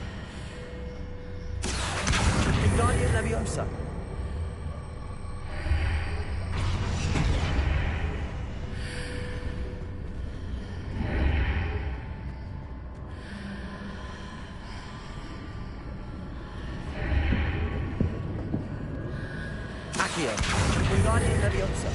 Accio! Wingardium Leviosa! Accio! Wingardium Leviosa!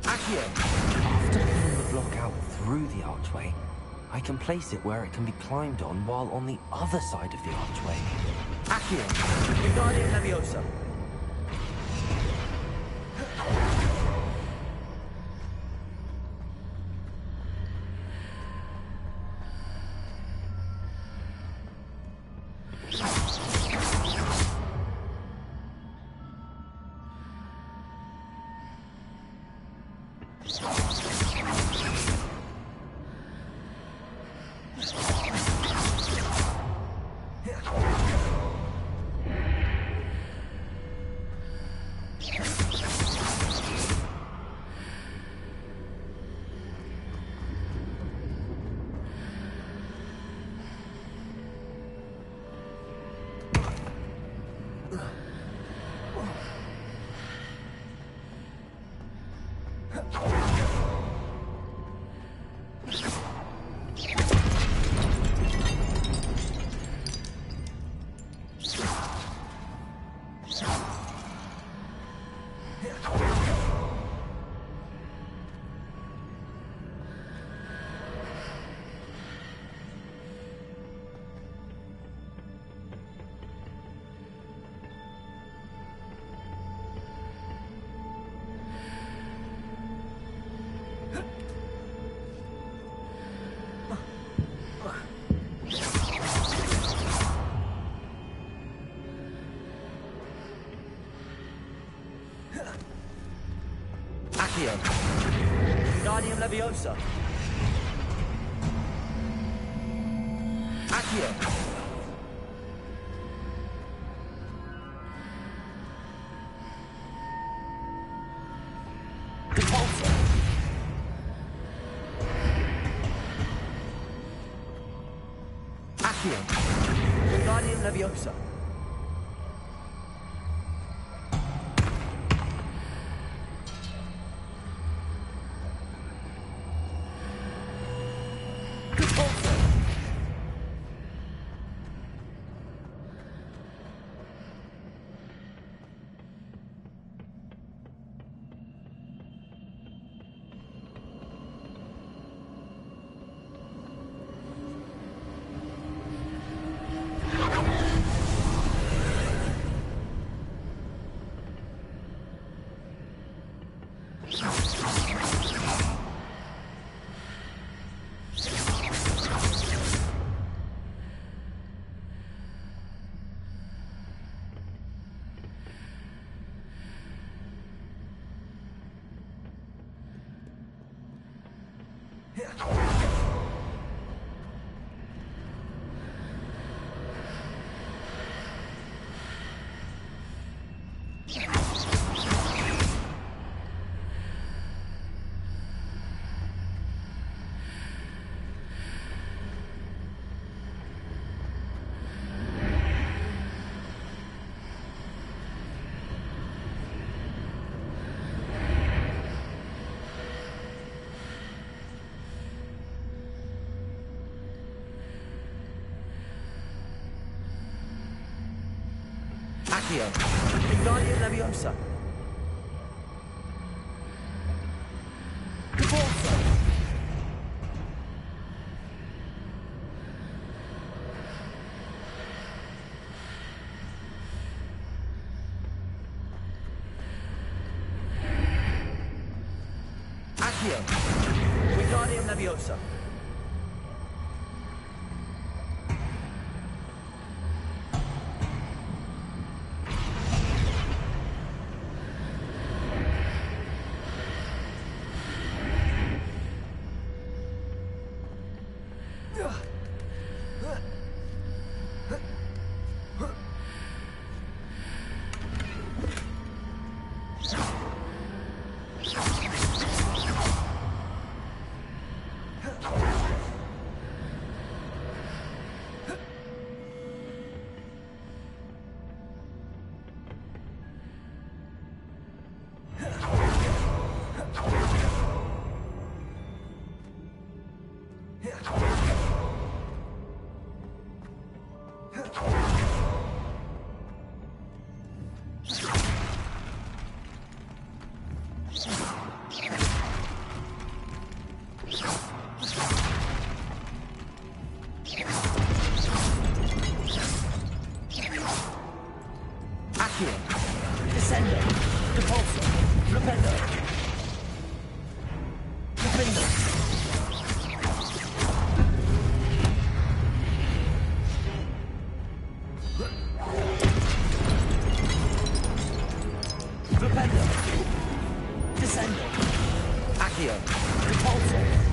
Accio! After pulling the block out through the archway, I can place it where it can be climbed on while on the other side of the archway. Accio! Wingardium Leviosa! Wingardium Leviosa. Accio. Repulsor. Accio. Wingardium Leviosa. Accio. Wingardium Leviosa. Repulsor. Accio. Wingardium Leviosa. Descendo. Repulsor. Flipendo. Flipendo. Flipendo. Descendo. Accio. Repulsor.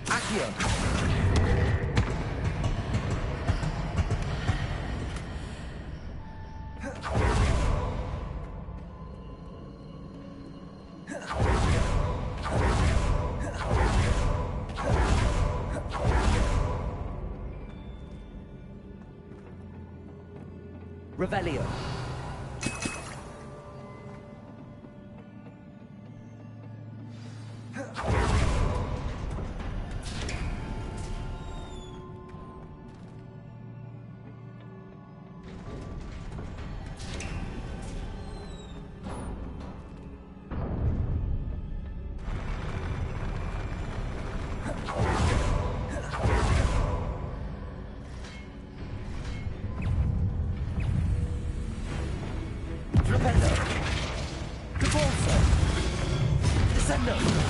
Accio. Revelio. Repulsor! Descendo!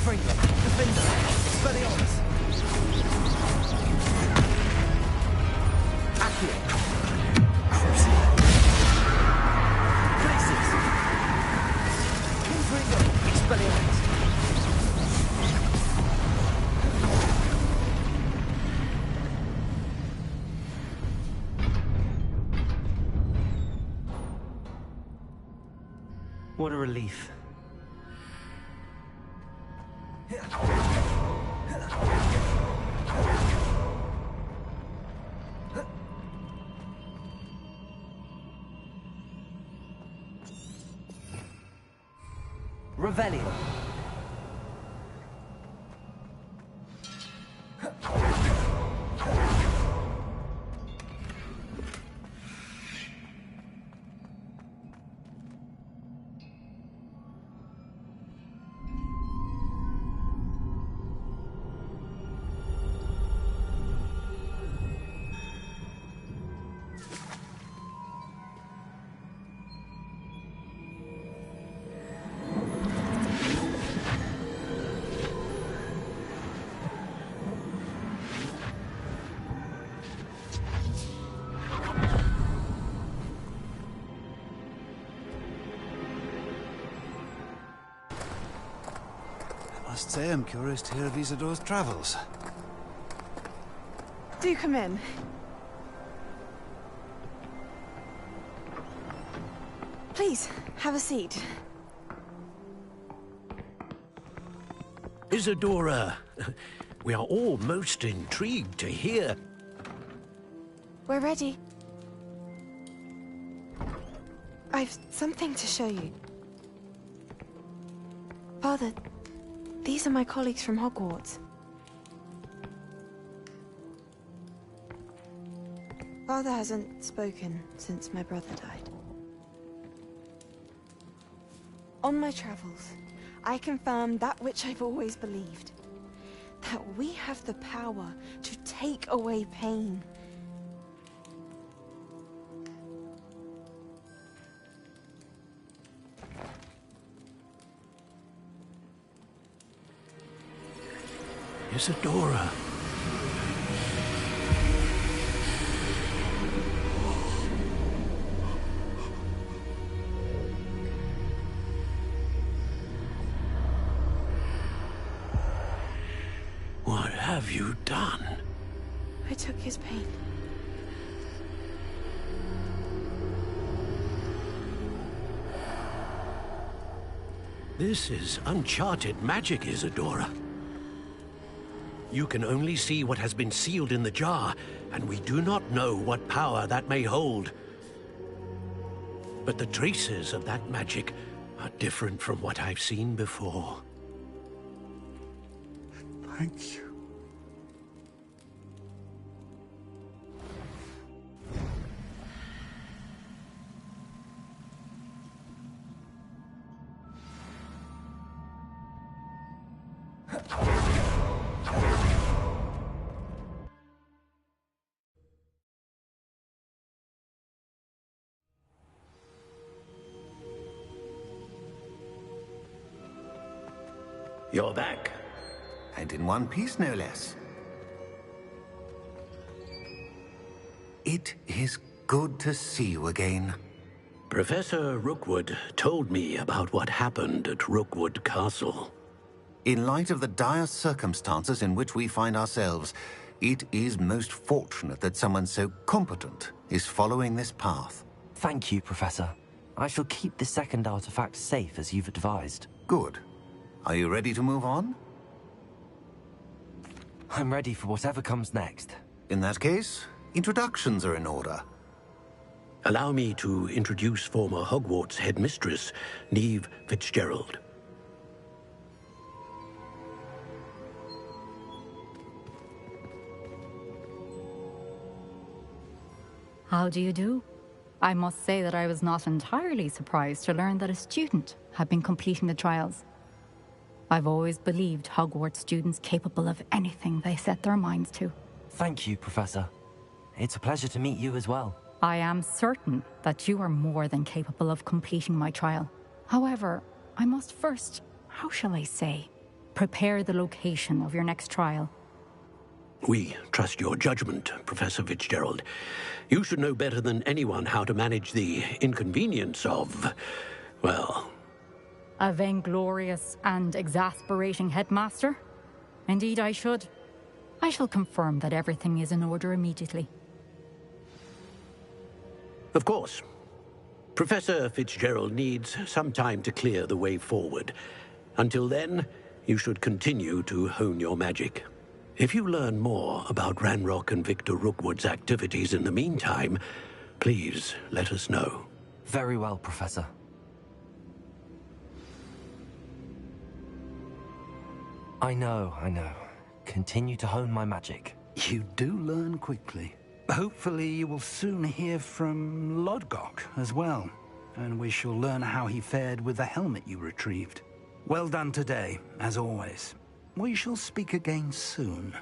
Confringo, Defender, Expelliarmus. Accio. Cruciatus. Places. Confringo, Expelliarmus. What a relief. Revelio. I must say I'm curious to hear of Isadore's travels. Do come in. Please, have a seat. Isadora, we are all most intrigued to hear. We're ready. I've something to show you. Father, these are my colleagues from Hogwarts. Father hasn't spoken since my brother died. On my travels, I confirmed that which I've always believed. That we have the power to take away pain. Isadora. What have you done? I took his pain. This is uncharted magic, Isadora. You can only see what has been sealed in the jar, and we do not know what power that may hold. But the traces of that magic are different from what I've seen before. Thank you. You're back. And in one piece, no less. It is good to see you again. Professor Rookwood told me about what happened at Rookwood Castle. In light of the dire circumstances in which we find ourselves, it is most fortunate that someone so competent is following this path. Thank you, Professor. I shall keep the second artifact safe as you've advised. Good. Are you ready to move on? I'm ready for whatever comes next. In that case, introductions are in order. Allow me to introduce former Hogwarts headmistress, Neve Fitzgerald. How do you do? I must say that I was not entirely surprised to learn that a student had been completing the trials. I've always believed Hogwarts students capable of anything they set their minds to. Thank you, Professor. It's a pleasure to meet you as well. I am certain that you are more than capable of completing my trial. However, I must first, how shall I say, Prepare the location of your next trial. We trust your judgment, Professor Fitzgerald. You should know better than anyone how to manage the inconvenience of, well... A vainglorious and exasperating headmaster? Indeed I should. I shall confirm that everything is in order immediately. Of course. Professor Fitzgerald needs some time to clear the way forward. Until then, you should continue to hone your magic. If you learn more about Ranrock and Victor Rookwood's activities in the meantime, please let us know. Very well, Professor. I know. Continue to hone my magic. You do learn quickly. Hopefully you will soon hear from Lodgok as well, and we shall learn how he fared with the helmet you retrieved. Well done today, as always. We shall speak again soon.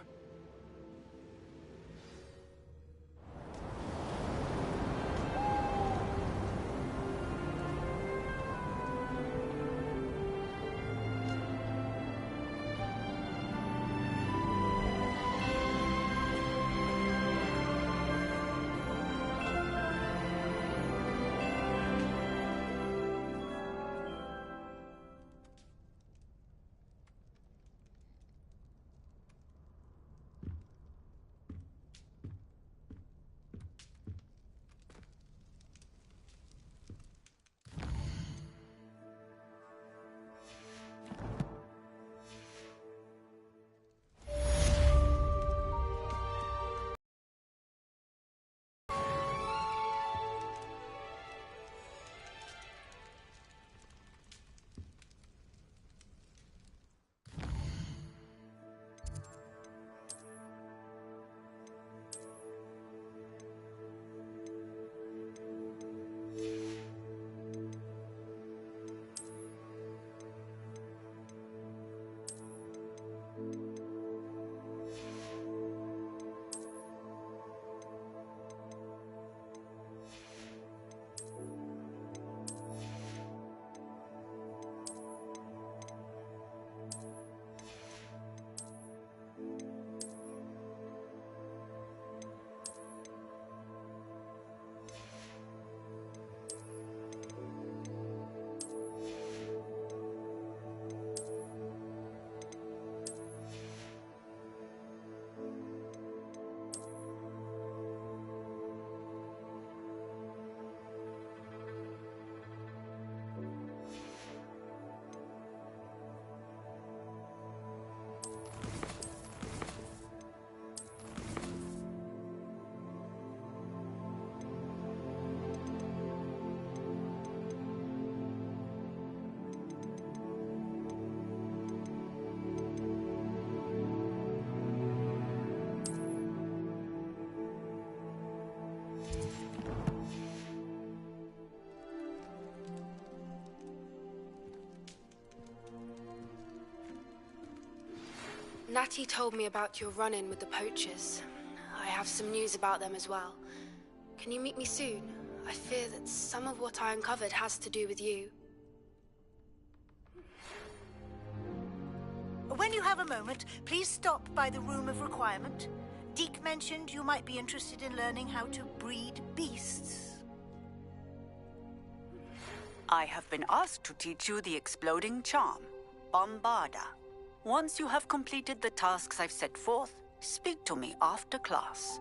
Natty told me about your run-in with the poachers. I have some news about them as well. Can you meet me soon? I fear that some of what I uncovered has to do with you. When you have a moment, please stop by the Room of Requirement. Deke mentioned you might be interested in learning how to breed beasts. I have been asked to teach you the exploding charm, Bombarda. Once you have completed the tasks I've set forth, speak to me after class.